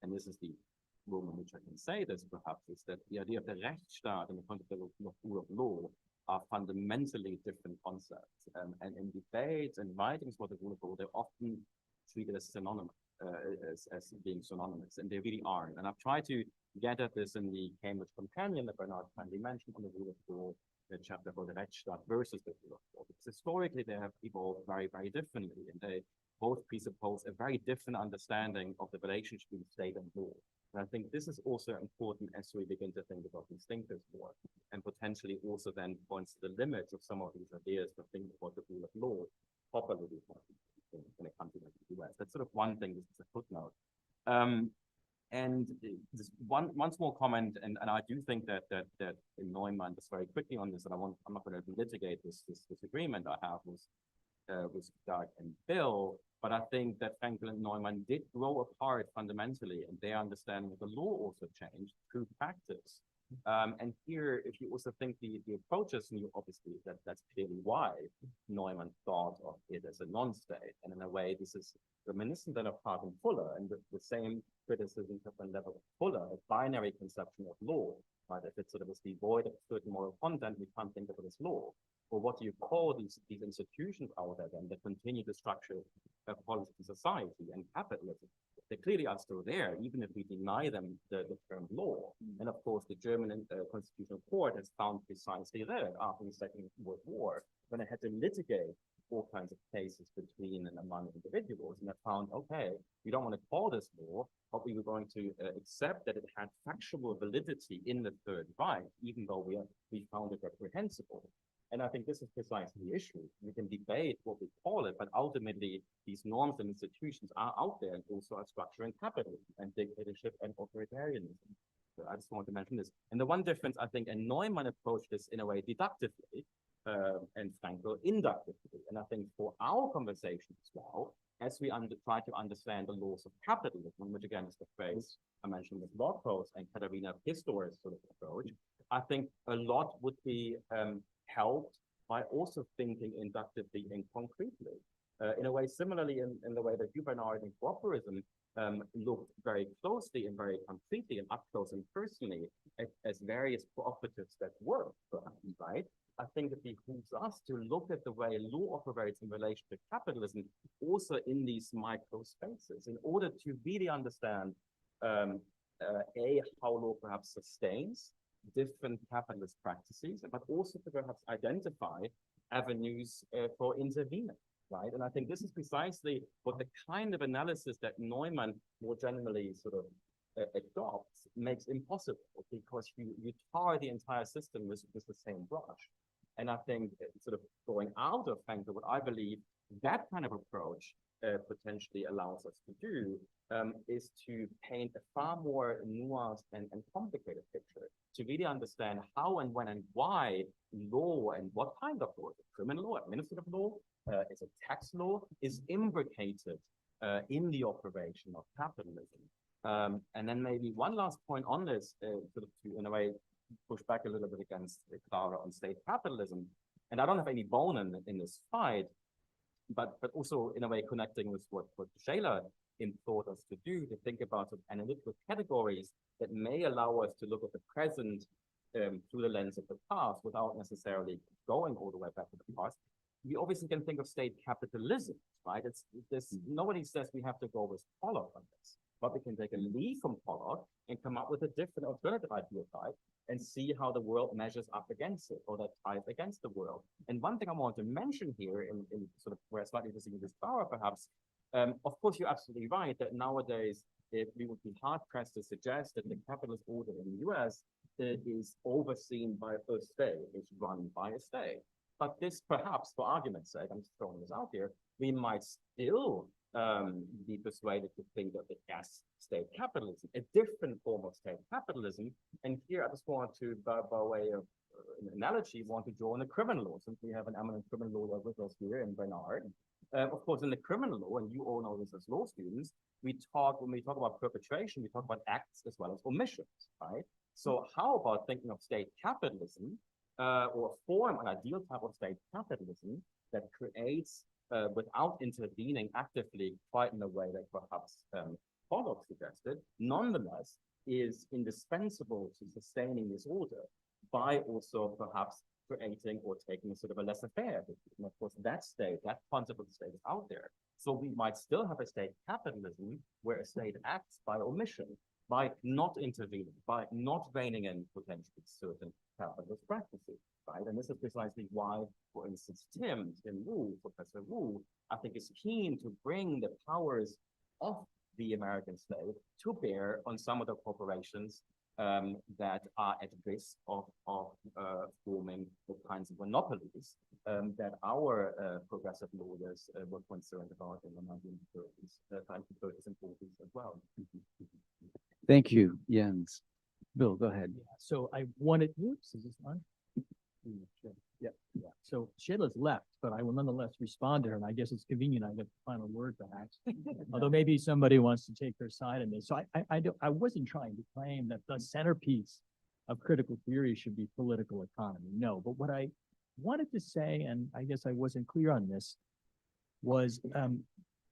Speaker 3: and this is the room in which I can say this perhaps, is that the idea of the Rechtsstaat and the concept of rule of law are fundamentally different concepts. And in debates and writings about the rule of law, they're often treated as synonymous, as being synonymous, and they really aren't. And I've tried to get at this in the Cambridge Companion that Bernard kindly mentioned on the rule of law, chapter for the Rechtsstaat versus the rule of law. Because historically, they have evolved very, very differently, and they both presuppose a very different understanding of the relationship between state and law. And I think this is also important as we begin to think about these thinkers more, and potentially also then points to the limits of some of these ideas for thinking about the rule of law properly in a country like the US. That's sort of one thing, this is a footnote. And just one small comment, and I do think that Neumann, just very quickly on this, and I'm not going to litigate this disagreement I have with Doug and Bill, but I think that Fraenkel and Neumann did grow apart fundamentally, and their understanding of the law also changed through practice. And here, if you also think the approaches, and you obviously that's clearly why Neumann thought of it as a non-state, and in a way, this is reminiscent then of Hart and Fuller, and the same criticisms have been leveled at Fuller, a binary conception of law, right? If it sort of is devoid of certain moral content, we can't think of it as law. Or what do you call these institutions out there then that continue to structure politics and society and capitalism? They clearly are still there, even if we deny them the term law. And of course, the German Constitutional Court has found precisely that after the Second World War, when it had to litigate all kinds of cases between and among individuals, and it found, okay, we don't want to call this law, but we were going to accept that it had factual validity in the Third Reich, even though we found it reprehensible. And I think this is precisely the issue. We can debate what we call it, but ultimately these norms and institutions are out there and also are structuring capitalism and dictatorship and authoritarianism. So I just want to mention this. And the one difference, I think, and Neumann approached this in a way deductively, and Fraenkel inductively. And I think for our conversation as well, as we try to understand the laws of capitalism, which again is the phrase I mentioned with Locke's and Katharina Pistor's sort of approach, I think a lot would be helped by also thinking inductively and concretely. In a way, similarly in the way that you, Bernard, and Coöperism looked very closely and very concretely and up close and personally as various cooperatives that work, right? I think it behooves us to look at the way law operates in relation to capitalism also in these micro spaces in order to really understand how law perhaps sustains different capitalist practices, but also to perhaps identify avenues for intervening, right? And I think this is precisely what the kind of analysis that Neumann more generally sort of adopts makes impossible, because you tar the entire system with the same brush. And I think sort of going out of Fraenkel, what I believe that kind of approach potentially allows us to do is to paint a far more nuanced and complicated picture, to really understand how and when and why law and what kind of law, criminal law, administrative law, is a tax law, is imbricated in the operation of capitalism. And then maybe one last point on this, sort of to, in a way, push back a little bit against Clara on state capitalism. And I don't have any bone in this fight, but also in a way connecting with what Shayla implored us to do, to think about sort of analytical categories that may allow us to look at the present through the lens of the past without necessarily going all the way back to the past. We obviously can think of state capitalism, right? Nobody says we have to go with Pollock on this, but we can take a lead from Pollock and come up with a different alternative idea type and see how the world measures up against it, or that ties against the world. And one thing I want to mention here, in sort of where I slightly disagree with Clara perhaps, of course, you're absolutely right that nowadays we would be hard-pressed to suggest that the capitalist order in the US is overseen by a state, is run by a state. But this perhaps, for argument's sake, I'm just throwing this out here, we might still be persuaded to think of it as state capitalism, a different form of state capitalism. And here I just want to, by way of an analogy, want to draw on the criminal law, since we have an eminent criminal lawyer with us here in Bernard. Of course, in the criminal law, and you all know this as law students, when we talk about perpetration, we talk about acts as well as omissions, right? So how about thinking of state capitalism, or a form, an ideal type of state capitalism that creates, without intervening actively, quite in a way that perhaps Pollock suggested, nonetheless is indispensable to sustaining this order by also perhaps creating or taking sort of a laissez-faire. And of course, that concept of the state is out there. So we might still have a state capitalism where a state acts by omission, by not intervening, by not reining in potentially certain capitalist practices. right? And this is precisely why, for instance, Tim Wu, Professor Wu, I think is keen to bring the powers of the American slave to bear on some of the corporations that are at risk of forming the kinds of monopolies that our progressive lawyers were concerned about in the 1930s, 1930s and 40s as well.
Speaker 1: Thank you, Jens. Bill, go ahead.
Speaker 4: Yeah, so I wanted, oops, is this on? Yeah, yeah. So Shayla's left, but I will nonetheless respond to her, and I guess it's convenient I get the final word perhaps. Although maybe somebody wants to take her side in this. So I wasn't trying to claim that the centerpiece of critical theory should be political economy. No, but what I wanted to say, and I guess I wasn't clear on this, was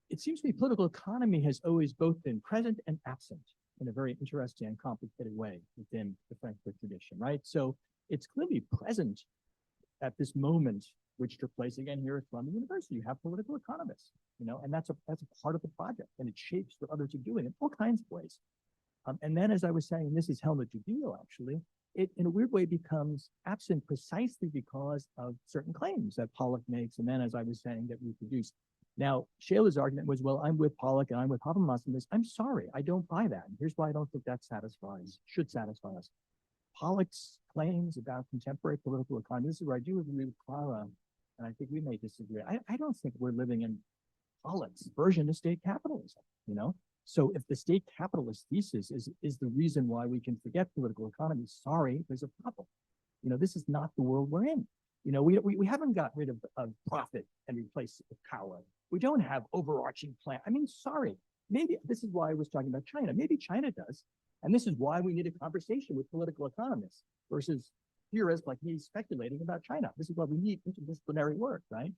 Speaker 4: it seems to me political economy has always both been present and absent in a very interesting and complicated way within the Frankfurt tradition, right? So it's clearly present at this moment, which took place again here at Columbia University. You have political economists, you know, and that's a part of the project, and it shapes what others are doing in all kinds of ways. And then, as I was saying, and this is Helmut Judeo actually, it in a weird way becomes absent precisely because of certain claims that Pollock makes, and then, as I was saying, that we produce. Now, Shayla's argument was, well, I'm with Pollock and I'm with Habermas in this. I'm sorry, I don't buy that. And here's why I don't think that should satisfy us. Pollock's claims about contemporary political economy, this is where I do agree with Clara, and I think we may disagree. I don't think we're living in Pollock's version of state capitalism, you know? So if the state capitalist thesis is the reason why we can forget political economy, sorry, there's a problem. You know, this is not the world we're in. You know, we haven't got rid of profit and replaced it with power. We don't have overarching plan. I mean, sorry, maybe this is why I was talking about China. Maybe China does. And this is why we need a conversation with political economists versus theorists like me speculating about China. This is why we need interdisciplinary work, right?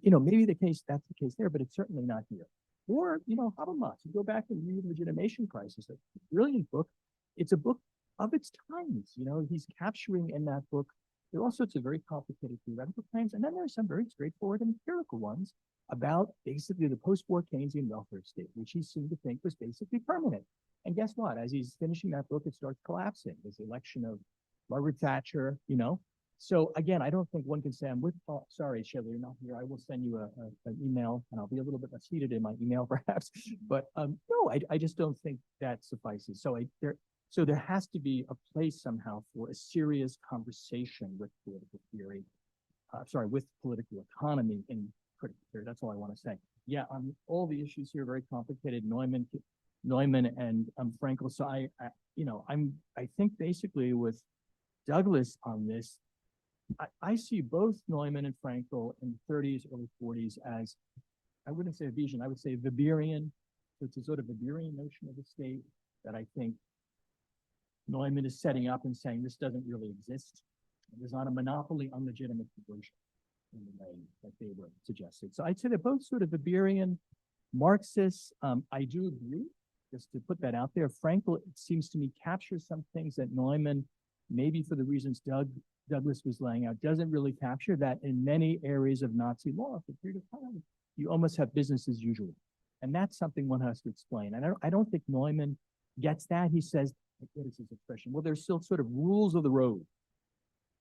Speaker 4: You know, maybe that's the case there, but it's certainly not here. Or, you know, Habermas, you go back and read Legitimation Crisis, a brilliant book. It's a book of its times. You know, he's capturing in that book, there are all sorts of very complicated theoretical claims, and then there are some very straightforward empirical ones about basically the post-war Keynesian welfare state, which he seemed to think was basically permanent. And guess what? As he's finishing that book, it starts collapsing. There's the election of Margaret Thatcher, you know. So again, I don't think one can say, I'm with Paul. Sorry, Shelley, you're not here. I will send you an email, and I'll be a little bit less heated in my email, perhaps. But no, I just don't think that suffices. So there has to be a place somehow for a serious conversation with political theory. With political economy in critical theory. That's all I want to say. Yeah, all the issues here are very complicated. Neumann and Fraenkel. So I think basically with Douglas on this, I see both Neumann and Fraenkel in the 30s, early 40s as, I wouldn't say a vision, I would say Weberian. So it's a sort of Weberian notion of the state that I think Neumann is setting up and saying this doesn't really exist. There's not a monopoly on legitimate conversion in the way that they were suggested. So I'd say they're both sort of Weberian, Marxists. I do agree, just to put that out there, Fraenkel, it seems to me, captures some things that Neumann, maybe for the reasons Douglas was laying out, doesn't really capture, that in many areas of Nazi law for a period of time, you almost have business as usual. And that's something one has to explain. And I don't think Neumann gets that. He says, what is his expression? Well, there's still sort of rules of the road,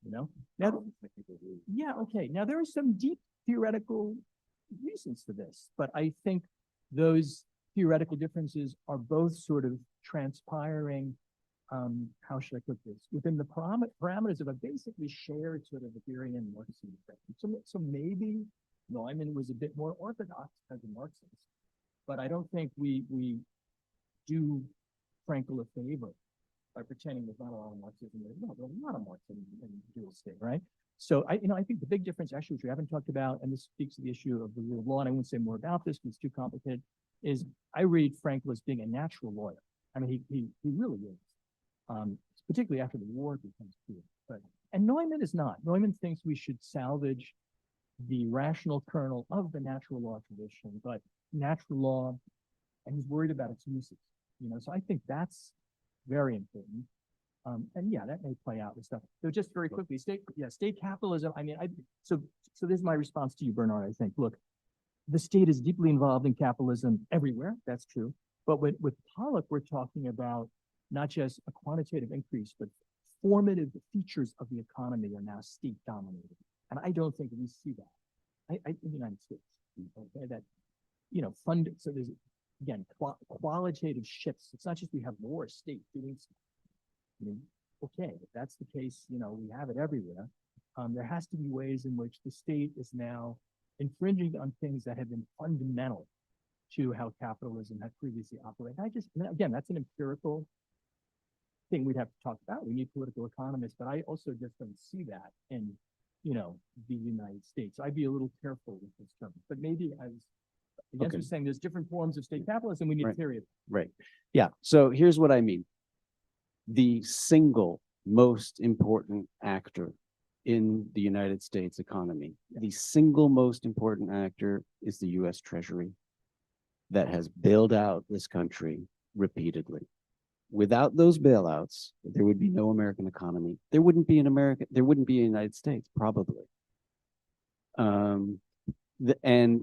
Speaker 4: you know? Now, yeah, okay. Now, there are some deep theoretical reasons for this, but I think those theoretical differences are both sort of transpiring, how should I put this, within the parameters of a basically shared sort of Weberian Marxian effect. So maybe Neumann was a bit more orthodox as a Marxist, but I don't think we do Fraenkel a favor by pretending there's not a lot of Marxism. There's a lot of Marxism in the dual state, right? So I think the big difference, actually, which we haven't talked about, and this speaks to the issue of the rule of law, and I won't say more about this because it's too complicated, is I read Fraenkel as being a natural lawyer. I mean, he really is. Particularly after the war becomes clear. And Neumann is not. Neumann thinks we should salvage the rational kernel of the natural law tradition, but natural law, and he's worried about its uses. You know, so I think that's very important. And yeah, that may play out with stuff. So just very quickly, state capitalism. I mean, so this is my response to you, Bernard. I think, look, the state is deeply involved in capitalism everywhere. That's true. But with Pollock, we're talking about not just a quantitative increase, but formative features of the economy are now state dominated. And I don't think we see that. In the United States, okay, that, so there's, again, qualitative shifts. It's not just we have more state doing stuff. Okay, if that's the case, we have it everywhere. There has to be ways in which the state is now infringing on things that have been fundamental to how capitalism had previously operated. Again, that's an empirical thing we'd have to talk about. We need political economists, but I also just don't see that in, the United States. I'd be a little careful with this term, but maybe I guess
Speaker 1: Okay.
Speaker 4: we're saying there's different forms of state capitalism. We need
Speaker 1: Right.
Speaker 4: a theory of.
Speaker 1: Right. Yeah. So here's what I mean. The single most important actor in the United States economy, the single most important actor is the US Treasury that has bailed out this country repeatedly. Without those bailouts, there would be no American economy. There wouldn't be a United States, probably. And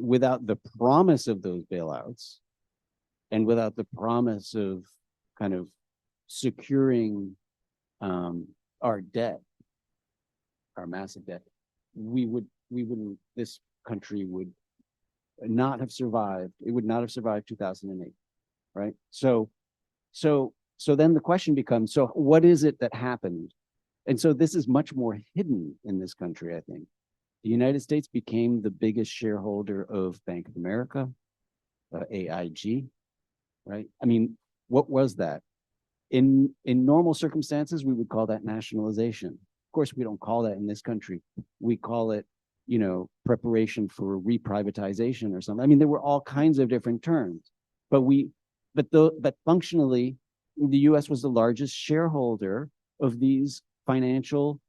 Speaker 1: without the promise of those bailouts, and without the promise of kind of securing our debt, our massive debt, this country would not have survived. It would not have survived 2008, right? So then the question becomes, so what is it that happened? And so this is much more hidden in this country, I think. The United States became the biggest shareholder of Bank of America, AIG, right? I mean, what was that? In normal circumstances, we would call that nationalization. Of course, we don't call that in this country. We call it, preparation for reprivatization or something. I mean, there were all kinds of different terms, but functionally, the U.S. was the largest shareholder of these financial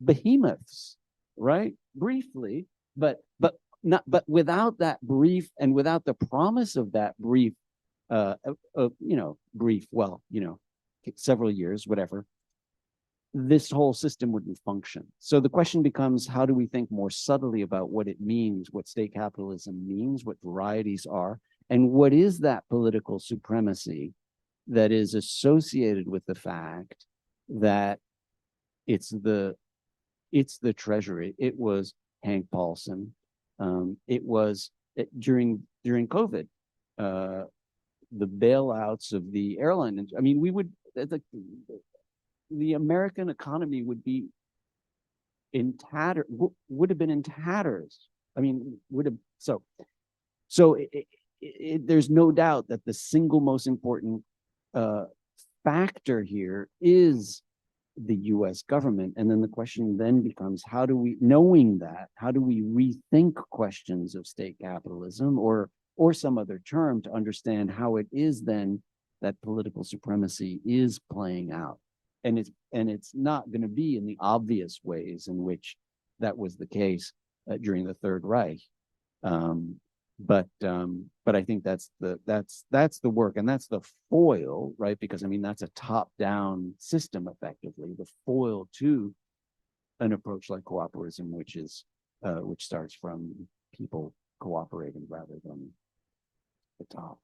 Speaker 1: behemoths, right? Briefly, but without that brief and without the promise of that brief, several years, whatever, this whole system wouldn't function. So the question becomes, how do we think more subtly about what it means, what state capitalism means, what varieties are, and what is that political supremacy that is associated with the fact that it's the Treasury. It was Hank Paulson. During COVID, the bailouts of the airline. I mean, the American economy would be in tatters. Would have been in tatters. I mean, there's no doubt that the single most important factor here is the US government. And then the question then becomes, knowing that, how do we rethink questions of state capitalism or some other term to understand how it is then that political supremacy is playing out? And it's not going to be in the obvious ways in which that was the case during the Third Reich. But I think that's the work, and that's the foil, right? Because I mean, that's a top-down system, effectively, the foil to an approach like coöperism, which starts from people cooperating rather than the top.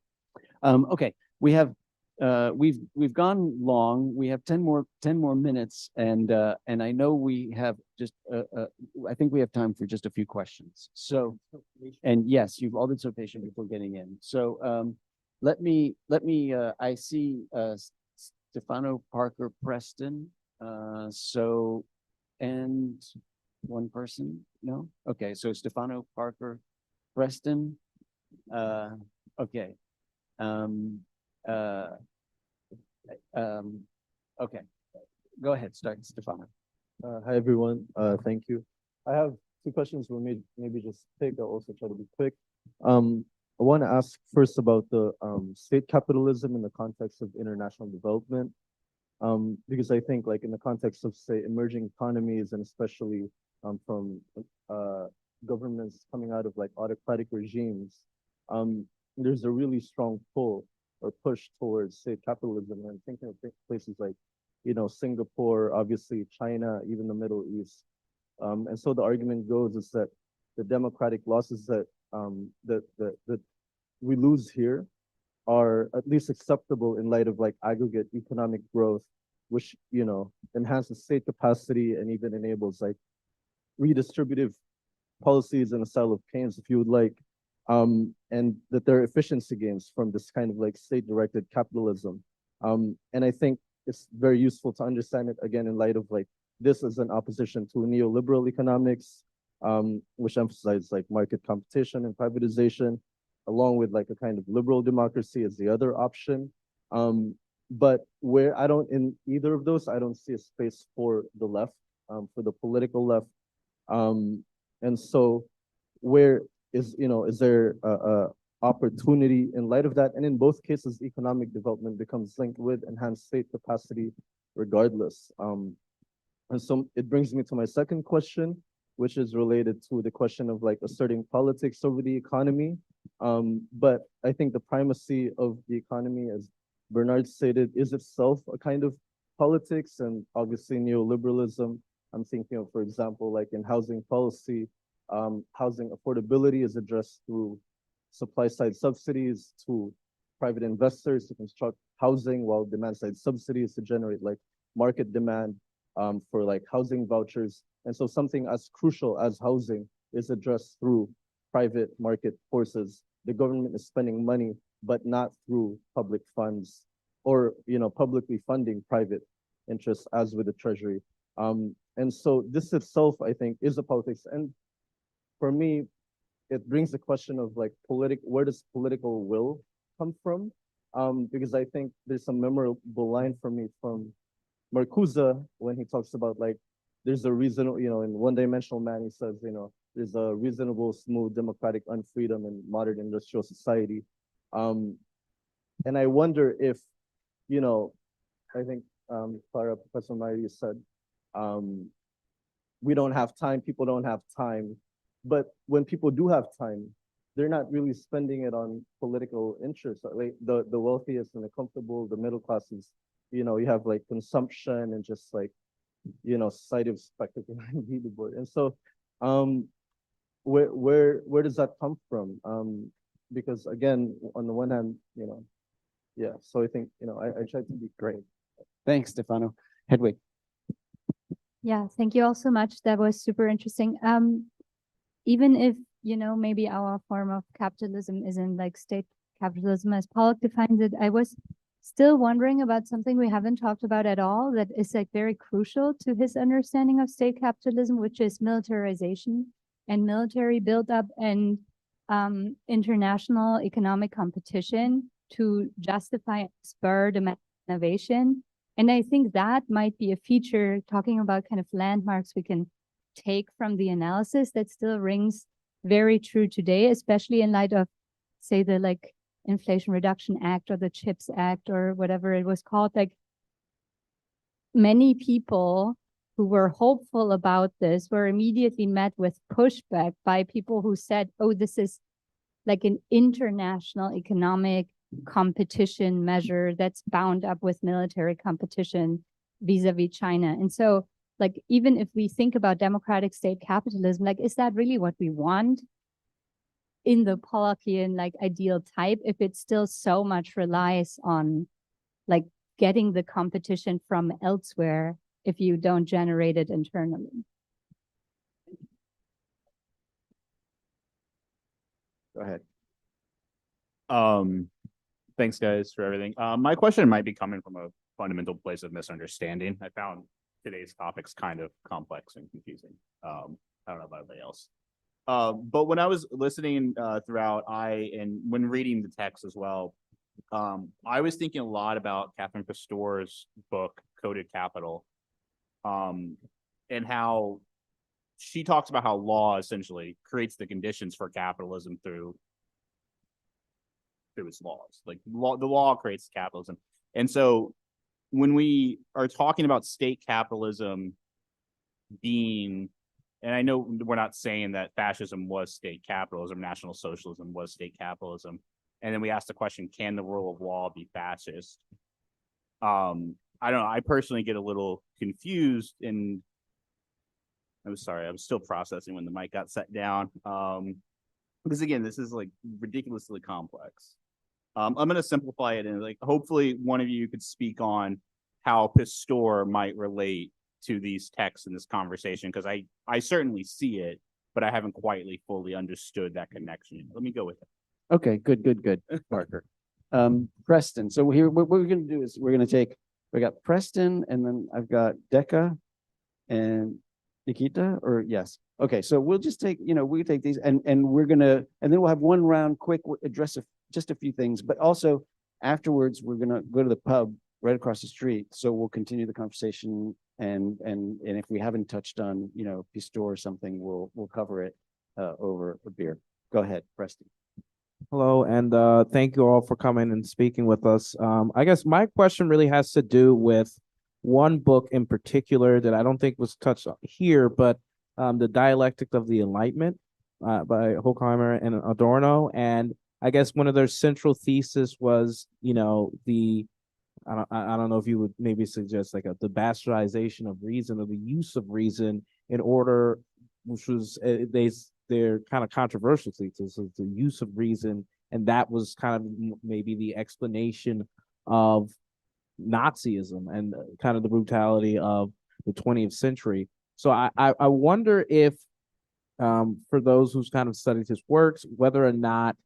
Speaker 1: Okay, we've gone long. We have 10 more minutes, and I know we have just I think we have time for just a few questions. So, and yes, you've all been so patient before getting in. So let me I see Stefano Parker Preston. And one person, no? Okay, so Stefano Parker Preston. Okay. Okay, go ahead, start, Stefano.
Speaker 8: Hi, everyone. Thank you. I have two questions for me, maybe just take. I'll also try to be quick. I want to ask first about the state capitalism in the context of international development, because I think, like, in the context of, say, emerging economies, and especially from governments coming out of like autocratic regimes, there's a really strong pull or push towards state capitalism. And I'm thinking of places like, Singapore, obviously China, even the Middle East. And so the argument goes is that the democratic losses that that we lose here are at least acceptable in light of like aggregate economic growth which, you know, enhances state capacity and even enables like redistributive policies in the style of Keynes, if you would like, and that there are efficiency gains from this kind of like state-directed capitalism. And I think it's very useful to understand it again in light of like this as an opposition to neoliberal economics, which emphasizes like market competition and privatization, along with like a kind of liberal democracy as the other option. But where I don't, in either of those, I don't see a space for the left, for the political left. And so where is, you know, is there a opportunity in light of that? And in both cases, economic development becomes linked with enhanced state capacity regardless. And so it brings me to my second question, which is related to the question of like asserting politics over the economy. But I think the primacy of the economy, as Bernard stated, is itself a kind of politics, and obviously neoliberalism. I'm thinking of, for example, like in housing policy, housing affordability is addressed through supply side subsidies to private investors to construct housing, while demand side subsidies to generate like market demand for like housing vouchers. And so something as crucial as housing is addressed through private market forces. The government is spending money, but not through public funds or, you know, publicly funding private interests as with the treasury. And so this itself, I think, is a politics. And for me, it brings the question of like where does political will come from? Because I think there's a memorable line for me from Marcuse when he talks about like, there's a reasonable, you know, in One Dimensional Man, he says, you know, there's a reasonable, smooth, democratic unfreedom in modern industrial society. And I wonder if, you know, I think Clara, Professor Meyer said, we don't have time, people don't have time. But when people do have time, they're not really spending it on political interests. Like the wealthiest and the comfortable, the middle classes, you know, you have like consumption and just like, you know, sight of spectacle and the board. And so where does that come from? Because again, on the one hand, you know, yeah, so I think, you know, I tried to be great.
Speaker 1: Thanks, Stefano. Hedwig.
Speaker 9: Yeah, thank you all so much. That was super interesting. Even if, you know, maybe our form of capitalism isn't like state capitalism as Pollock defines it, I was still wondering about something we haven't talked about at all that is like very crucial to his understanding of state capitalism, which is militarization and military buildup and international economic competition to justify and spur demand innovation. And I think that might be a feature, talking about kind of landmarks we can take from the analysis, that still rings very true today, especially in light of, say, the like Inflation Reduction Act or the CHIPS Act or whatever it was called. Like many people who were hopeful about this were immediately met with pushback by people who said, oh, this is like an international economic competition measure that's bound up with military competition vis-a-vis China. And so like, even if we think about democratic state capitalism, like, is that really what we want in the Pollockian like ideal type, if it still so much relies on like getting the competition from elsewhere if you don't generate it internally?
Speaker 1: Go ahead.
Speaker 10: Thanks guys for everything. My question might be coming from a fundamental place of misunderstanding. I found today's topics kind of complex and confusing. I don't know about anybody else. But when I was listening throughout, and when reading the text as well, I was thinking a lot about Catherine Pastor's book, Coded Capital, and how she talks about how law essentially creates the conditions for capitalism through its laws. Like the law creates capitalism. And so when we are talking about state capitalism being, and I know we're not saying that fascism was state capitalism, National Socialism was state capitalism. And then we ask the question, can the rule of law be fascist? I don't know. I personally get a little confused, and I'm sorry, I'm still processing when the mic got set down. Because again, this is like ridiculously complex. I'm going to simplify it, and like hopefully one of you could speak on how Pistor might relate to these texts in this conversation, because I certainly see it, but I haven't fully understood that connection. Let me go with it.
Speaker 1: Okay, good, Parker. Preston, so here, what we're gonna do is we got Preston, and then I've got Decca and Nikita, or yes. Okay, so we'll just take, we take these and then we'll have one round quick, address just a few things, but also afterwards, we're gonna go to the pub right across the street. So we'll continue the conversation, and if we haven't touched on, Pistor or something, we'll cover it over a beer. Go ahead, Preston.
Speaker 11: Hello, and thank you all for coming and speaking with us. I guess my question really has to do with one book in particular that I don't think was touched on here, but The Dialectic of the Enlightenment by Horkheimer and Adorno. And I guess one of their central thesis was, I don't know if you would maybe suggest like the bastardization of reason, or the use of reason in order, which was they're kind of controversial thesis of the use of reason, and that was kind of maybe the explanation of Nazism and kind of the brutality of the 20th century. So I wonder if, for those who's kind of studied his works, whether or not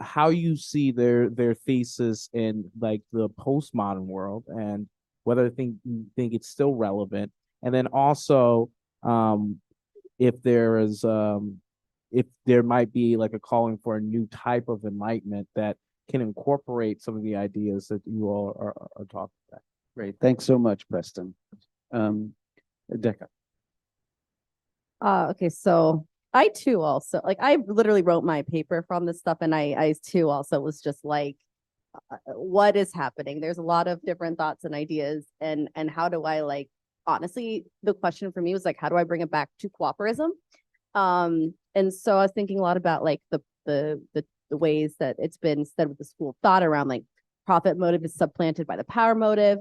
Speaker 11: how you see their thesis in like the postmodern world, and whether you think it's still relevant, and then also if there might be like a calling for a new type of enlightenment that can incorporate some of the ideas that you all are talking about.
Speaker 1: Great, thanks so much, Preston. Decca.
Speaker 12: Okay, so I too also, like, I literally wrote my paper from this stuff, and I too also was just like, what is happening? There's a lot of different thoughts and ideas, and how do I, like, honestly, the question for me was like, how do I bring it back to coöperism? And so I was thinking a lot about like the ways that it's been said with the school of thought around like profit motive is supplanted by the power motive.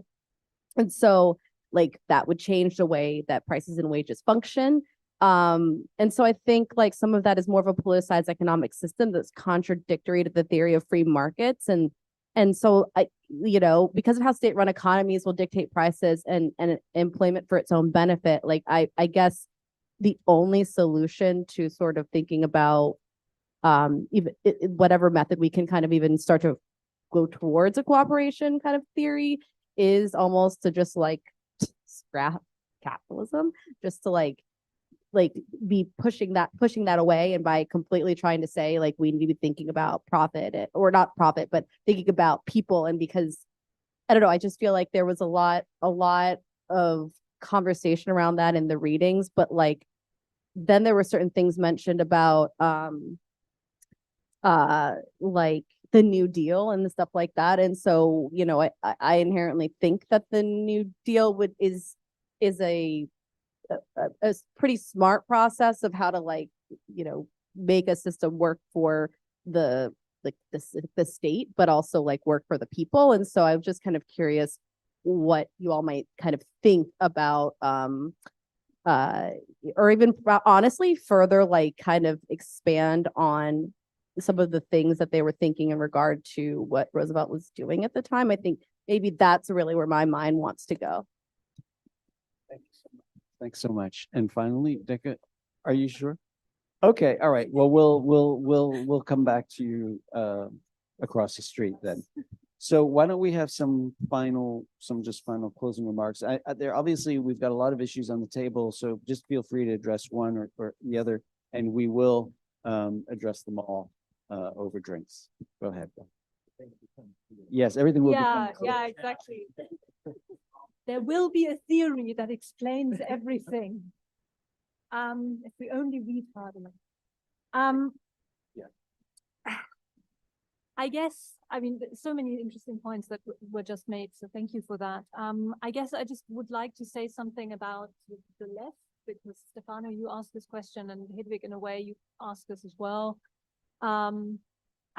Speaker 12: And so like that would change the way that prices and wages function. And so I think like some of that is more of a politicized economic system that's contradictory to the theory of free markets. And so because of how state-run economies will dictate prices and employment for its own benefit, like I guess the only solution to sort of thinking about even whatever method we can kind of even start to go towards a cooperation kind of theory is almost to just like scrap capitalism, just to like be pushing that away, and by completely trying to say like we need to be thinking about profit, or not profit, but thinking about people. And because I don't know, I just feel like there was a lot of conversation around that in the readings, but like then there were certain things mentioned about like the New Deal and the stuff like that. And so I inherently think that the New Deal is a pretty smart process of how to like make a system work for the state, but also like work for the people. And so I'm just kind of curious what you all might kind of think about or even honestly further like kind of expand on some of the things that they were thinking in regard to what Roosevelt was doing at the time. I think maybe that's really where my mind wants to go.
Speaker 1: Thank you so much. Thanks so much. And finally, Decca, are you sure? Okay, all right. Well, we'll come back to you across the street then. So why don't we have some final closing remarks? There obviously we've got a lot of issues on the table, so just feel free to address one or the other, and we will address them all over drinks. Go ahead. Yes, everything will become clear.
Speaker 2: Yeah, exactly. There will be a theory that explains everything. If we only read hard enough. I guess, I mean, so many interesting points that were just made, so thank you for that. I guess I just would like to say something about the left, because Stefano, you asked this question, and Hedwig, in a way, you asked this as well.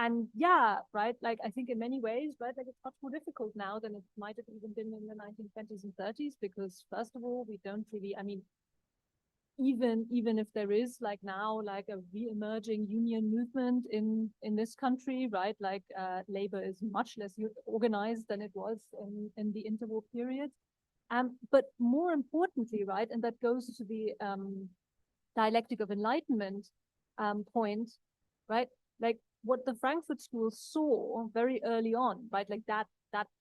Speaker 2: And yeah, right, like I think in many ways, right, like it's much more difficult now than it might have even been in the 1920s and 30s, because first of all, we don't really, I mean, even if there is like now like a re-emerging union movement in this country, right? Like labor is much less organized than it was in the interwar period. But more importantly, right, and that goes to the dialectic of enlightenment point, right? Like what the Frankfurt School saw very early on, right? Like that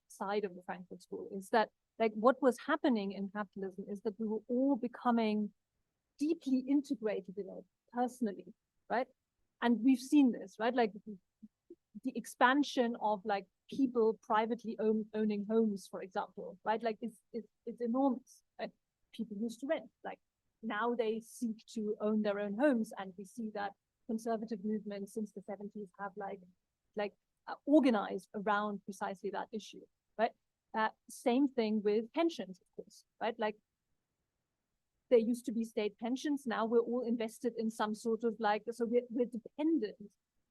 Speaker 2: side of the Frankfurt School is that like what was happening in capitalism is that we were all becoming deeply integrated in it personally, right? And we've seen this, right? Like the expansion of like people privately owning homes, for example, right? Like it's enormous. Right? People used to rent, like now they seek to own their own homes, and we see that conservative movements since the 70s have organized around precisely that issue, right? Same thing with pensions, of course, right? Like there used to be state pensions. Now we're all invested in some sort of like, so we're dependent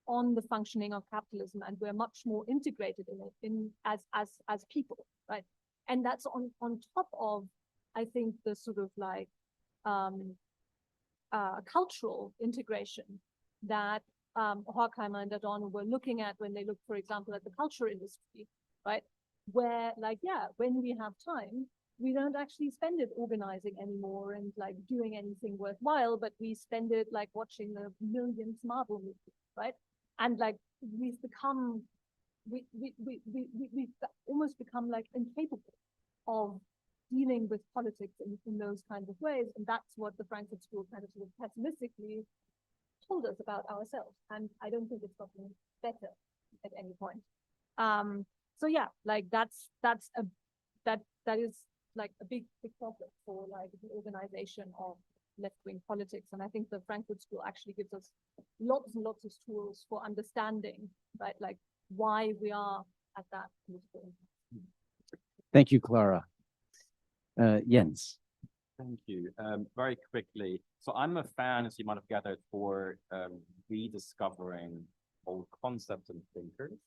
Speaker 2: on the functioning of capitalism, and we're much more integrated in it as people, right? And that's on top of, I think, the sort of like cultural integration that Horkheimer and Adorno were looking at when they looked, for example, at the culture industry, right? Where like, yeah, when we have time, we don't actually spend it organizing anymore and like doing anything worthwhile, but we spend it like watching the millionth Marvel movie, right? And like we've become, we've almost become like incapable of dealing with politics in those kinds of ways. And that's what the Frankfurt School kind of sort of pessimistically told us about ourselves. And I don't think it's gotten better at any point. So yeah, like that is like a big problem for like the organization of left-wing politics. And I think the Frankfurt School actually gives us lots and lots of tools for understanding, right, like why we are at that political impact.
Speaker 1: Thank you, Clara. Jens.
Speaker 3: Thank you. Very quickly. So I'm a fan, as you might have gathered, for rediscovering old concepts and thinkers.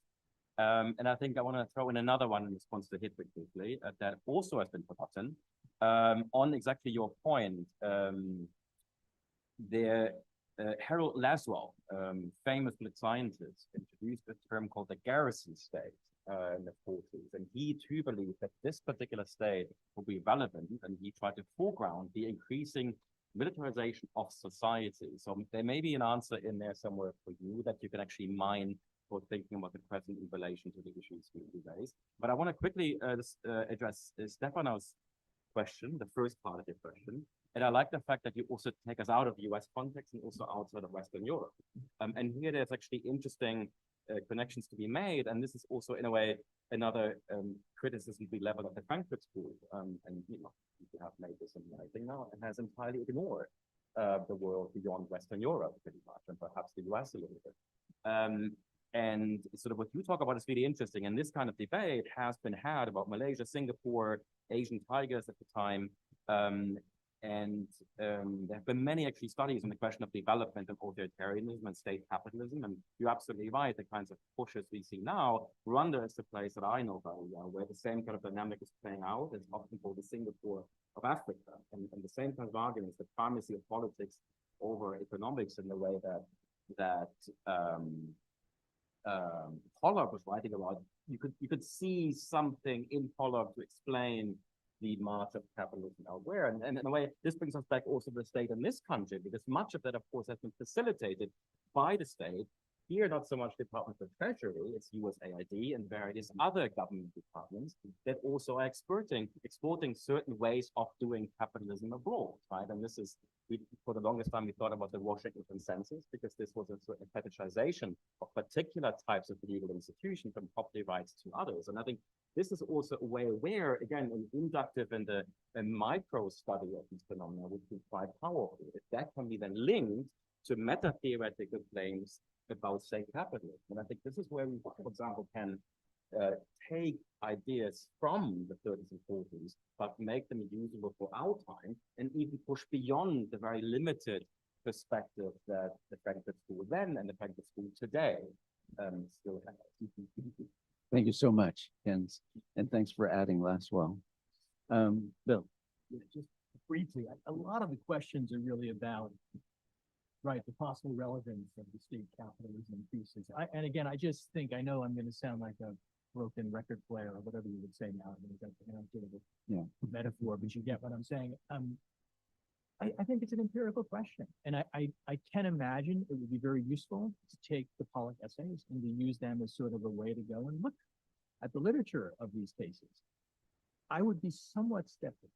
Speaker 3: And I think I want to throw in another one in response to Hitler quickly that also has been forgotten. On exactly your point, Harold Laswell, famous political scientist, introduced a term called the garrison state in the 40s. And he too believed that this particular state would be relevant, and he tried to foreground the increasing militarization of society. So there may be an answer in there somewhere for you that you can actually mine for thinking about the present in relation to the issues we raised. But I want to quickly address Stefano's question, the first part of your question. And I like the fact that you also take us out of the US context and also outside of Western Europe. And here there's actually interesting connections to be made. And this is also, in a way, another criticism to be leveled at the Frankfurt School. And you have made this in writing now and has entirely ignored the world beyond Western Europe, pretty much, and perhaps the US a little bit. And sort of what you talk about is really interesting. And this kind of debate has been had about Malaysia, Singapore, Asian tigers at the time. And there have been many actually studies on the question of development of authoritarianism and state capitalism. And you're absolutely right, the kinds of pushes we see now. Rwanda is the place that I know very well, where the same kind of dynamic is playing out. It's often called the Singapore of Africa. And the same kind of arguments, the primacy of politics over economics in the way that Pollock was writing about. You could see something in Pollock to explain the march of capitalism elsewhere. And in a way, this brings us back also to the state in this country, because much of that, of course, has been facilitated by the state. Here, not so much Department of Treasury, it's USAID and various other government departments that also are exporting certain ways of doing capitalism abroad, right? And this is, for the longest time, we thought about the Washington Consensus, because this was a certain fetishization of particular types of legal institutions, from property rights to others. And I think this is also a way where, again, an inductive and a micro study of these phenomena would be quite powerful. If that can be then linked to meta-theoretical claims about state capitalism. And I think this is where we, for example, can take ideas from the 30s and 40s, but make them usable for our time, and even push beyond the very limited perspective that the Frankfurt School then and the Frankfurt School today still has.
Speaker 1: Thank you so much, Jens. And thanks for adding Laswell. Bill.
Speaker 3: Yeah, just
Speaker 4: briefly, a lot of the questions are really about, right, the possible relevance of the state capitalism thesis. And again, I just think, I know I'm going to sound like a broken record player or whatever you would say now. That's a metaphor, but you get what I'm saying. I think it's an empirical question, and I can imagine it would be very useful to take the Pollock essays and to use them as sort of a way to go and look at the literature of these cases. I would be somewhat skeptical,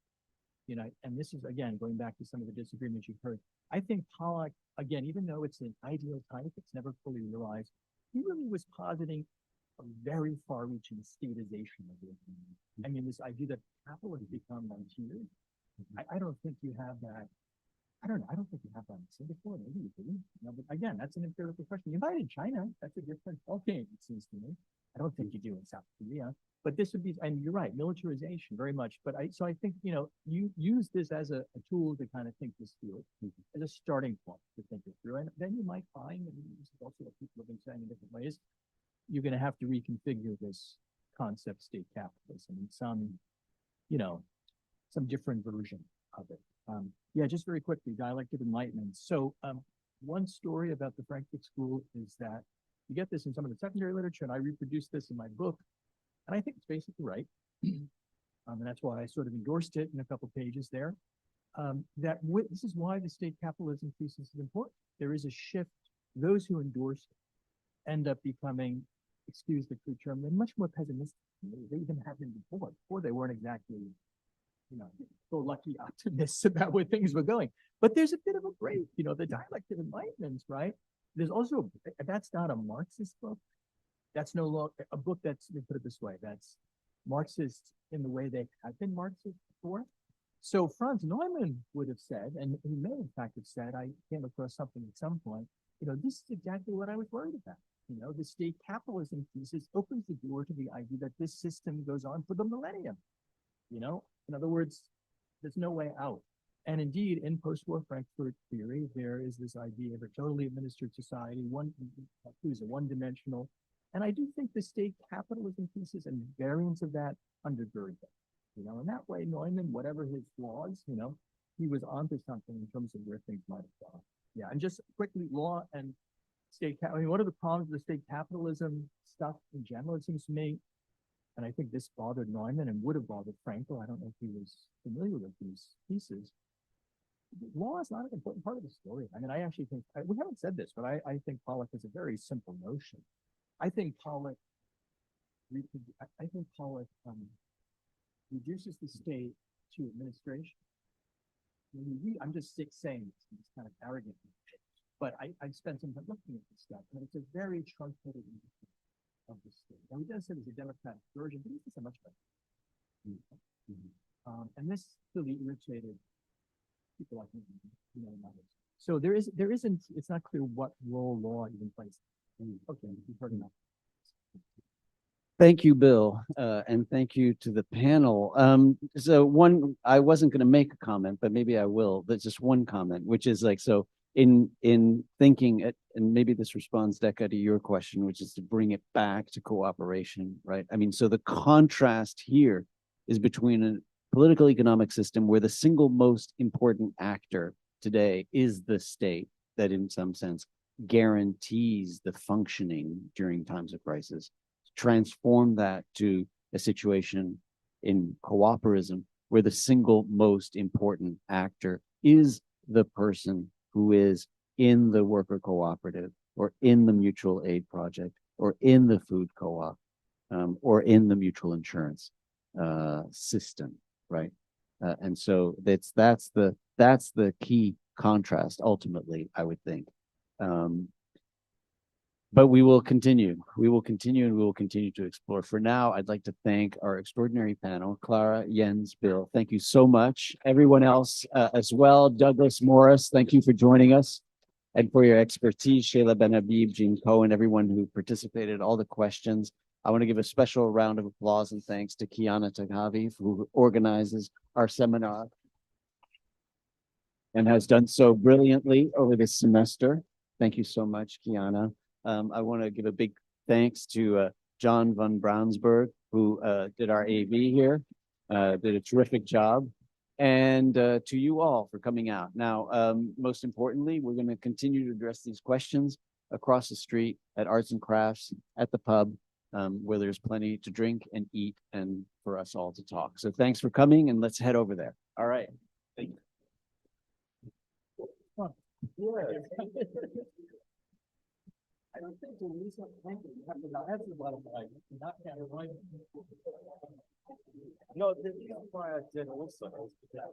Speaker 4: you know, and this is, again, going back to some of the disagreements you've heard. I think Pollock, again, even though it's an ideal type, it's never fully realized, he really was positing a very far-reaching statization of the economy. I mean, this idea that capital has become tiered. I don't think you have that. I don't know. I don't think you have that in Singapore. Maybe you do. You know, but again, that's an empirical question. You invited China. That's a different ballgame, it seems to me. I don't think you do in South Korea. But this would be, and you're right, militarization very much. But so I think, you know, you use this as a tool to kind of think this through, as a starting point to think it through. And then you might find, and this is also what people have been saying in different ways, you're going to have to reconfigure this concept state capitalism in some, you know, some different version of it. Yeah, just very quickly, dialectic enlightenment. So one story about the Frankfurt School is that you get this in some of the secondary literature, and I reproduced this in my book, and I think it's basically right. And that's why I sort of endorsed it in a couple pages there. This is why the state capitalism thesis is important. There is a shift. Those who endorse it end up becoming, excuse the crude term, they're much more pessimistic. They even have been before. Before they weren't exactly, you know, so lucky optimists about where things were going. But there's a bit of a break, you know, the dialectic enlightenment, right? There's also, that's not a Marxist book. That's no longer a book that's, let me put it this way, that's Marxist in the way they have been Marxist before. So Franz Neumann would have said, and he may in fact have said, I came across something at some point, you know, this is exactly what I was worried about. You know, the state capitalism thesis opens the door to the idea that this system goes on for the millennium. You know, in other words, there's no way out. And indeed, in post-war Frankfurt theory, there is this idea of a totally administered society, one-dimensional. And I do think the state capitalism thesis and variants of that undergird that. You know, in that way, Neumann, whatever his flaws, you know, he was onto something in terms of where things might have gone. Yeah, and just quickly, law and state I mean, what are the problems with the state capitalism stuff in general, it seems to me? And I think this bothered Neumann and would have bothered Fraenkel. I don't know if he was familiar with these pieces. Law is not an important part of the story. I mean, I actually think, we haven't said this, but I think Pollock is a very simple notion. I think Pollock reduces the state to administration. I'm just saying this, it's kind of arrogant, but I spent some time looking at this stuff, and it's a very truncated of the state. Now, he does say there's a democratic version, but it's a much better. And this really irritated people like me, you know, and others. So there isn't, it's not clear what role law even plays. Okay, you've heard enough.
Speaker 1: Thank you, Bill, and thank you to the panel. So I wasn't going to make a comment, but maybe I will. There's just one comment, which is like, so in thinking, and maybe this responds, Decca, to your question, which is to bring it back to cooperation, right? I mean, so the contrast here is between a political economic system where the single most important actor today is the state, that in some sense guarantees the functioning during times of crisis. Transform that to a situation in coöperism where the single most important actor is the person who is in the worker cooperative or in the mutual aid project or in the food co-op or in the mutual insurance system, right? And so that's the key contrast ultimately, I would think. But we will continue and we will continue to explore. For now, I'd like to thank our extraordinary panel, Clara, Jens, Bill. Thank you so much. Everyone else as well. Douglas Morris, thank you for joining us and for your expertise. Shayla Ben-Habib, Jean Cohen, everyone who participated, all the questions. I want to give a special round of applause and thanks to Kiana Tagavi, who organizes our seminar and has done so brilliantly over this semester. Thank you so much, Kiana. I want to give a big thanks to John von Brownsburg, who did our AV here, did a terrific job. and to you all for coming out. Now, most importantly, we're going to continue to address these questions across the street at Arts and Crafts, at the pub, where there's plenty to drink and eat and for us all to talk. So thanks for coming, and let's head over there. All right. Thank you.
Speaker 4: I don't think the reason you have to not answer about it, not kind of right.
Speaker 3: No, the reason why I did also is because